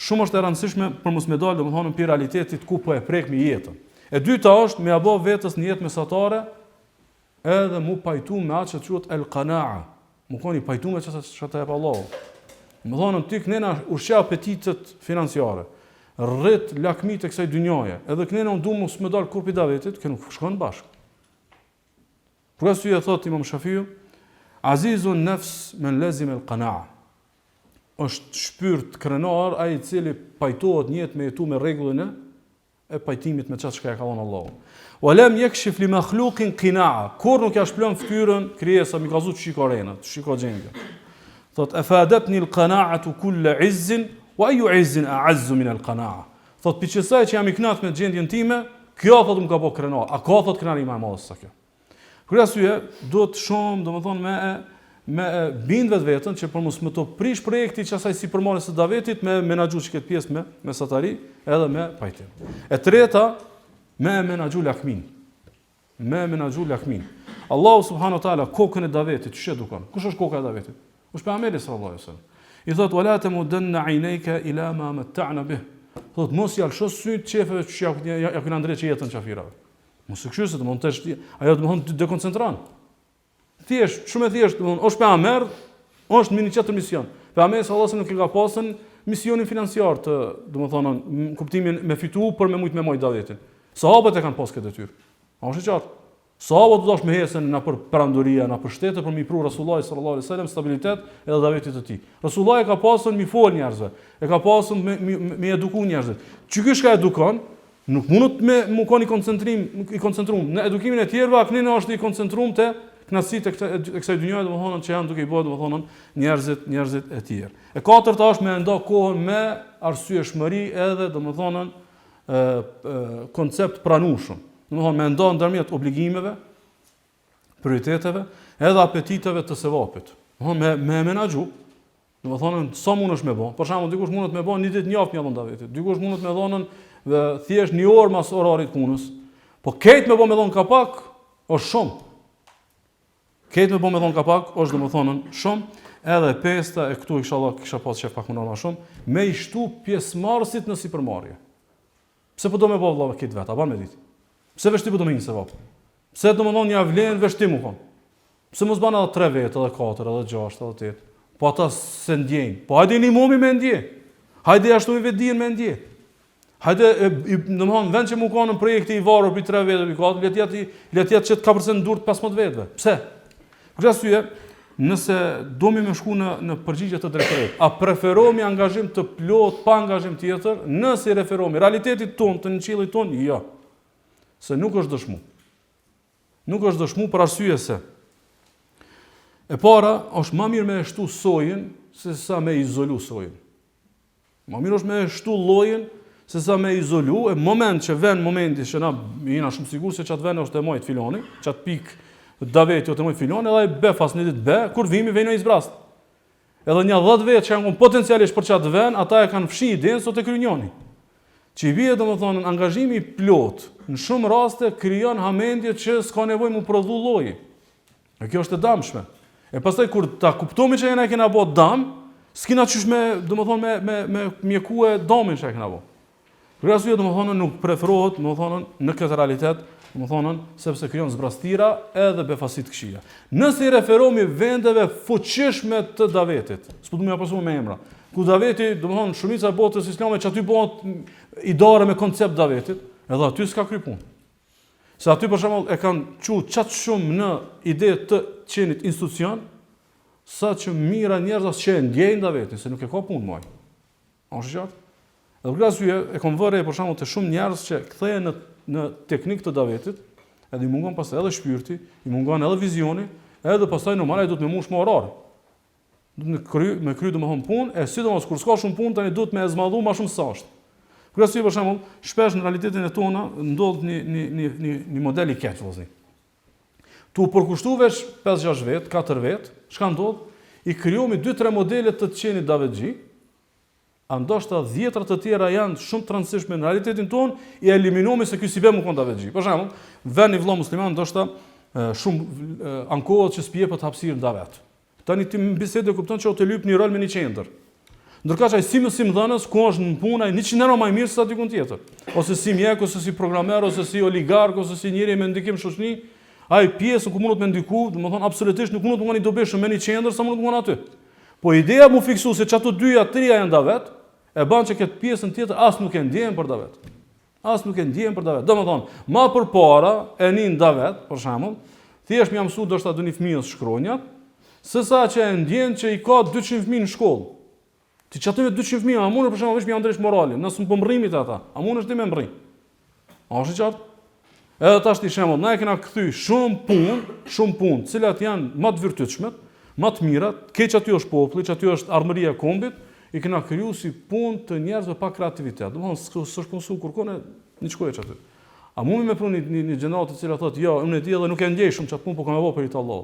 shumë është e rëndësishme për mos me dalë domethënë në realitetit ku po e prekmi jetën. E dyta është me apo vetës në jetë mesatare edhe mu pajtu me atë që quhet el-qana'a. Mu koni pajtu me çfarë jep Allahu. Më thonë ti kënena ushqe apetitet financiare, rrit lakmit e kësaj dynjaje, edhe kënena unë du mos me dalë kur pi davetit, kënë nuk shkon bashkë. Për arsye e thot Imam Shafiu, azizun nefs men lezim el qana'a. Është shpyrt krenar ai i cili pajtohet njët me jetu me rregullin e pajtimit me çfarë shka e ka dhënë Allahu. Wa lam yakshif li makhluqin qina'a. Kur nuk ja shplon fytyrën krijesa mi gazu shiko renat, shiko gjendje. Thot afadatni al-qana'atu kull 'izzin wa ayu 'izzin a'azzu min al-qana'a. Thot piçësaj që jam i kënaqur me gjendjen time, kjo thot më ka bë krenar. A ka thot krenari më e madh se kjo. Për arsye duhet shumë, domethënë me bind vetveten që për mos më të prish projekti që asaj sipërmarrjes së davetit me menaxhu këtë pjesë me satari edhe me pajtim. E treta me menaxhu lakmin. Me menaxhu lakmin. Allahu subhanahu wa taala kokën e davetit ç'e dukon. Kush është koka e davetit? Është pejgamberi sallallahu alaihi wasallam. I thot wala tamudanna aynayka ila ma matta'na bih. Thot mos ja lësho syt çefeve që ja kanë ndërë jetën çafirave. Mos e këshyse të mund të është, ajo të mund të dekoncentron. Thjesht, shumë e thjesht, domthon, është pejgamber, është në një çetër mision. Pejgamberi sallallahu alaihi wasallam nuk i ka pasën misionin financiar të, domthonë, në kuptimin me fitu për me mujt davetin. Sahabët e kanë pas këtë detyrë. A është e qartë? Sahabët do dash me hesën na për perandoria, na për shtete për mi pru Rasullullah sallallahu alaihi wasallam stabilitet edhe davetit të tij. Rasullullah e ka pasën mi fol njerëzve, e ka pasën me eduku njerëzit. Çi ky shka edukon, nuk mundet me mu koni i koncentruar në edukimin e tjerëve, aknin është i koncentruar te knasitë e kësaj dynjaje, domthonë që janë duke i bërë domthonë njerëzit e tjerë. E katërta është me ndo kohën me arsyeshmëri edhe domthonë koncept pranueshëm. Domthonë me ndo ndërmjet obligimeve, prioriteteve, edhe apetiteve të sevapit. Domthonë me menaxhu, domthonë sa mundesh me bë. Për shembull, dikush mundet me bë një ditë njaftë mjallon davetit. Dikush mundet me dhonën thjesht një orë mas orarit punës. Po këtë me bë me dhon kapak është shumë. Këtë me bë me dhon kapak është domthonë shumë. Edhe pesta e këtu inshallah kisha pas shef pak më normal shumë, me i shtu pjesëmarrësit në sipërmarrje. Pse po do me bë vëllai këtë vet, a ban me ditë? Pse vesh ti po do me një sevap? Pse domthonë ja vlen vesh ti më kon? Pse mos ban edhe 3 vet, edhe 4, edhe 6, edhe 8? Po ata se ndjejnë. Po hajde një mumi me ndje. Hajde ashtu i vetë dijen me ndje. Hajde, domthonë vend që më kanë në projekti i varur për 3 vjet, le të jetë që të ka përse ndurt 15 vetëve. Pse? Për arsye, nëse domi me shku në përgjigje të drejtorit, a preferohemi angazhim të plot pa angazhim tjetër, nëse i referohemi realitetit ton, të njëllit ton, jo. Se nuk është dëshmu. Nuk është dëshmu për arsye se e para është më mirë me shtu sojën se sa me izolu sojën. Ma mirë është me shtu llojin se sa me izolu, e moment që vjen momenti që na jena shumë sigur se çat vjen është e mojt filoni, çat pik daveti ose mojt filoni, edhe ai be fasnitit be, kur vimi vjen në izbrast. Edhe një 10 vjet që janë potencialisht për çat vjen, ata e kanë fshi idenë sot e kryinjoni. Që i bie domethënë angazhimi i plot, në shumë raste krijon hamendje që s'ka nevojë mu prodhu lloji. E kjo është e dëmshme. E pastaj kur ta kuptomi që jena kena bë dëm, s'kena qysh me, domethënë me mjekue domin që kena bë. Për arsye domethënë nuk preferohet, domethënë në këtë realitet, domethënë sepse krijon zbrastira edhe befasit këshia. Nëse i referohemi vendeve fuqishme të davetit, s'po duam ja pasojmë me emra. Ku daveti, domethënë shumica e botës islame që aty bëhet idare me koncept davetit, edhe aty s'ka kry punë. Se aty për shembull e kanë çu çat shumë në ide të qenit institucion, sa që mira njerëz që e ndjejnë davetin, se nuk e ka punë më. A është qartë? Dhe për arsye e kam vëre për shembull të shumë njerëz që kthehen në teknikë të davetit, edhe i mungon pastaj edhe shpirti, i mungon edhe vizioni, edhe pastaj normale duhet me mush më orar. Duhet me kry domethënë punë, e sidomos kur s'ka shumë punë tani duhet me zmadhu më shumë se sa është. Për arsye për shembull, shpesh në realitetin e tona ndodh një model i keq vëllazë. Tu përkushtu vesh 5-6 vet, 4 vet, çka ndodh? I krijomi 2-3 modele të qenit davetxhi. Ndoshta 10 të tjera janë shumë të rëndësishme në realitetin ton, i eliminomi se ky si be më kon davetxhi. Për shembull, vjen një vëlla musliman ndoshta shumë ankohet që s'pjepet hapësirë në davet. Tani ti në bisedë kupton që o të lyp një rol me një qendër. Ndërka që ai si dhënës, ku është në punë, 100 euro më mirë se sa dikun tjetër. Ose si mjek, ose si programer, ose si oligark, ose si njëri me ndikim shoqëni, ai pjesën ku mundet me ndiku, domethënë absolutisht nuk mundet të ngoni dobishëm me një qendër sa mundet të ngon aty. Po ideja mu fiksu se çato 2-3 janë davet, e bën që këtë pjesën tjetër as nuk e ndjejnë për davet. As nuk e ndjejnë për davet. Domethënë, më përpara e nin davet, për shembull, thjesht më jam mësuar ndoshta doni fëmijës shkronjat, sesa që e ndjen që i ka 200 fëmijë në shkollë. Ti çato me 200 fëmijë, a mund për shembull vesh më ndresh moralin, nëse po mrrimit ata, a mund është ti me mrrim? A është qartë? Edhe tash ti shembull, na e kena kthy shumë punë, të cilat janë më të virtytshme, më të mira, keq aty është populli, që aty është armëria e kombit, i kena kriju si punë të njerëzve pa kreativitet. Domethënë s'është punsu kurkon në çkoje aty. A mund me pruni një gjenerat të cilat thotë, jo, unë e di edhe nuk e ndjej shumë çat punë, po kam e vënë për Allah.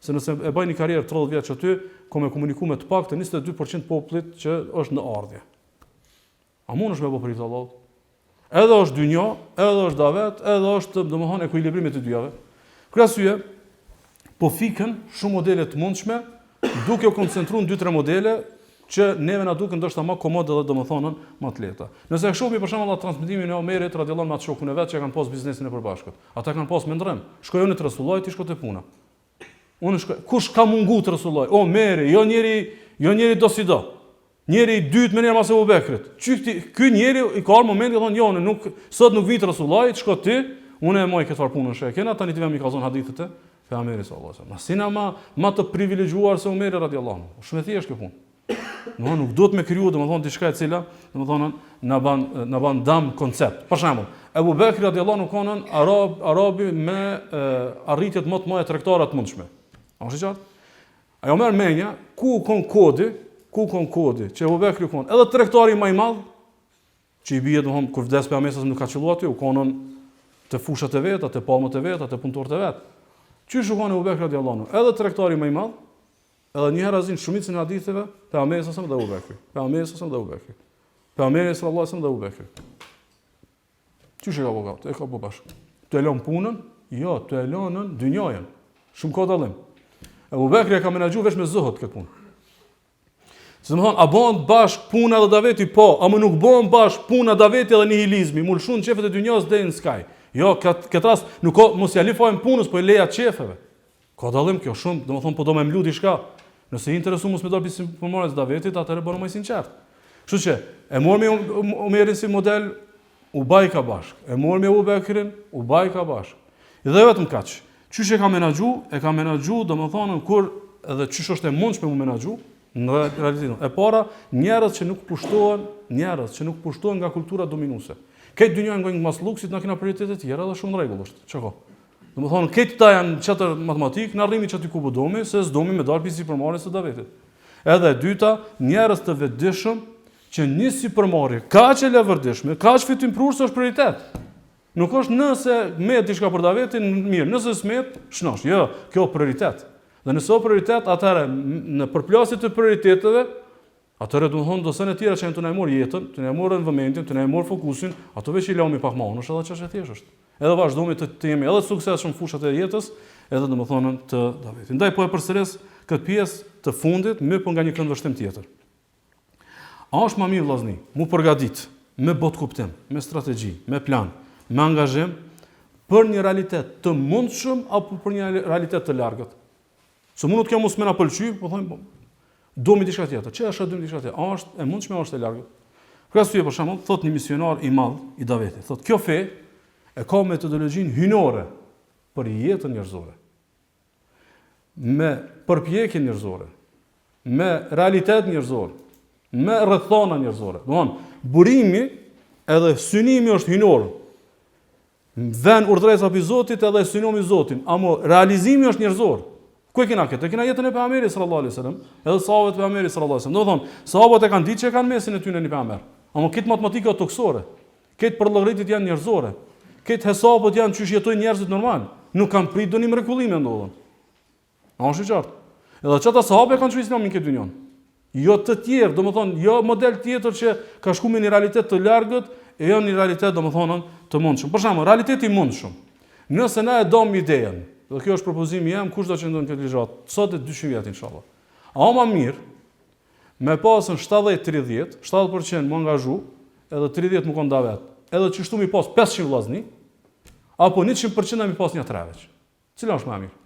Se nëse e bëj një karrierë 30 vjet aty, kam e komunikuar me të paktën 22% popullit që është në ardhje. A mund është me bë për Allah? Edhe është dynjë, edhe është davet, edhe është domethënë ekuilibrimi të dyjave. Për arsye, po fikën shumë modele të mundshme, duke u koncentruar në 2-3 modele që neve na duken ndoshta më komode dhe domethënë më të lehta. Nëse e shohim për shembull atë transmetimin e Omerit radhiyallahu anhu me atë shokun e vet që kanë pas biznesin e përbashkët. Ata kanë pas me ndrym. Shkojnë te Resulullah ti shko te puna. Unë shkoj. Kush ka mungu te Resulullah? Omeri, jo njëri do si do. Njëri i dytë më njëherë mas Abu Bekrit. Ky njeri i ka momentin thonë jo, nuk sot nuk vit Resulullah, shko ti, unë e moj këtë farë punën shë. Kena tani ti vëmë i kazon hadithet e pejgamberit sallallahu alajhi wasallam. Sinema më të privilegjuar se Omeri radhiyallahu anhu. Shumë e thjeshtë kjo punë. Nuk duhet me kriju domethënë diçka e cila domethënë na ban dam koncept. Për shembull, Abu Bekri radhiyallahu anhu konon arabi me arritjet më të mëdha tregtare të mundshme. A është qartë? Ajo merr menja ku kon kodi, që Abu Bekri kon. Edhe tregtari më i madh që i bie domethënë kur vdes pejgamberi nuk ka qelluar aty, u konon te fushat e veta, te palmët e veta, te punëtorët e vet. Çi shkon Abu Bekri radhiyallahu anhu? Edhe tregtari më i madh. Edhe një herë azin shumicën e haditheve, pejgamberi sallallahu alajhi wasallam dhe Abu Bekri. Pejgamberi sallallahu alajhi wasallam dhe Abu Bekri. Pejgamberi sallallahu alajhi wasallam dhe Abu Bekri. Çu shega bogat, e ka po bashkë. Të e lën punën? Jo, të e lënën dynjën. Shumë ka dallim. Abu Bekri e ka menaxhuar veç me zohët këtë punë. Se më thonë, a bën bashk puna dhe daveti? Po, a më nuk bën bashk puna, daveti dhe nihilizmi, mulshun qefet e dynjës dhe në skaj. Jo, këtë rast, nuk ka, mos ja lifojmë punës, po e leja qefeve. Ka dallim kjo shumë, do më thonë, po do me mlu diçka. Nëse i interesu mos me dorë pisim përmarrjes davetit, atëherë bënu më sinqert. Kështu që e morëm Omerin si model, u bajka bashk. E morëm Abu Bekrin, u bajka bashk. Dhe vetëm kaq. Qysh e ka menaxhu, domethënë kur edhe qysh është e mundshme mu menaxhu në realitetin. E para, njerëz që nuk pushtohen nga kultura dominuese. Këtë dynjën ngojnë mas luksit, na kena prioritete të tjera dhe shumë rregull është. Çka? Domethënë këtë ta janë çatër matematik, na rrimi çati ku domi, se s'domi me dalë pisi përmarrjes së davetit. Edhe e dyta, njerëz të vetëdijshëm që një sipërmarrje kaq e lavdëshme, kaq fitimprurës është prioritet. Nuk është nëse met diçka për davetin, mirë, nëse s'met, shnosh. Jo, kjo është prioritet. Dhe nëse është prioritet, atëherë në përplasje të prioriteteve, atëherë do të thonë do sene tjera që janë të na marr jetën, të na marrën vëmendjen, të na marr fokusin, ato veç I lëmi pak më unë, është edhe çështje thjeshtë. Edhe vazhdojmë të jemi edhe suksesshëm fushat e jetës, edhe domethënë të davetit. Ndaj po e përsëris këtë pjesë të fundit, më po nga një këndvështrim tjetër. A është më mirë vllazni, mu përgatit me bot kuptim, me strategji, me plan, me angazhim për një realitet të mundshëm apo për një realitet të largët? Se mund të kjo mos më na pëlqy, po thonë domi diçka tjetër. Çfarë është domi diçka tjetër? A është e mundshme apo është e largët? Për arsye për shembull, thot një misionar I madh I davetit, thot kjo fe e ka metodologjinë hyjnore për jetën njerëzore. Me përpjekje njerëzore, me realitet njerëzor, me rrethona njerëzore. Domthon, burimi edhe synimi është hyjnor. Vën urdhëresa e Zotit edhe synimi I Zotit, ama realizimi është njerëzor. Ku e kena këtë? E kena jetën e pejgamberit sallallahu alajhi wasallam, edhe sahabët e pejgamberit sallallahu alajhi wasallam. Domthon, sahabët e kanë ditë që kanë mesin e tyre në pejgamber. Ama këtë matematika toksore, këtë përllëgëritit janë njerëzore, këtë hesabët janë çysh jetojnë njerëzit normal, nuk kanë prit doni mrekullim ndodhen. A është I qartë? Edhe çata sahabë kanë çuar Islamin këtë dynjon. Jo të tjerë, domethënë, jo model tjetër që ka shkuar në një realitet të largët, e jo një realitet domethënë të mundshëm. Për shembull, realiteti I mundshëm. Nëse na e dom idenë, dhe kjo është propozimi jam, kush do të qëndron këtë ligjat? Sot e 200 vjet inshallah. A më mirë me pasën 70-30, 70% më angazhu, edhe 30 më kon davet. Edhe çështu mi pas 500 vllazni, apo 100% mi pas një treveç. Cila është më mirë?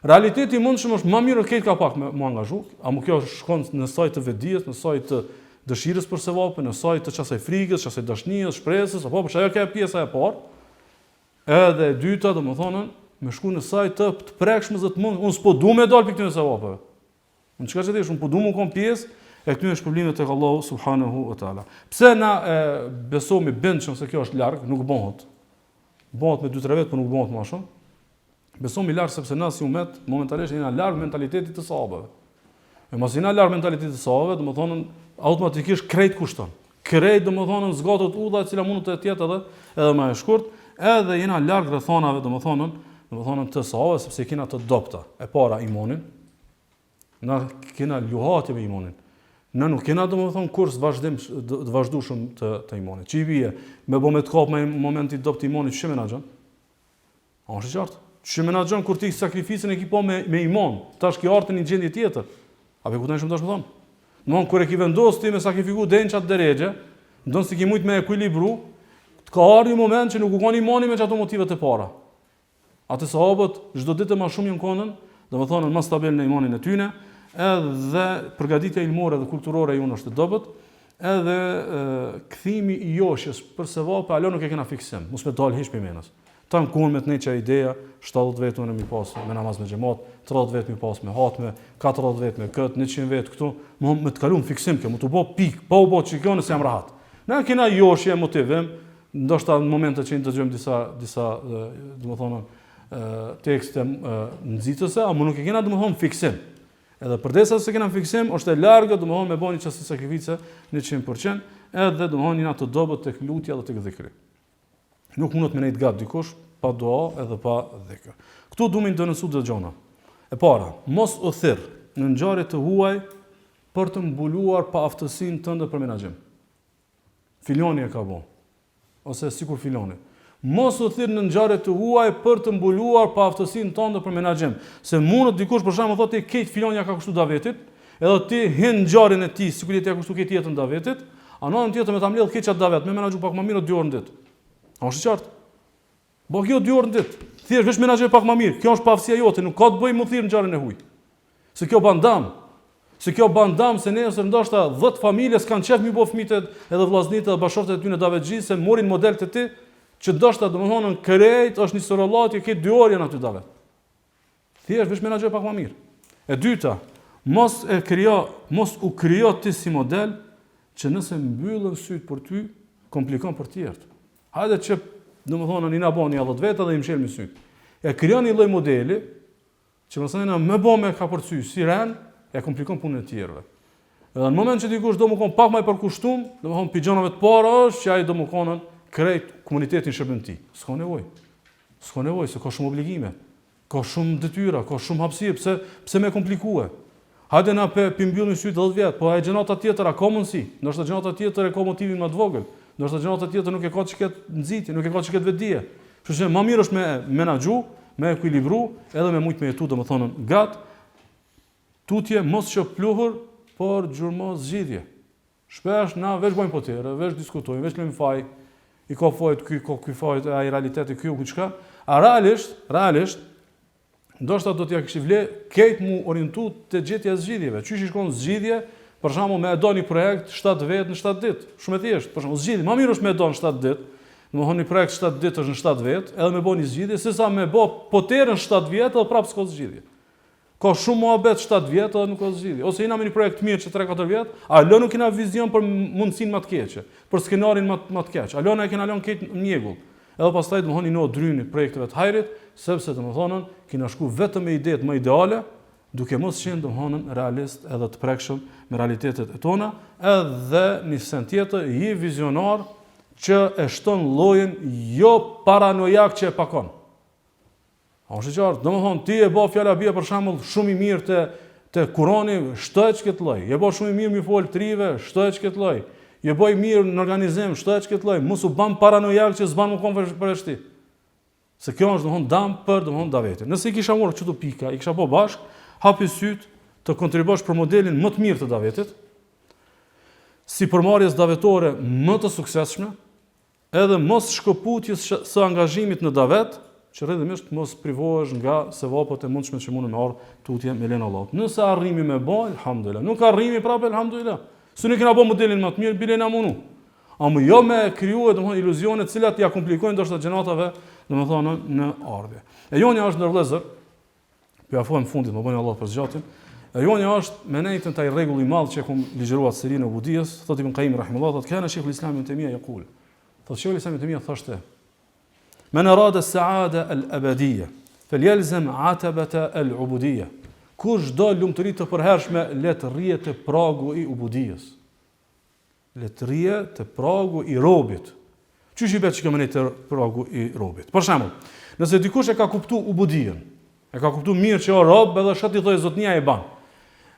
Realiteti I mundshëm është më mirë këtë ka pak më angazhu, apo kjo shkon në saj të vetdijes, në saj të dëshirës për sevapën, në saj të çasaj frikës, çasaj dashnijës, shpresës, apo për ajo ka pjesa e parë. Edhe e dyta, domethënë, me shku në saj të prekshme zë të mund, unë s'po du me dalë për këtyne sevapëve. Unë çka që thesh, unë po du më kom pjesë e këtyne shpërblimet tek Allahu subhanahu wa taala. Pse na besomi bindshëm se kjo është larg, nuk bëhet. Bëhet me 2-3 vjet, por nuk bëhet më shumë. Besomi larg sepse na si umet momentalisht jena larg mentalitetit të sahabëve. E mos jena larg mentalitetit të sahabëve, domethënë automatikisht krejt kushton. Krejt domethënë zgatot udha e cila mund të jetë edhe më e shkurt, edhe jena larg rrethonave domethënë të sahabëve sepse kena të dobta. E para imanin. Na kena luhatje me imanin. Na nuk kena domethënë kurs vazhdueshëm të imanit. Çi bie me bë me të kap me momenti dopt imanit ç'i menaxhon? A është qartë? Ç'i menaxhon kur ti sakrificën e ki po me iman, tash ke artën një gjendje tjetër. A pe kupton shumë tash më thon? Domthon kur e ki vendos ti me sakrifiku dençat derexhe, ndon si ki mujt me ekuilibru, të ka ardhur një moment që nuk u kanë imani me çato motivet e para. Atë sahabët çdo ditë më shumë janë konën, domethënë më stabil në imanin e tyre, edhe përgatitja ilmore dhe kulturore jonë është e dobët, edhe kthimi I joshjes për sevap, alo nuk e kena fiksim, mos me dal hiç për menës. Tan kur me të neça ideja, 70 vet unë mi pas me namaz me xhamat, 30 vet mi pas me hatme, 40 vet me kët, 100 vet këtu, më të kalum fiksim që më të bë pik, pa u bë çikon se jam rahat. Na kena joshje motivim, ndoshta në momente që dëgjojmë disa domethënë tekste nxitëse, apo nuk e kena domethënë fiksim. Edhe përdesa se kena fiksim, është e largët domethënë me bëni çasti sakrifice 100%, edhe domethënë jena të dobët tek lutja dhe tek dhikri. Nuk mundet me nejt gab dikush pa dua edhe pa dhikr. Ktu duam të nësu të gjona. E para, mos u thirr në ngjarje të huaj për të mbuluar pa aftësinë tënde për menaxhim. Filoni e ka bën. Ose sikur filoni. Mos u thirr në ngjarje të huaj për të mbuluar pa aftësinë tënde për menaxhim. Se mundet dikush për shembull thotë këtë filoni ka kushtuar davetit, edhe ti hin ngjarjen e tij sikur ti ka kushtuar këtë jetën davetit, anën tjetër me ta mbledh këtë davet, më menaxhu pak më mirë 2 orë në ditë. A është qartë? Bo kjo 2 orë në ditë. Thjesht veç menaxhoj pak më mirë. Kjo është pavësia jote, nuk ka të bëjë më thirr ngjarjen e huaj. Se kjo bandam. Se nesër ndoshta 10 familje s'kan qef mi bë fëmijët edhe vllaznitë edhe bashortët e tyre davetxhi se morin model të ti që ndoshta domethënë krejt është një sorollat që këtë 2 orë janë aty davet. Thjesht veç menaxhoj pak më mirë. E dyta, mos u krijo ti si model që nëse mbyllën syt për ty, komplikon për të tjerët. Hajde që domethënë ni na bani 10 veta dhe I mshël me syt. E krijoni lloj modeli që mësoni na më bë me ka përcy si ren, e komplikon punën e tjerëve. Edhe në moment që dikush do më konë pak më i përkushtum, do më thonë pijamave të para është që ai do më konën krejt komunitetin shërbën ti. S'ka nevojë, se ka shumë obligime, ka shumë detyra, ka shumë hapësirë, pse më komplikue. Hajde na pimbyllim sy 10 vjet, po ai gjenata tjetër ka mundsi. Ndoshta gjenata tjetër e ka motivin më të vogël. Ndoshta gjenata tjetër nuk e ka çket nxitje, nuk e ka çket vetdije. Kështu që më mirë është me menaxhu, me ekuilibru, edhe me shumë me jetu, domethënë gat tutje mos që pluhur, por gjurmos zgjidhje. Shpesh na veç bojmë potere, veç diskutojmë, veç lëmë faj, i ka fajt ky fajt, ai realiteti ky u çka. A realisht ndoshta do t'ja kishte vle këtë mu orientu te gjetja e zgjidhjeve. Qysh i shkon zgjidhje, për shembull me e do një projekt 7 vet në 7 ditë. Shumë e thjeshtë. Për shembull zgjidhje, më mirë është me e do në 7 ditë. Domethënë një projekt 7 ditë është në 7 vet, edhe me bëni zgjidhje, sesa me bë poterën 7 vjet edhe prapë s'ka zgjidhje. Ka shumë muhabet 7 vjet edhe nuk ka zgjidhje. Ose jena me një projekt mirë që 3-4 vjet, a lë nuk kena vizion për mundësinë më të keqe, për skenarin më të keq. A lëna e kena lënë këtë mjegull. Edhe pastaj domethënë no dryni projekteve të hajrit, sepse domethënë kena shku vetëm me idetë më ideale, duke mos qenë domethënë realist edhe të prekshëm me realitetet e tona, edhe një sen tjetër i vizionar që e shton llojin jo paranojak që e pakon. A është qartë, domethënë ti e bë fjala bie për shembull shumë i mirë te Kurani, shtohet këtë lloj. Je bë shumë i mirë mi fol trive, shtohet këtë lloj. Je bëj mirë në organizim, shtohet këtë lloj. Mos u bën paranojak që s'ban më kon për veshti. Se kjo është domethënë dam për domethënë davetin. Nëse i kisha marrë këto pika, i kisha bë bashk, hapi syt të kontribuosh për modelin më të mirë të davetit, si përmarrjes davetore më të suksesshme, edhe mos shkëputjes së angazhimit në davet, që rrjedhimisht mos privohesh nga sevapët e mundshme që mund të marr tutje me lenë Allahut. Nëse arrimi me bë, alhamdulillah. Nuk arrimi prapë, alhamdulillah. Se ne kena bë modelin më të mirë, bile na mundu. Amë jo me krijuar domethënë iluzione të cilat ja komplikojnë ndoshta gjenatave, domethënë në ardhmje. E jonja është ndër vëllezër, po ja fojm fundit, më bëni Allah për zgjatin. E jonja është me nejtën taj rregull i madh që kum ligjëruar serinë e Ubudiyes, thotë Ibn Qayyim rahimahullah, thotë kana Sheikhul Islam Ibn Taymiyah yaqul. Thotë Sheikhul Islam Ibn Taymiyah thoshte: "Man arada as-sa'ada al-abadiyya, falyalzam 'atabata al-ubudiyya." Kush do lumturi të përhershme, le të rrihet te pragu i ubudijes. Le të rrihet te pragu i robit. Çish i bëhet që kemi te pragu i robit. Për shembull, nëse dikush e ka kuptuar ubudijen, e ka kuptuar mirë që o rob, edhe shat i thoj zotnia e ban.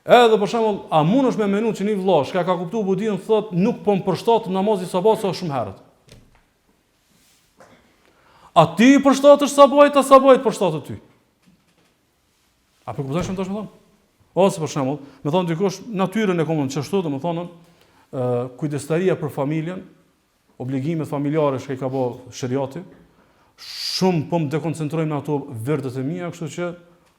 Edhe për shembull, a mundesh me menu që një vëllash ka kuptuar ubudijen, thot nuk po më përshtat namazi sabat sa shumë herët. A ti përshtatësh sabajt, a sabajt përshtatet ty? A për kuptojsh më tash më thonë? Ose për shembull, më thonë dikush natyrën e komun çashtu, do më thonë, kujdestaria për familjen, obligimet familjare që i ka bë shariati, shumë po më dekoncentroj në ato vërtet e mia, kështu që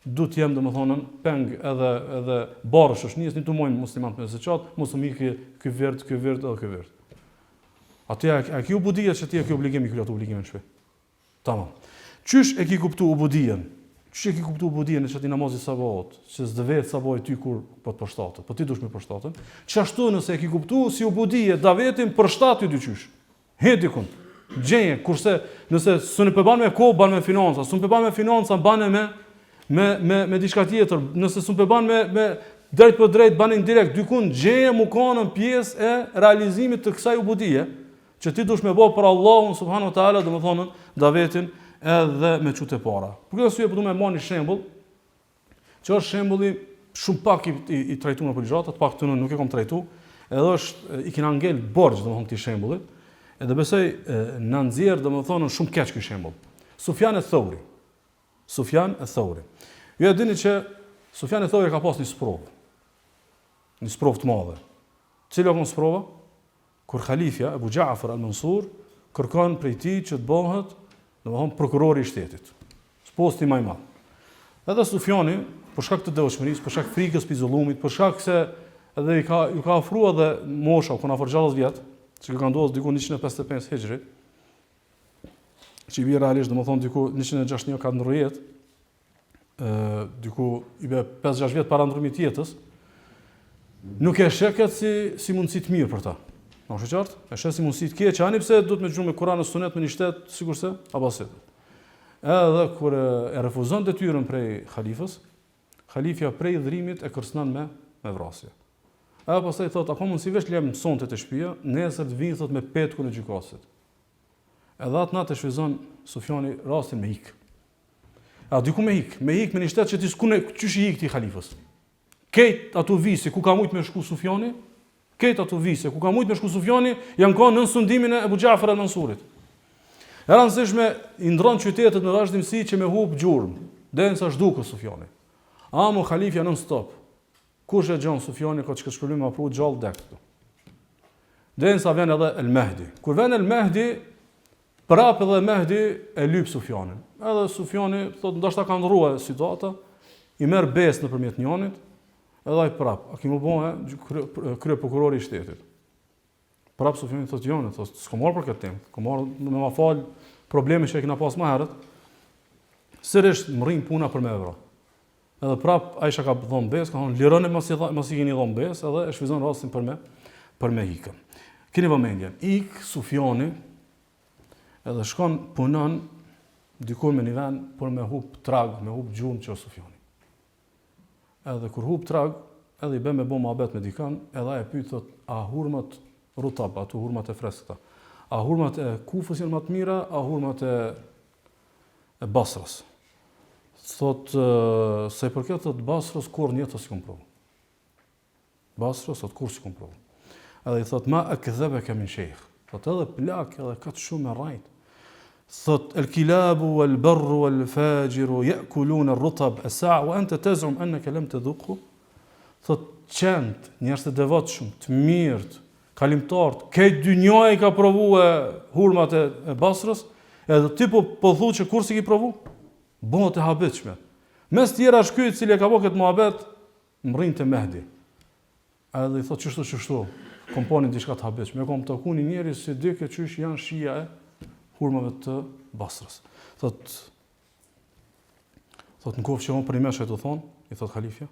du të jem domethënë peng edhe barrësh është njësë, një të mojnë muslimanët me zeqat, mos më ikë ky vërtet edhe ky vërtet. Atë a ki ubudija që ti e ki obligim i kryat obligimin shpe. Tamam. Qysh e ki kuptu ubudijen? Qysh e ki kuptu ubudijen e që ti namazi sabat, që s'dë vetë sabaj ty kur po të përshtatën, po ti dush me përshtatën, qashtu nëse e ki kuptu si ubudije, davetin përshtat ty dyqysh. Hedikun, gjenje, kurse nëse së në përban me kohë, ban me financa, së në përban me financa, ban me diçka tjetër, nëse së në përban me drejt për drejt, ban indirekt, dykun gjenje mu kanën pjesë e realizimit të kësaj ubudije, që ti dush me bo për Allahun subhanahu wa taala, do të thonë davetin edhe me çute para. Për këtë arsye po du me marr një shembull, që është shembulli shumë pak i trajtuar në ligjërat, pak të nuk e kam trajtuar, edhe është i kena ngel borxh domethënë këtij shembulli, edhe besoj na nxjerr domethënë shumë keq ky shembull. Sufjan al-Thauri. Ju e dini që Sufjan al-Thauri ka pas një sprovë. Një sprovë të madhe. Cila ka sprova? Kur Khalifja Abu Ja'far al-Mansur kërkon prej tij që të bëhet, domethënë prokurori i shtetit. Posti më i madh. Edhe Sufjani, për shkak të devotshmërisë, për shkak frikës për zullumit, për shkak se edhe ju ka ofruar edhe mosha, kur na forxhallos vjet, që ka ndodhur diku 155 Hijri, që i bie realisht domethënë diku 161 ka ndërruar jetë, diku i bie 5-6 vjet para ndërrimit të jetës, nuk e sheket si mundësi të mirë për ta. Në është qartë, e shes si mundësi të keqe, ani pse duhet me gjumë me Kur'an e Sunet me një shtet, sigurisht Abbasit. Edhe kur e refuzon detyrën prej khalifës, khalifja prej dhërimit e kërcënon me vrasje. Edhe pastaj thot, a ka mundësi veç le mësonte të shtëpia, nesër të vinë thot me petkun e gjykasit. Edhe atë natë shfryzon Sufjani rastin me hik. A diku me hik me një shtet që ti s'kune qysh i hik ti halifës. Kejt ato vise ku ka mujt me shku Sufjani, janë kanë në sundimin e Abu Ja'far al-Mansurit. E rëndësishme i ndron qytetet me vazhdimsi që me hub gjurmë, derisa zhdukë Sufjani. Amo halifja non stop. Kush e gjon Sufjani ka çka shpërblim apo gjallë dek këtu. Derisa vjen edhe El Mehdi. Kur vjen El Mehdi, prapë edhe Mehdi e lyp Sufjanin. Edhe Sufjani thotë ndoshta ka ndrruar situata, i merr besë nëpërmjet njënit, edhe ai prap, a kimu bëhe krye prokurori i shtetit. Prap Sufjani thotë jonë, thotë s'ka marrë për këtë temë, ka marrë me ma fal probleme që e kena pas më herët. Sërish më rrin puna për me vra. Edhe prap Aisha ka dhënë besë, ka thonë lironi mos i keni dhënë besë, edhe e shfryzon rastin për me hikën. Keni vëmendjen, ik Sufjani edhe shkon punon dikur me një vend për me hub trag, me hub gjurmë që Sufjani. Edhe kur hub trag, edhe i bë me bo mohabet me dikan, edhe e pyet thot, a hurmat rutab, ato hurmat e freskëta, a hurmat e Kufës janë më të mira, a hurmat e Basrës? Thot, se i përket thot Basrës kur një të si kom provu. Basrës thot kur si kom provu. Edhe i thot, ma e këdhebe kemin shejkh. Thot edhe plak, edhe katë shumë e rajt. Thot, el kilabu, el berru, el fajiru, jekulun, el rutab, e sa, u ente tezum, enne kelem të dhukhu. Thot, qend, njerëz të devotshëm, të mirët, kalimtarët, këtë dy njoj ka provu e hurmat e Basrës, edhe ti po thu që kur si ki provu? Bëhet e habitshme. Mes tjera shkyt, cili e ka bo këtë muhabet, më rrinë të Mehdi. Edhe i thot, qështu, komponin diçka të habitshme. E kom të kuni njeri si dike qysh janë shia e hurmave të Basrës. Thot, në kofë që on për i meshe të thonë, i thot Halifja,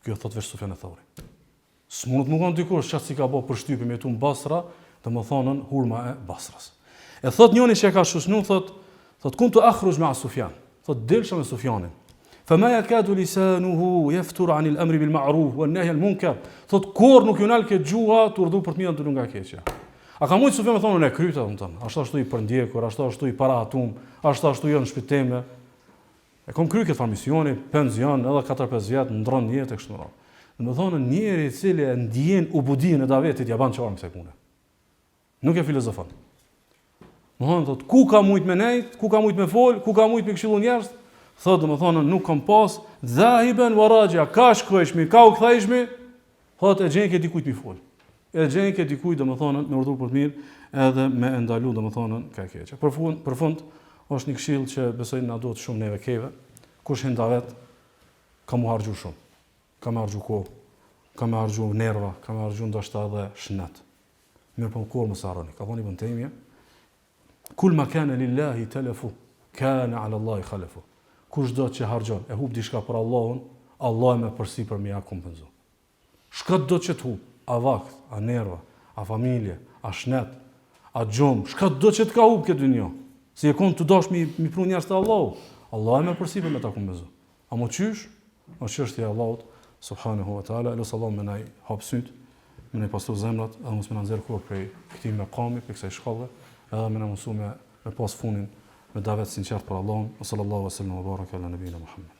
kjo thot veç Sufjan e Thauri. S'munët më kanë dikush qatë si ka bo për shtypim jetu në Basra, të më thonën hurma e Basrës. E thot njoni që e ka shushnu, thot kun të akhruj me a Sufjan, thot dilësha me Sufjanin. Fama yakadu lisanuhu yaftur anil amri bil ma'ruf wan nahy al munkar. Thot kur nuk ju nal ke gjuha të urdhë për të mirën të nga keqja. A ka mujt Sufjan me thonë ne kryta, domethënë, ashtu i përndjekur, ashtu i paratum, ashtu jo në shpiteme. E kom kry këtë misioni, penzion, edhe 4-5 vjet, ndron jetë e kështu me radhë. Domethënë njëri i cili e ndjen ubudin e davetit ja ban çfarë me kësaj pune. Nuk e filozofon. Domethënë thot ku ka mujt me nejt, ku ka mujt me fol, ku ka mujt me këshillu njerëz, thot domethënë nuk kam pas dhahiban waraja, ka shkojshmi, ka u kthejshmi, thot e gjen ke dikujt mi fol. E gjen ke dikujt domethënë me urdhër për të mirë, edhe me e ndalu domethënë ka keqja. Për fund është një këshill që besoj na duhet shumë neve keve. Kush hin davet ka mu harxhu shumë. Ka më harxhu kohë, ka më harxhu nerva, ka më harxhu ndoshta edhe shënet. Mirë po kur mos harroni. Ka thënë Ibn Taymija, kul ma kana lillahi talafu, kana ala Allahi khalafu. Kush do që harxhon, e hub diçka për Allahun, Allah më përsipër më ja kompenzo. Shka do që të hub, a vakt, a nerva, a familje, a shnet, a gjumë, shka do që të ka hub këtë dynjo. Si e konë të dosh mi pru njerës të Allahu, Allah më përsipër me ta kompenzo. A mo qysh? O çështja e Allahut subhanahu wa taala, elos Allah më nai hap syt, më nai pastru zemrat, edhe mos më na nxjerr kur prej këtij maqami, prej kësaj shkolle, edhe më na mësua me pas funin me davet sinqert për Allahun, sallallahu alaihi wasallam wa baraka ala nabiyina Muhammad.